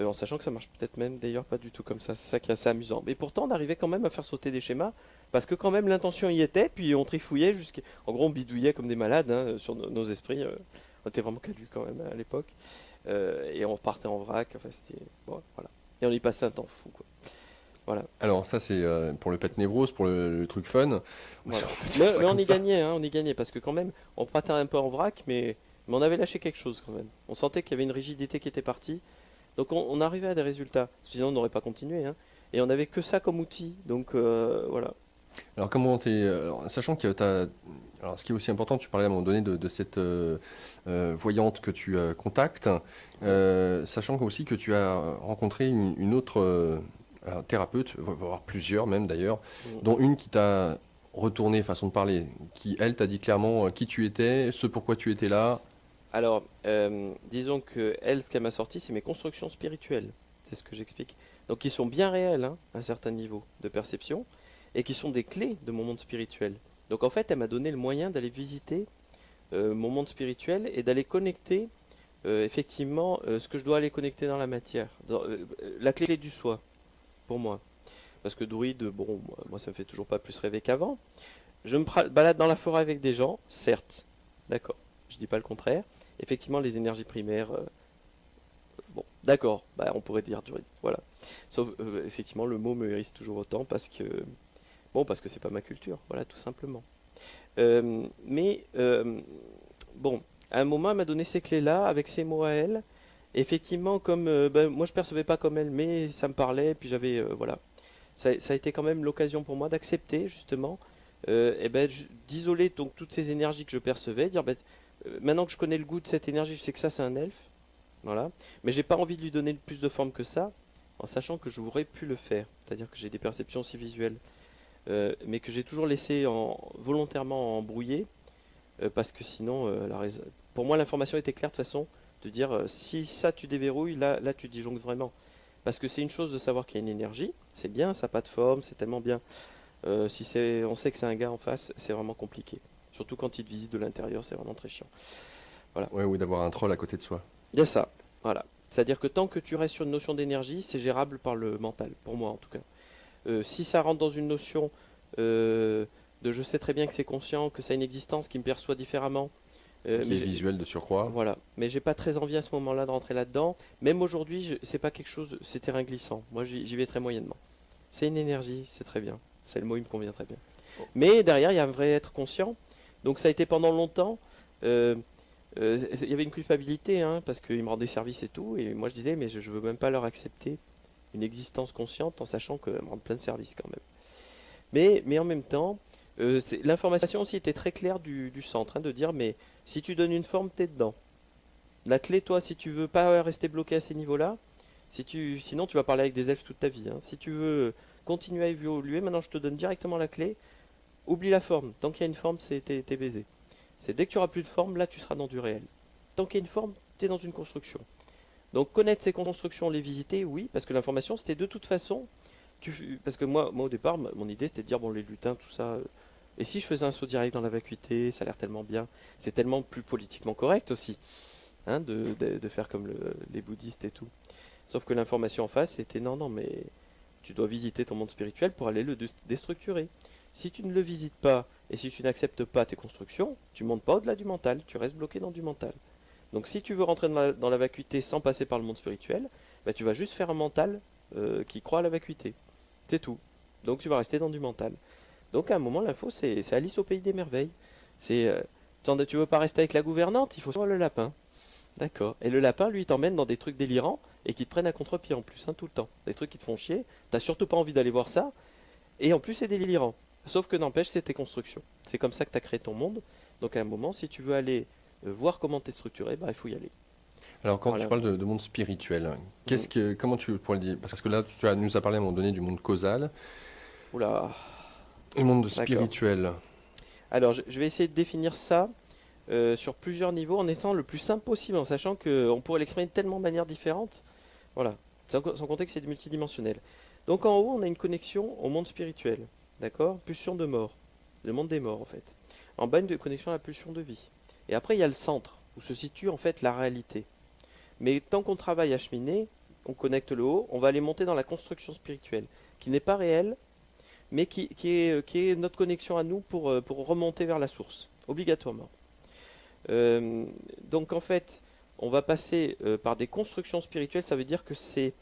Speaker 2: En sachant que ça marche peut-être même d'ailleurs pas du tout comme ça. C'est ça qui est assez amusant. Mais pourtant, on arrivait quand même à faire sauter des schémas. Parce que quand même l'intention y était, puis on trifouillait jusqu'à... En gros, on bidouillait comme des malades hein, sur nos esprits. On était vraiment cadus quand même à l'époque. Et on repartait en vrac. Enfin, c'était... Bon, voilà. Et on y passait un temps fou, quoi. Voilà.
Speaker 1: Alors ça c'est pour le pet névrose, pour le truc fun.
Speaker 2: Voilà.
Speaker 1: On peut dire ça
Speaker 2: Mais on
Speaker 1: comme
Speaker 2: y
Speaker 1: ça.
Speaker 2: gagnait, hein, on y gagnait. Parce que quand même, on partait un peu en vrac, mais on avait lâché quelque chose quand même. On sentait qu'il y avait une rigidité qui était partie. Donc on arrivait à des résultats. Sinon, on n'aurait pas continué, hein. Et on avait que ça comme outil. Donc voilà.
Speaker 1: Alors comment alors, sachant que alors ce qui est aussi important, tu parlais à un moment donné de cette voyante que tu contactes, sachant aussi que tu as rencontré une autre alors, thérapeute, voire plusieurs même d'ailleurs,
Speaker 2: Mm.
Speaker 1: dont une qui t'a retourné façon de parler, qui elle t'a dit clairement qui tu étais, ce pourquoi tu étais là.
Speaker 2: Alors, disons que elle, ce qu'elle m'a sorti, c'est mes constructions spirituelles. C'est ce que j'explique. Donc, qui sont bien réelles, hein, à un certain niveau de perception, et qui sont des clés de mon monde spirituel. Donc, en fait, elle m'a donné le moyen d'aller visiter mon monde spirituel et d'aller connecter, effectivement, ce que je dois aller connecter dans la matière. La clé du soi, pour moi. Parce que druide, bon, moi, ça me fait toujours pas plus rêver qu'avant. Je me balade dans la forêt avec des gens, certes, d'accord, je dis pas le contraire. Effectivement, les énergies primaires, bon, d'accord, bah, on pourrait dire druide, voilà. Sauf, effectivement, le mot me hérisse toujours autant parce que c'est pas ma culture, voilà, tout simplement. Mais, bon, à un moment, elle m'a donné ces clés-là, avec ces mots à elle. Effectivement, comme, ben, moi je percevais pas comme elle, mais ça me parlait, puis j'avais, voilà. Ça a été quand même l'occasion pour moi d'accepter, justement, et ben, d'isoler donc toutes ces énergies que je percevais, dire ben, maintenant que je connais le goût de cette énergie, je sais que ça c'est un elfe, voilà, mais j'ai pas envie de lui donner plus de forme que ça, en sachant que j'aurais pu le faire, c'est-à-dire que j'ai des perceptions aussi visuelles, mais que j'ai toujours laissé volontairement embrouiller, parce que sinon, pour moi l'information était claire de toute façon, de dire si ça tu déverrouilles, là tu disjonctes vraiment. Parce que c'est une chose de savoir qu'il y a une énergie, c'est bien, ça n'a pas de forme, c'est tellement bien. Si on sait que c'est un gars en face, c'est vraiment compliqué. Surtout quand il te visite de l'intérieur, c'est vraiment très chiant. Voilà.
Speaker 1: Ouais, ou d'avoir un troll à côté de soi.
Speaker 2: Il y a ça. Voilà. C'est-à-dire que tant que tu restes sur une notion d'énergie, c'est gérable par le mental, pour moi en tout cas. Si ça rentre dans une notion de je sais très bien que c'est conscient, que ça a une existence qui me perçoit différemment.
Speaker 1: Qui est visuel de surcroît.
Speaker 2: Voilà. Mais j'ai pas très envie à ce moment-là de rentrer là-dedans. Même aujourd'hui, c'est pas quelque chose, c'est terrain glissant. Moi, j'y vais très moyennement. C'est une énergie, c'est très bien. C'est le mot, il me convient très bien. Mais derrière, il y a un vrai être conscient. Donc ça a été pendant longtemps. Il y avait une culpabilité, hein, parce qu'ils me rendaient service et tout. Et moi, je disais, mais je veux même pas leur accepter une existence consciente en sachant qu'elles me rendent plein de services quand même. Mais en même temps, l'information aussi était très claire du centre, hein, de dire, mais si tu donnes une forme, t'es dedans. La clé, toi, si tu veux pas rester bloqué à ces niveaux-là, sinon tu vas parler avec des elfes toute ta vie, hein. Si tu veux continuer à évoluer, maintenant je te donne directement la clé. Oublie la forme. Tant qu'il y a une forme, t'es baisé. C'est dès que tu auras plus de forme, là tu seras dans du réel. Tant qu'il y a une forme, t'es dans une construction. Donc connaître ces constructions, les visiter, oui, parce que l'information c'était de toute façon. Parce que moi au départ, mon idée c'était de dire bon les lutins, tout ça. Et si je faisais un saut direct dans la vacuité, ça a l'air tellement bien. C'est tellement plus politiquement correct aussi, hein, de faire comme les bouddhistes et tout. Sauf que l'information en face c'était non, mais tu dois visiter ton monde spirituel pour aller le déstructurer. Si tu ne le visites pas et si tu n'acceptes pas tes constructions, tu montes pas au-delà du mental, tu restes bloqué dans du mental. Donc si tu veux rentrer dans la vacuité sans passer par le monde spirituel, bah, tu vas juste faire un mental qui croient à la vacuité. C'est tout. Donc tu vas rester dans du mental. Donc à un moment, l'info, c'est Alice au pays des merveilles. C'est, tu veux pas rester avec la gouvernante, il faut suivre le lapin. D'accord. Et le lapin, lui, il t'emmène dans des trucs délirants et qui te prennent à contre-pied en plus, hein, tout le temps. Des trucs qui te font chier. T'as surtout pas envie d'aller voir ça. Et en plus, c'est délirant. Sauf que n'empêche, c'est tes constructions. C'est comme ça que tu as créé ton monde. Donc à un moment, si tu veux aller voir comment tu es structuré, bah, il faut y aller.
Speaker 1: Alors, quand
Speaker 2: Voilà.
Speaker 1: tu parles de monde spirituel, comment tu pourrais le dire? Parce que là, nous as parlé à un moment donné du monde causal
Speaker 2: Oula.
Speaker 1: et le monde
Speaker 2: D'accord.
Speaker 1: spirituel.
Speaker 2: Alors, je vais essayer de définir ça sur plusieurs niveaux en étant le plus simple possible, en sachant qu'on pourrait l'exprimer de tellement de manières différentes. Voilà. Sans compter que c'est multidimensionnel. Donc en haut, on a une connexion au monde spirituel. D'accord? Pulsion de mort. Le monde des morts, en fait. En bas, une connexion à la pulsion de vie. Et après, il y a le centre, où se situe en fait la réalité. Mais tant qu'on travaille à cheminer, on connecte le haut, on va aller monter dans la construction spirituelle, qui n'est pas réelle, mais qui est notre connexion à nous pour remonter vers la source, obligatoirement. Donc en fait, on va passer par des constructions spirituelles, ça veut dire que c'est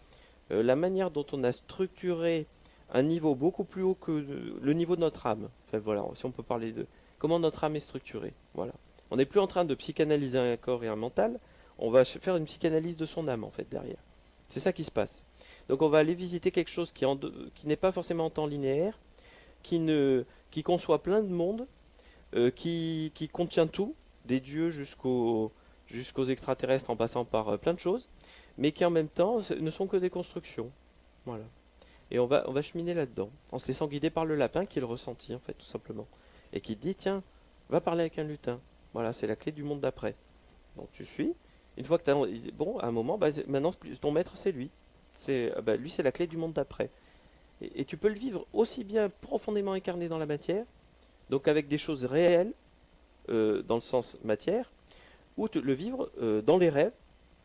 Speaker 2: la manière dont on a structuré un niveau beaucoup plus haut que le niveau de notre âme. Enfin voilà, si on peut parler de comment notre âme est structurée. Voilà. On n'est plus en train de psychanalyser un corps et un mental, on va faire une psychanalyse de son âme en fait derrière. C'est ça qui se passe. Donc on va aller visiter quelque chose qui n'est pas forcément en temps linéaire, qui conçoit plein de mondes, qui contient tout, des dieux jusqu'aux extraterrestres en passant par plein de choses, mais qui en même temps ne sont que des constructions. Voilà. Et on va cheminer là-dedans, en se laissant guider par le lapin qui est le ressenti, en fait, tout simplement. Et qui dit, tiens, va parler avec un lutin. Voilà, c'est la clé du monde d'après. Donc tu suis. Une fois que tu as... Bon, à un moment, bah, maintenant, ton maître, c'est lui. Lui, c'est la clé du monde d'après. Et tu peux le vivre aussi bien profondément incarné dans la matière, donc avec des choses réelles, dans le sens matière, ou le vivre dans les rêves,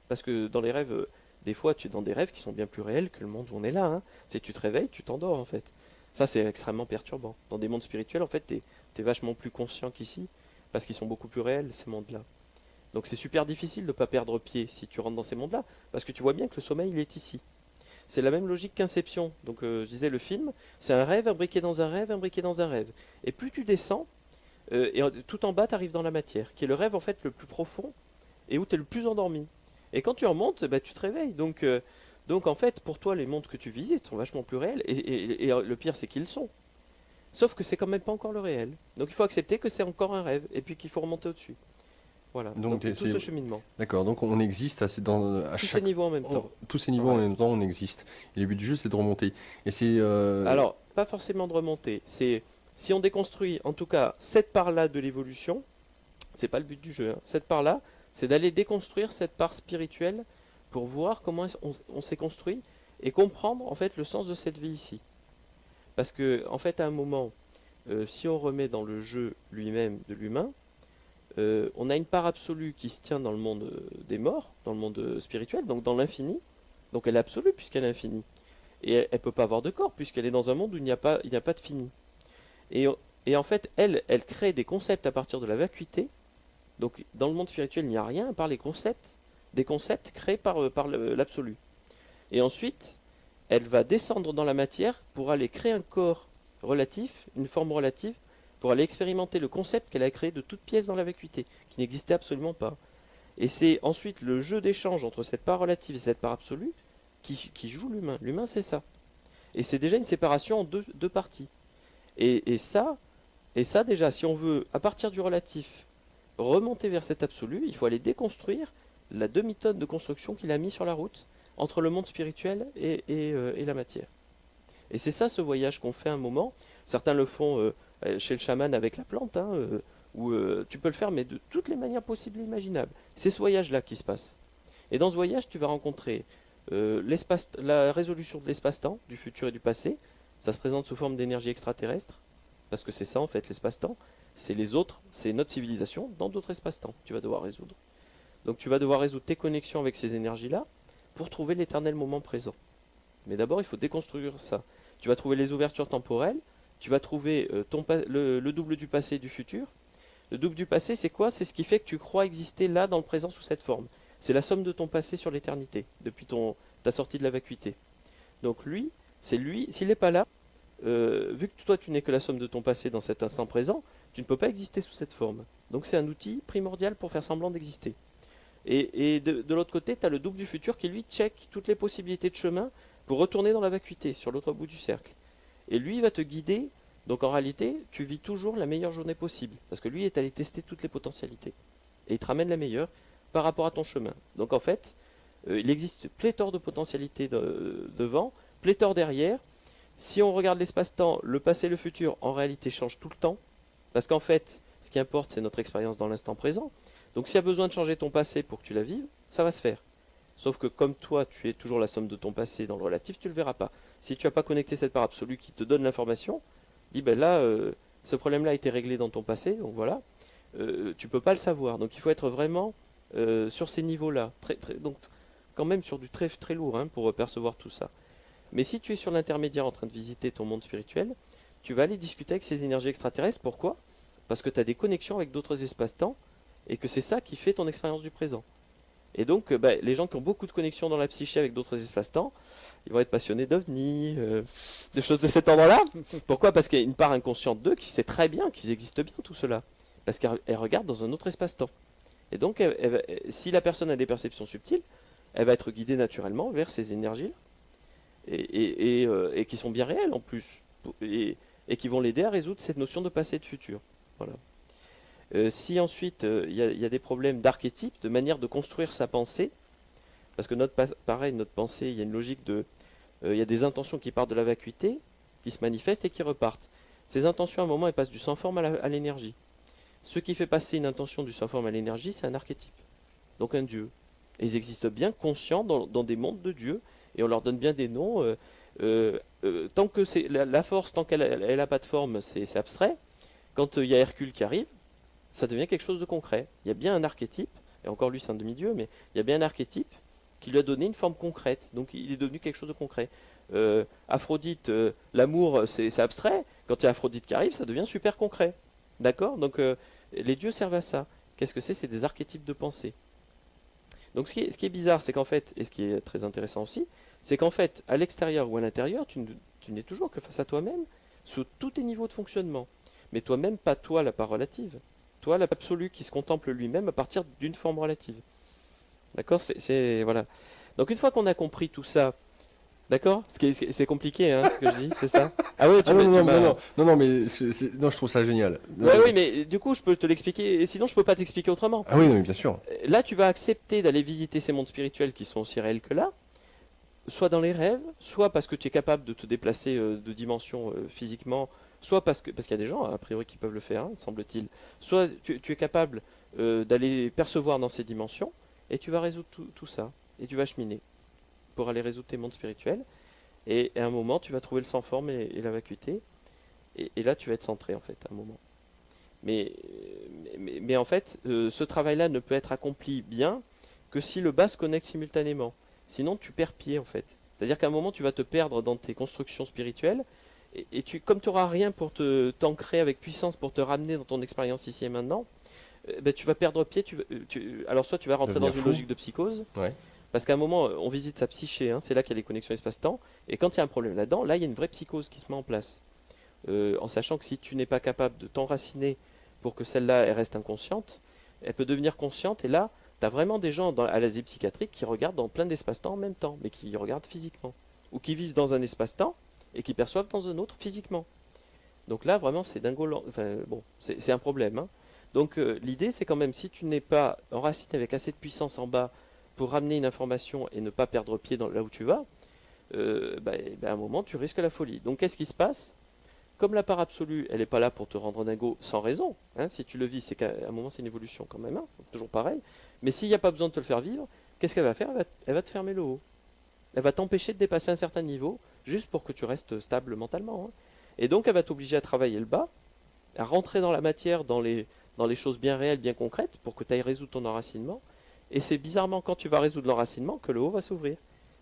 Speaker 2: parce que dans les rêves, des fois, tu es dans des rêves qui sont bien plus réels que le monde où on est là. Hein. C'est tu te réveilles, tu t'endors en fait. Ça, c'est extrêmement perturbant. Dans des mondes spirituels, en fait, tu es vachement plus conscient qu'ici, parce qu'ils sont beaucoup plus réels, ces mondes-là. Donc c'est super difficile de ne pas perdre pied si tu rentres dans ces mondes-là, parce que tu vois bien que le sommeil, il est ici. C'est la même logique qu'Inception. Donc je disais, le film, c'est un rêve imbriqué dans un rêve, imbriqué dans un rêve. Et plus tu descends, tout en bas, tu arrives dans la matière, qui est le rêve en fait le plus profond, et où tu es le plus endormi. Et quand tu remontes, bah, tu te réveilles. Donc en fait, pour toi, les mondes que tu visites sont vachement plus réels, et le pire, c'est qu'ils sont. Sauf que c'est quand même pas encore le réel. Donc il faut accepter que c'est encore un rêve, et puis qu'il faut remonter au-dessus. Voilà, donc tout ce cheminement.
Speaker 1: D'accord, donc on existe à
Speaker 2: Tous ces niveaux en même temps.
Speaker 1: Tous ces niveaux en même temps, on existe. Et le but du jeu, c'est de remonter. Et c'est...
Speaker 2: Alors, pas forcément de remonter. C'est si on déconstruit, en tout cas, cette part-là de l'évolution, c'est pas le but du jeu. Hein. Cette part-là, c'est d'aller déconstruire cette part spirituelle pour voir comment on s'est construit et comprendre en fait le sens de cette vie ici. Parce que, en fait, à un moment, si on remet dans le jeu lui-même de l'humain, on a une part absolue qui se tient dans le monde des morts, dans le monde spirituel, donc dans l'infini. Donc elle est absolue puisqu'elle est infinie. Et elle ne peut pas avoir de corps puisqu'elle est dans un monde où il n'y a pas de fini. Et en fait, elle crée des concepts à partir de la vacuité. Donc dans le monde spirituel, il n'y a rien à part les concepts, des concepts créés par l'absolu. Et ensuite, elle va descendre dans la matière pour aller créer un corps relatif, une forme relative, pour aller expérimenter le concept qu'elle a créé de toute pièce dans la vacuité, qui n'existait absolument pas. Et c'est ensuite le jeu d'échange entre cette part relative et cette part absolue qui joue l'humain. L'humain, c'est ça. Et c'est déjà une séparation en deux parties. Et ça déjà, si on veut, à partir du relatif, remonter vers cet absolu, il faut aller déconstruire la demi-tonne de construction qu'il a mis sur la route entre le monde spirituel et la matière. Et c'est ça ce voyage qu'on fait un moment. Certains le font chez le chaman avec la plante, hein, où tu peux le faire, mais de toutes les manières possibles et imaginables. C'est ce voyage-là qui se passe. Et dans ce voyage, tu vas rencontrer la résolution de l'espace-temps, du futur et du passé. Ça se présente sous forme d'énergie extraterrestre, parce que c'est ça en fait, l'espace-temps. C'est notre civilisation dans d'autres espaces-temps que tu vas devoir résoudre. Donc tu vas devoir résoudre tes connexions avec ces énergies-là pour trouver l'éternel moment présent. Mais d'abord, il faut déconstruire ça. Tu vas trouver les ouvertures temporelles, tu vas trouver le double du passé et du futur. Le double du passé, c'est quoi? C'est ce qui fait que tu crois exister là, dans le présent, sous cette forme. C'est la somme de ton passé sur l'éternité, depuis ta sortie de la vacuité. Donc lui, s'il n'est pas là, vu que toi tu n'es que la somme de ton passé dans cet instant présent, tu ne peux pas exister sous cette forme. Donc c'est un outil primordial pour faire semblant d'exister. Et de l'autre côté, tu as le double du futur qui lui check toutes les possibilités de chemin pour retourner dans la vacuité, sur l'autre bout du cercle. Et lui, il va te guider. Donc en réalité, tu vis toujours la meilleure journée possible. Parce que lui est allé tester toutes les potentialités. Et il te ramène la meilleure par rapport à ton chemin. Donc en fait, il existe pléthore de potentialités devant, pléthore derrière. Si on regarde l'espace-temps, le passé et le futur, en réalité, changent tout le temps. Parce qu'en fait, ce qui importe, c'est notre expérience dans l'instant présent. Donc s'il y a besoin de changer ton passé pour que tu la vives, ça va se faire. Sauf que comme toi, tu es toujours la somme de ton passé dans le relatif, tu ne le verras pas. Si tu n'as pas connecté cette part absolue qui te donne l'information, dis ben là, ce problème-là a été réglé dans ton passé, donc voilà, tu ne peux pas le savoir. Donc il faut être vraiment sur ces niveaux-là. Donc quand même sur du très, très lourd hein, pour percevoir tout ça. Mais si tu es sur l'intermédiaire en train de visiter ton monde spirituel, tu vas aller discuter avec ces énergies extraterrestres. Pourquoi? Parce que tu as des connexions avec d'autres espaces-temps et que c'est ça qui fait ton expérience du présent. Et donc, les gens qui ont beaucoup de connexions dans la psyché avec d'autres espaces-temps, ils vont être passionnés d'ovnis, de choses de cet ordre-là. Pourquoi? Parce qu'il y a une part inconsciente d'eux qui sait très bien qu'ils existent bien, tout cela. Parce qu'elle regarde dans un autre espace-temps. Et donc, si la personne a des perceptions subtiles, elle va être guidée naturellement vers ces énergies-là. Et qui sont bien réelles en plus. Et qui vont l'aider à résoudre cette notion de passé et de futur. Voilà. Si ensuite il y a des problèmes d'archétype, de manière de construire sa pensée, parce que pareil, notre pensée, il y a une logique il y a des intentions qui partent de la vacuité, qui se manifestent et qui repartent. Ces intentions, à un moment, elles passent du sans-forme à l'énergie. Ce qui fait passer une intention du sans-forme à l'énergie, c'est un archétype, donc un dieu. Et ils existent bien conscients dans des mondes de dieux, et on leur donne bien des noms. Tant que c'est la force, tant qu'elle n'a pas de forme, c'est abstrait. Quand il y a Hercule qui arrive, ça devient quelque chose de concret. Il y a bien un archétype, et encore lui c'est un demi-dieu, mais il y a bien un archétype qui lui a donné une forme concrète, donc il est devenu quelque chose de concret. Aphrodite, l'amour c'est abstrait, quand il y a Aphrodite qui arrive, ça devient super concret. D'accord? Donc les dieux servent à ça. Qu'est-ce que c'est? C'est des archétypes de pensée. Donc ce qui est bizarre, c'est qu'en fait, et ce qui est très intéressant aussi, c'est qu'en fait, à l'extérieur ou à l'intérieur, tu n'es toujours que face à toi-même, sous tous tes niveaux de fonctionnement. Mais toi-même, pas toi la part relative. Toi, l'absolu qui se contemple lui-même à partir d'une forme relative. D'accord? Voilà. Donc une fois qu'on a compris tout ça, d'accord? C'est compliqué, hein, ce que je dis, c'est ça? Ah ouais,
Speaker 1: non, mais non, je trouve ça génial.
Speaker 2: Oui, mais du coup, je peux te l'expliquer, et sinon, je peux pas t'expliquer autrement.
Speaker 1: Ah oui, non, mais bien sûr.
Speaker 2: Là, tu vas accepter d'aller visiter ces mondes spirituels qui sont aussi réels que là, soit dans les rêves, soit parce que tu es capable de te déplacer de dimension physiquement, soit parce qu'il y a des gens, a priori, qui peuvent le faire, hein, semble-t-il. Soit tu es capable d'aller percevoir dans ces dimensions, et tu vas résoudre tout ça, et tu vas cheminer pour aller résoudre tes mondes spirituels. Et à un moment, tu vas trouver le sans-forme et la vacuité, et là, tu vas être centré, en fait, à un moment. Mais en fait, ce travail-là ne peut être accompli bien que si le bas se connecte simultanément. Sinon, tu perds pied, en fait. C'est-à-dire qu'à un moment, tu vas te perdre dans tes constructions spirituelles, et comme tu n'auras rien pour t'ancrer avec puissance, pour te ramener dans ton expérience ici et maintenant, tu vas perdre pied. Alors, soit tu vas rentrer dans une logique de psychose,
Speaker 1: ouais.
Speaker 2: Parce qu'à un moment, on visite sa psyché, hein, c'est là qu'il y a les connexions espace-temps, et quand il y a un problème là-dedans, là, il y a une vraie psychose qui se met en place. En sachant que si tu n'es pas capable de t'enraciner pour que celle-là elle reste inconsciente, elle peut devenir consciente, et là, tu as vraiment des gens à l'asile psychiatrique qui regardent dans plein d'espace-temps en même temps, mais qui regardent physiquement. Ou qui vivent dans un espace-temps et qui perçoivent dans un autre physiquement. Donc là, vraiment, c'est dingo. Enfin, bon, c'est un problème. Hein. Donc l'idée, c'est quand même, si tu n'es pas enraciné avec assez de puissance en bas pour ramener une information et ne pas perdre pied là où tu vas, à un moment, tu risques la folie. Donc qu'est-ce qui se passe? Comme la part absolue, elle n'est pas là pour te rendre dingo sans raison. Hein, si tu le vis, c'est qu'à un moment, c'est une évolution quand même. Hein, toujours pareil. Mais s'il n'y a pas besoin de te le faire vivre, qu'est-ce qu'elle va faire? Elle va te fermer le haut. Elle va t'empêcher de dépasser un certain niveau, juste pour que tu restes stable mentalement. Hein. Et donc, elle va t'obliger à travailler le bas, à rentrer dans la matière, dans les choses bien réelles, bien concrètes, pour que tu ailles résoudre ton enracinement. Et c'est bizarrement quand tu vas résoudre l'enracinement que le haut va s'ouvrir.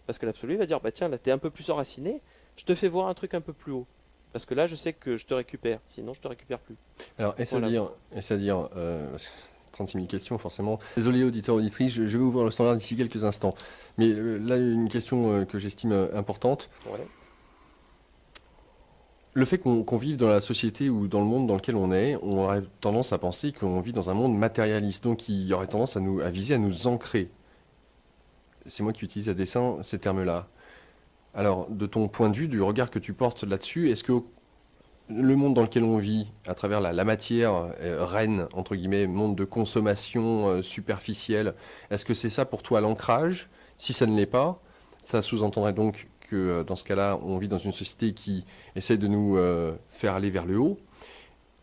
Speaker 2: Parce que l'absolu va dire, bah tiens, là, tu es un peu plus enraciné, je te fais voir un truc un peu plus haut. Parce que là, je sais que je te récupère, sinon je te récupère plus.
Speaker 1: Alors, est-ce à dire, 36 000 questions, forcément. Désolé, auditeurs, auditrices, je vais ouvrir le standard d'ici quelques instants. Mais là, une question que j'estime importante.
Speaker 2: Ouais.
Speaker 1: Le fait qu'on vive dans la société ou dans le monde dans lequel on est, on aurait tendance à penser qu'on vit dans un monde matérialiste. Donc, il y aurait tendance à viser à nous ancrer. C'est moi qui utilise à dessein ces termes-là. Alors, de ton point de vue, du regard que tu portes là-dessus, est-ce que le monde dans lequel on vit, à travers la matière reine, entre guillemets, monde de consommation superficielle, est-ce que c'est ça pour toi l'ancrage? Si ça ne l'est pas, ça sous-entendrait donc que dans ce cas-là, on vit dans une société qui essaie de nous faire aller vers le haut.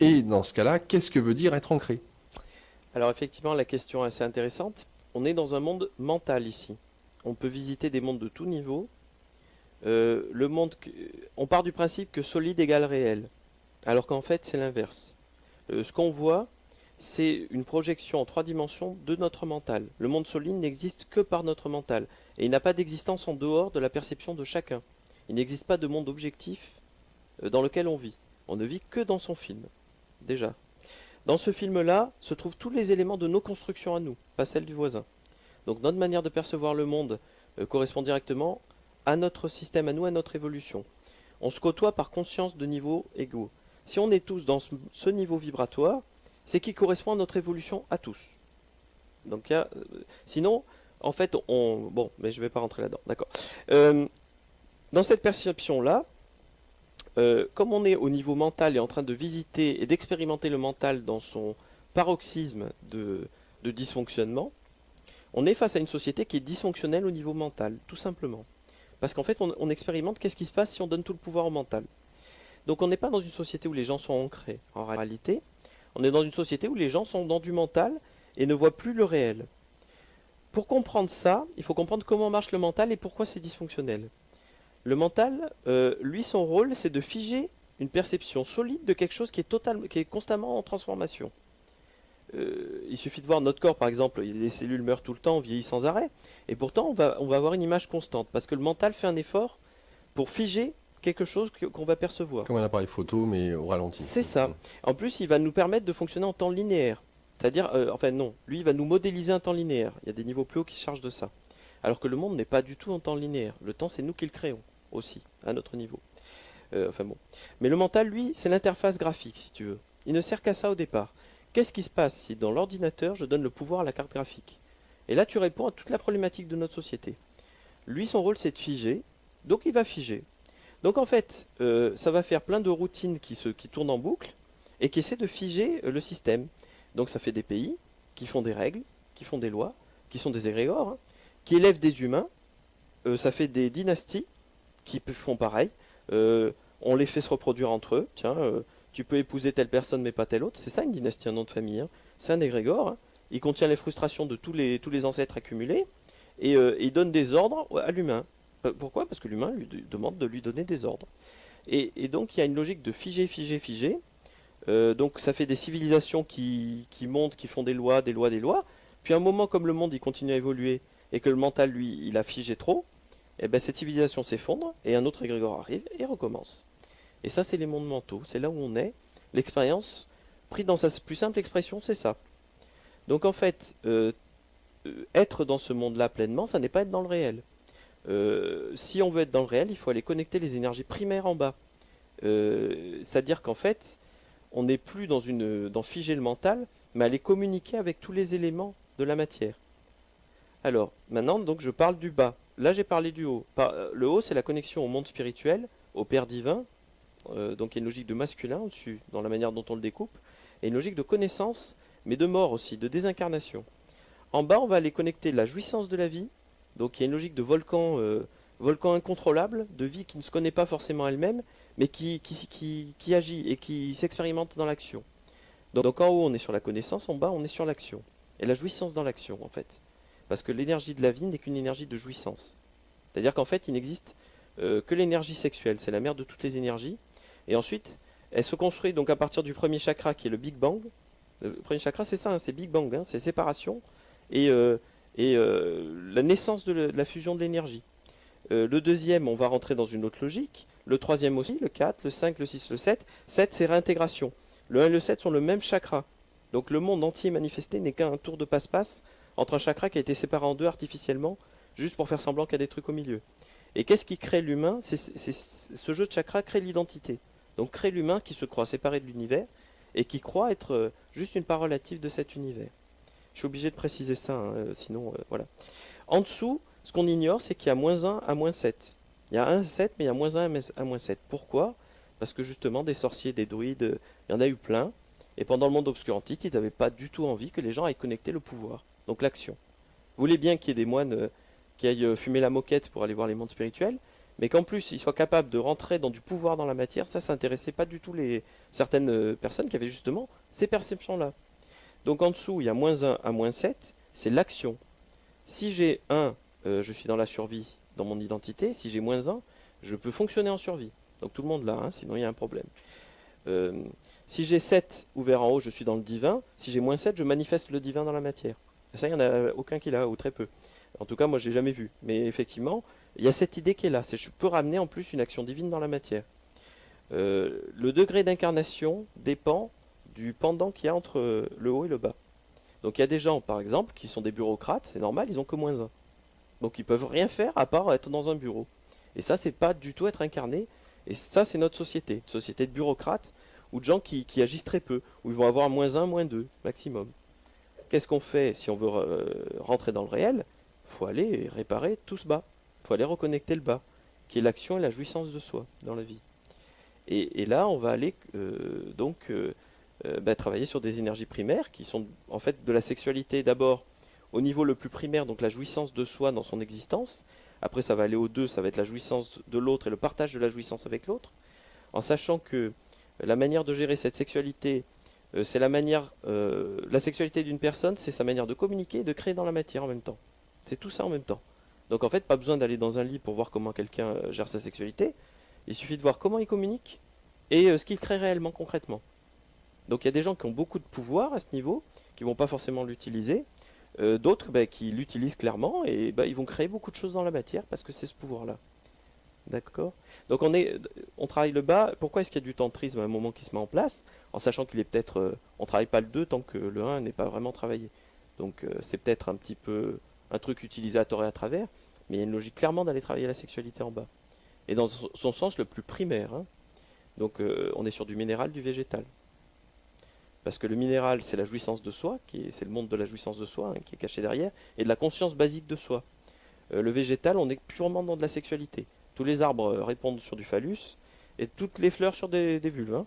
Speaker 1: Et dans ce cas-là, qu'est-ce que veut dire être ancré?
Speaker 2: Alors effectivement, la question est assez intéressante. On est dans un monde mental ici. On peut visiter des mondes de tout niveau. On part du principe que solide égale réel, alors qu'en fait c'est l'inverse. Ce qu'on voit, c'est une projection en 3 dimensions de notre mental. Le monde solide n'existe que par notre mental, et il n'a pas d'existence en dehors de la perception de chacun. Il n'existe pas de monde objectif dans lequel on vit. On ne vit que dans son film, déjà. Dans ce film-là se trouvent tous les éléments de nos constructions à nous, pas celles du voisin. Donc notre manière de percevoir le monde correspond directement à notre système, à nous, à notre évolution. On se côtoie par conscience de niveaux égaux. Si on est tous dans ce niveau vibratoire, c'est qui correspond à notre évolution à tous. Donc, sinon, en fait, bon, mais je ne vais pas rentrer là-dedans, d'accord. Dans cette perception-là, comme on est au niveau mental et en train de visiter et d'expérimenter le mental dans son paroxysme de dysfonctionnement, on est face à une société qui est dysfonctionnelle au niveau mental, tout simplement. Parce qu'en fait, on expérimente qu'est-ce qui se passe si on donne tout le pouvoir au mental. Donc on n'est pas dans une société où les gens sont ancrés. En réalité, on est dans une société où les gens sont dans du mental et ne voient plus le réel. Pour comprendre ça, il faut comprendre comment marche le mental et pourquoi c'est dysfonctionnel. Le mental, lui, son rôle, c'est de figer une perception solide de quelque chose qui est constamment en transformation. Il suffit de voir notre corps, par exemple, les cellules meurent tout le temps, vieillissent sans arrêt, et pourtant on va avoir une image constante, parce que le mental fait un effort pour figer quelque chose qu'on va percevoir.
Speaker 1: Comme un appareil photo, mais au ralenti.
Speaker 2: C'est ça. En plus, il va nous permettre de fonctionner en temps linéaire. C'est-à-dire, enfin non, lui il va nous modéliser un temps linéaire. Il y a des niveaux plus hauts qui se chargent de ça. Alors que le monde n'est pas du tout en temps linéaire. Le temps, c'est nous qui le créons, aussi, à notre niveau. Enfin bon. Mais le mental, lui, c'est l'interface graphique, si tu veux. Il ne sert qu'à ça au départ. Qu'est-ce qui se passe si dans l'ordinateur, je donne le pouvoir à la carte graphique? Et là, tu réponds à toute la problématique de notre société. Lui, son rôle, c'est de figer. Donc, il va figer. Donc, en fait, ça va faire plein de routines qui tournent en boucle et qui essaient de figer le système. Donc, ça fait des pays qui font des règles, qui font des lois, qui sont des égrégores, hein, qui élèvent des humains. Ça fait des dynasties qui font pareil. On les fait se reproduire entre eux. Tiens, tu peux épouser telle personne mais pas telle autre. C'est ça une dynastie, un nom de famille. Hein. C'est un égrégore. Hein. Il contient les frustrations de tous les ancêtres accumulés et il donne des ordres à l'humain. Pourquoi? Parce que l'humain lui demande de lui donner des ordres. Et donc il y a une logique de figer, figer, figer. Donc ça fait des civilisations qui montent, qui font des lois, des lois, des lois. Puis à un moment, comme le monde il continue à évoluer et que le mental lui il a figé trop, et ben cette civilisation s'effondre et un autre égrégore arrive et recommence. Et ça c'est les mondes mentaux, c'est là où on est. L'expérience, pris dans sa plus simple expression, c'est ça. Donc en fait, être dans ce monde-là pleinement, ça n'est pas être dans le réel. Si on veut être dans le réel, il faut aller connecter les énergies primaires en bas. C'est-à-dire qu'en fait, on n'est plus dans figer le mental, mais aller communiquer avec tous les éléments de la matière. Alors, maintenant, donc, je parle du bas. Là, j'ai parlé du haut. Le haut, c'est la connexion au monde spirituel, au Père divin. Donc, il y a une logique de masculin au-dessus, dans la manière dont on le découpe, et une logique de connaissance, mais de mort aussi, de désincarnation. En bas, on va aller connecter la jouissance de la vie. Donc, il y a une logique de volcan incontrôlable, de vie qui ne se connaît pas forcément elle-même, mais qui agit et qui s'expérimente dans l'action. Donc en haut, on est sur la connaissance, en bas, on est sur l'action. Et la jouissance dans l'action, en fait. Parce que l'énergie de la vie n'est qu'une énergie de jouissance. C'est-à-dire qu'en fait, il n'existe que l'énergie sexuelle. C'est la mère de toutes les énergies. Et ensuite, elle se construit donc à partir du premier chakra, qui est le Big Bang. Le premier chakra, c'est ça, hein, c'est Big Bang, hein, c'est séparation et la naissance de la fusion de l'énergie. Le deuxième, on va rentrer dans une autre logique. Le troisième aussi, le 4, le 5, le 6, le 7. 7, c'est réintégration. Le 1 et le 7 sont le même chakra. Donc le monde entier manifesté n'est qu'un tour de passe-passe entre un chakra qui a été séparé en deux artificiellement, juste pour faire semblant qu'il y a des trucs au milieu. Et qu'est-ce qui crée l'humain? Ce jeu de chakra crée l'identité. Donc crée l'humain qui se croit séparé de l'univers et qui croit être juste une part relative de cet univers. Je suis obligé de préciser ça, hein, sinon voilà. En dessous, ce qu'on ignore, c'est qu'il y a -1 à -7. Il y a 1 à 7, mais il y a -1 à -7. Pourquoi? Parce que justement, des sorciers, des druides, il y en a eu plein. Et pendant le monde obscurantiste, ils n'avaient pas du tout envie que les gens aillent connecter le pouvoir, donc l'action. Vous voulez bien qu'il y ait des moines qui aillent fumer la moquette pour aller voir les mondes spirituels, mais qu'en plus ils soient capables de rentrer dans du pouvoir dans la matière, ça intéressait pas du tout certaines personnes qui avaient justement ces perceptions-là. Donc en dessous, il y a -1 à -7, c'est l'action. Si j'ai 1, je suis dans la survie, dans mon identité. Si j'ai -1, je peux fonctionner en survie. Donc tout le monde là, hein, sinon il y a un problème. Si j'ai 7 ouvert en haut, je suis dans le divin. Si j'ai -7, je manifeste le divin dans la matière. Et ça, il n'y en a aucun qui l'a, ou très peu. En tout cas, moi, je l'ai jamais vu. Mais effectivement, il y a cette idée qui est là. C'est je peux ramener en plus une action divine dans la matière. Le degré d'incarnation dépend du pendant qu'il y a entre le haut et le bas. Donc il y a des gens, par exemple, qui sont des bureaucrates, c'est normal, ils ont que -1. Donc ils peuvent rien faire à part être dans un bureau. Et ça, c'est pas du tout être incarné. Et ça, c'est notre société. Une société de bureaucrates ou de gens qui agissent très peu, où ils vont avoir -1, -2 maximum. Qu'est-ce qu'on fait si on veut rentrer dans le réel? Il faut aller réparer tout ce bas. Il faut aller reconnecter le bas, qui est l'action et la jouissance de soi dans la vie. Et là, on va aller travailler sur des énergies primaires qui sont en fait de la sexualité d'abord au niveau le plus primaire, donc la jouissance de soi dans son existence. Après, ça va aller au 2, ça va être la jouissance de l'autre et le partage de la jouissance avec l'autre, en sachant que la manière de gérer cette sexualité, c'est la sexualité d'une personne, c'est sa manière de communiquer et de créer dans la matière en même temps. C'est tout ça en même temps. Donc en fait, pas besoin d'aller dans un lit pour voir comment quelqu'un gère sa sexualité. Il suffit de voir comment il communique et ce qu'il crée réellement, concrètement. Donc il y a des gens qui ont beaucoup de pouvoir à ce niveau, qui vont pas forcément l'utiliser. D'autres qui l'utilisent clairement et ils vont créer beaucoup de choses dans la matière parce que c'est ce pouvoir-là. D'accord? Donc on travaille le bas. Pourquoi est-ce qu'il y a du tantrisme à un moment qui se met en place? En sachant qu'il est peut-être... on ne travaille pas le 2 tant que le 1 n'est pas vraiment travaillé. Donc c'est peut-être un petit peu un truc utilisé à tort et à travers, mais il y a une logique clairement d'aller travailler la sexualité en bas. Et dans son sens le plus primaire. Hein. Donc on est sur du minéral, du végétal. Parce que le minéral, c'est la jouissance de soi, c'est le monde de la jouissance de soi, hein, qui est caché derrière, et de la conscience basique de soi. Le végétal, on est purement dans de la sexualité. Tous les arbres répondent sur du phallus, et toutes les fleurs sur des vulves. Hein.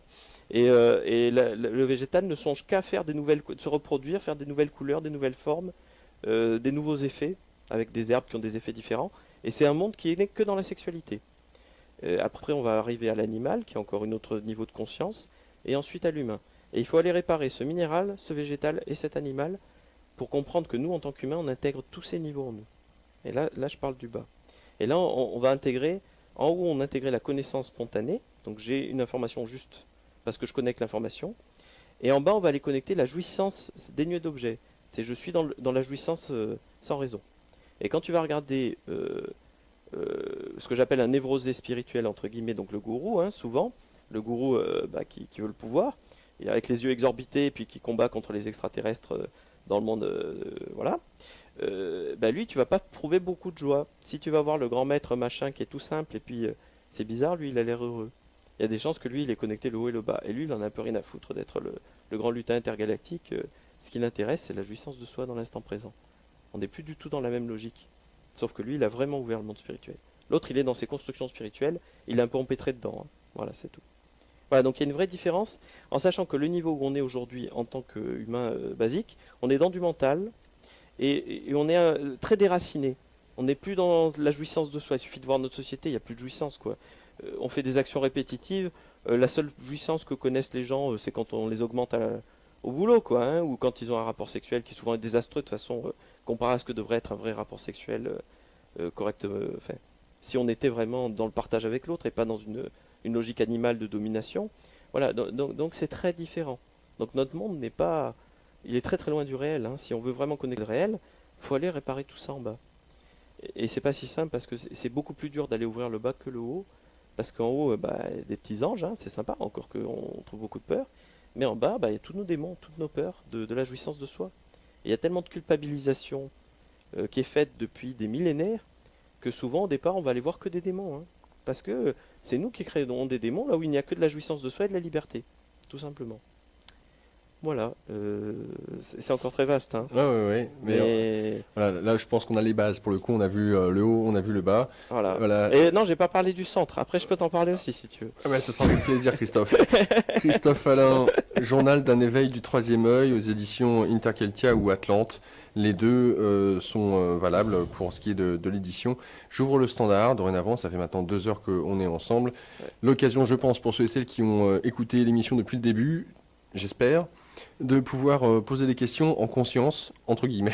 Speaker 2: Le végétal ne songe qu'à faire se reproduire, faire des nouvelles couleurs, des nouvelles formes, des nouveaux effets, avec des herbes qui ont des effets différents. Et c'est un monde qui n'est que dans la sexualité. Après, on va arriver à l'animal, qui a encore un autre niveau de conscience, et ensuite à l'humain. Et il faut aller réparer ce minéral, ce végétal et cet animal pour comprendre que nous, en tant qu'humains, on intègre tous ces niveaux en nous. Et là je parle du bas. Et là, on va intégrer, en haut, on intégrait la connaissance spontanée. Donc j'ai une information juste parce que je connecte l'information. Et en bas, on va aller connecter la jouissance dénuée d'objet. C'est je suis dans la jouissance sans raison. Et quand tu vas regarder ce que j'appelle un névrosé spirituel, entre guillemets, donc le gourou, hein, souvent, le gourou qui veut le pouvoir, et avec les yeux exorbités, puis qui combat contre les extraterrestres dans le monde, voilà. Lui, tu vas pas trouver beaucoup de joie. Si tu vas voir le grand maître machin qui est tout simple, et puis c'est bizarre, lui, il a l'air heureux. Il y a des chances que lui, il est connecté le haut et le bas. Et lui, il en a un peu rien à foutre d'être le grand lutin intergalactique. Ce qui l'intéresse, c'est la jouissance de soi dans l'instant présent. On n'est plus du tout dans la même logique. Sauf que lui, il a vraiment ouvert le monde spirituel. L'autre, il est dans ses constructions spirituelles, il est un peu empêtré dedans. Hein. Voilà, c'est tout. Voilà, donc il y a une vraie différence, en sachant que le niveau où on est aujourd'hui en tant qu'humain basique, on est dans du mental, et on est très déraciné. On n'est plus dans la jouissance de soi. Il suffit de voir notre société, il n'y a plus de jouissance, quoi. On fait des actions répétitives. La seule jouissance que connaissent les gens, c'est quand on les augmente au boulot, quoi, hein, ou quand ils ont un rapport sexuel qui souvent est désastreux de façon comparé à ce que devrait être un vrai rapport sexuel correct. Si on était vraiment dans le partage avec l'autre et pas dans une logique animale de domination. Voilà, donc c'est très différent. Donc notre monde n'est pas... Il est très très loin du réel. Hein. Si on veut vraiment connecter le réel, il faut aller réparer tout ça en bas. Et c'est pas si simple parce que c'est beaucoup plus dur d'aller ouvrir le bas que le haut. Parce qu'en haut, des petits anges, hein, c'est sympa, encore qu'on trouve beaucoup de peur. Mais en bas, bah, il y a tous nos démons, toutes nos peurs de la jouissance de soi. Et il y a tellement de culpabilisation qui est faite depuis des millénaires que souvent, au départ, on va aller voir que des démons. Hein. Parce que c'est nous qui créons des démons là où il n'y a que de la jouissance de soi et de la liberté. Tout simplement. Voilà. C'est encore très vaste. Hein.
Speaker 1: Ouais. Mais voilà, là, je pense qu'on a les bases. Pour le coup, on a vu le haut, on a vu le bas.
Speaker 2: Voilà.
Speaker 1: Voilà.
Speaker 2: Et non, j'ai pas parlé du centre. Après, je peux t'en parler aussi si tu veux.
Speaker 1: Ah bah, ce sera avec plaisir, Christophe. Christophe Alain, Journal d'un éveil du troisième œil aux éditions Interkeltia ou Atlante. Les deux sont valables pour ce qui est de l'édition. J'ouvre le standard. Dorénavant, ça fait maintenant 2 heures qu'on est ensemble.
Speaker 2: Ouais.
Speaker 1: L'occasion, je pense, pour ceux et celles qui ont écouté l'émission depuis le début, j'espère, de pouvoir poser des questions en conscience, entre guillemets.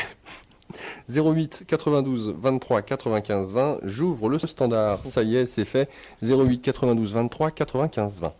Speaker 1: 08 92 23 95 20, j'ouvre le standard. Ça y est, c'est fait. 08 92 23 95 20.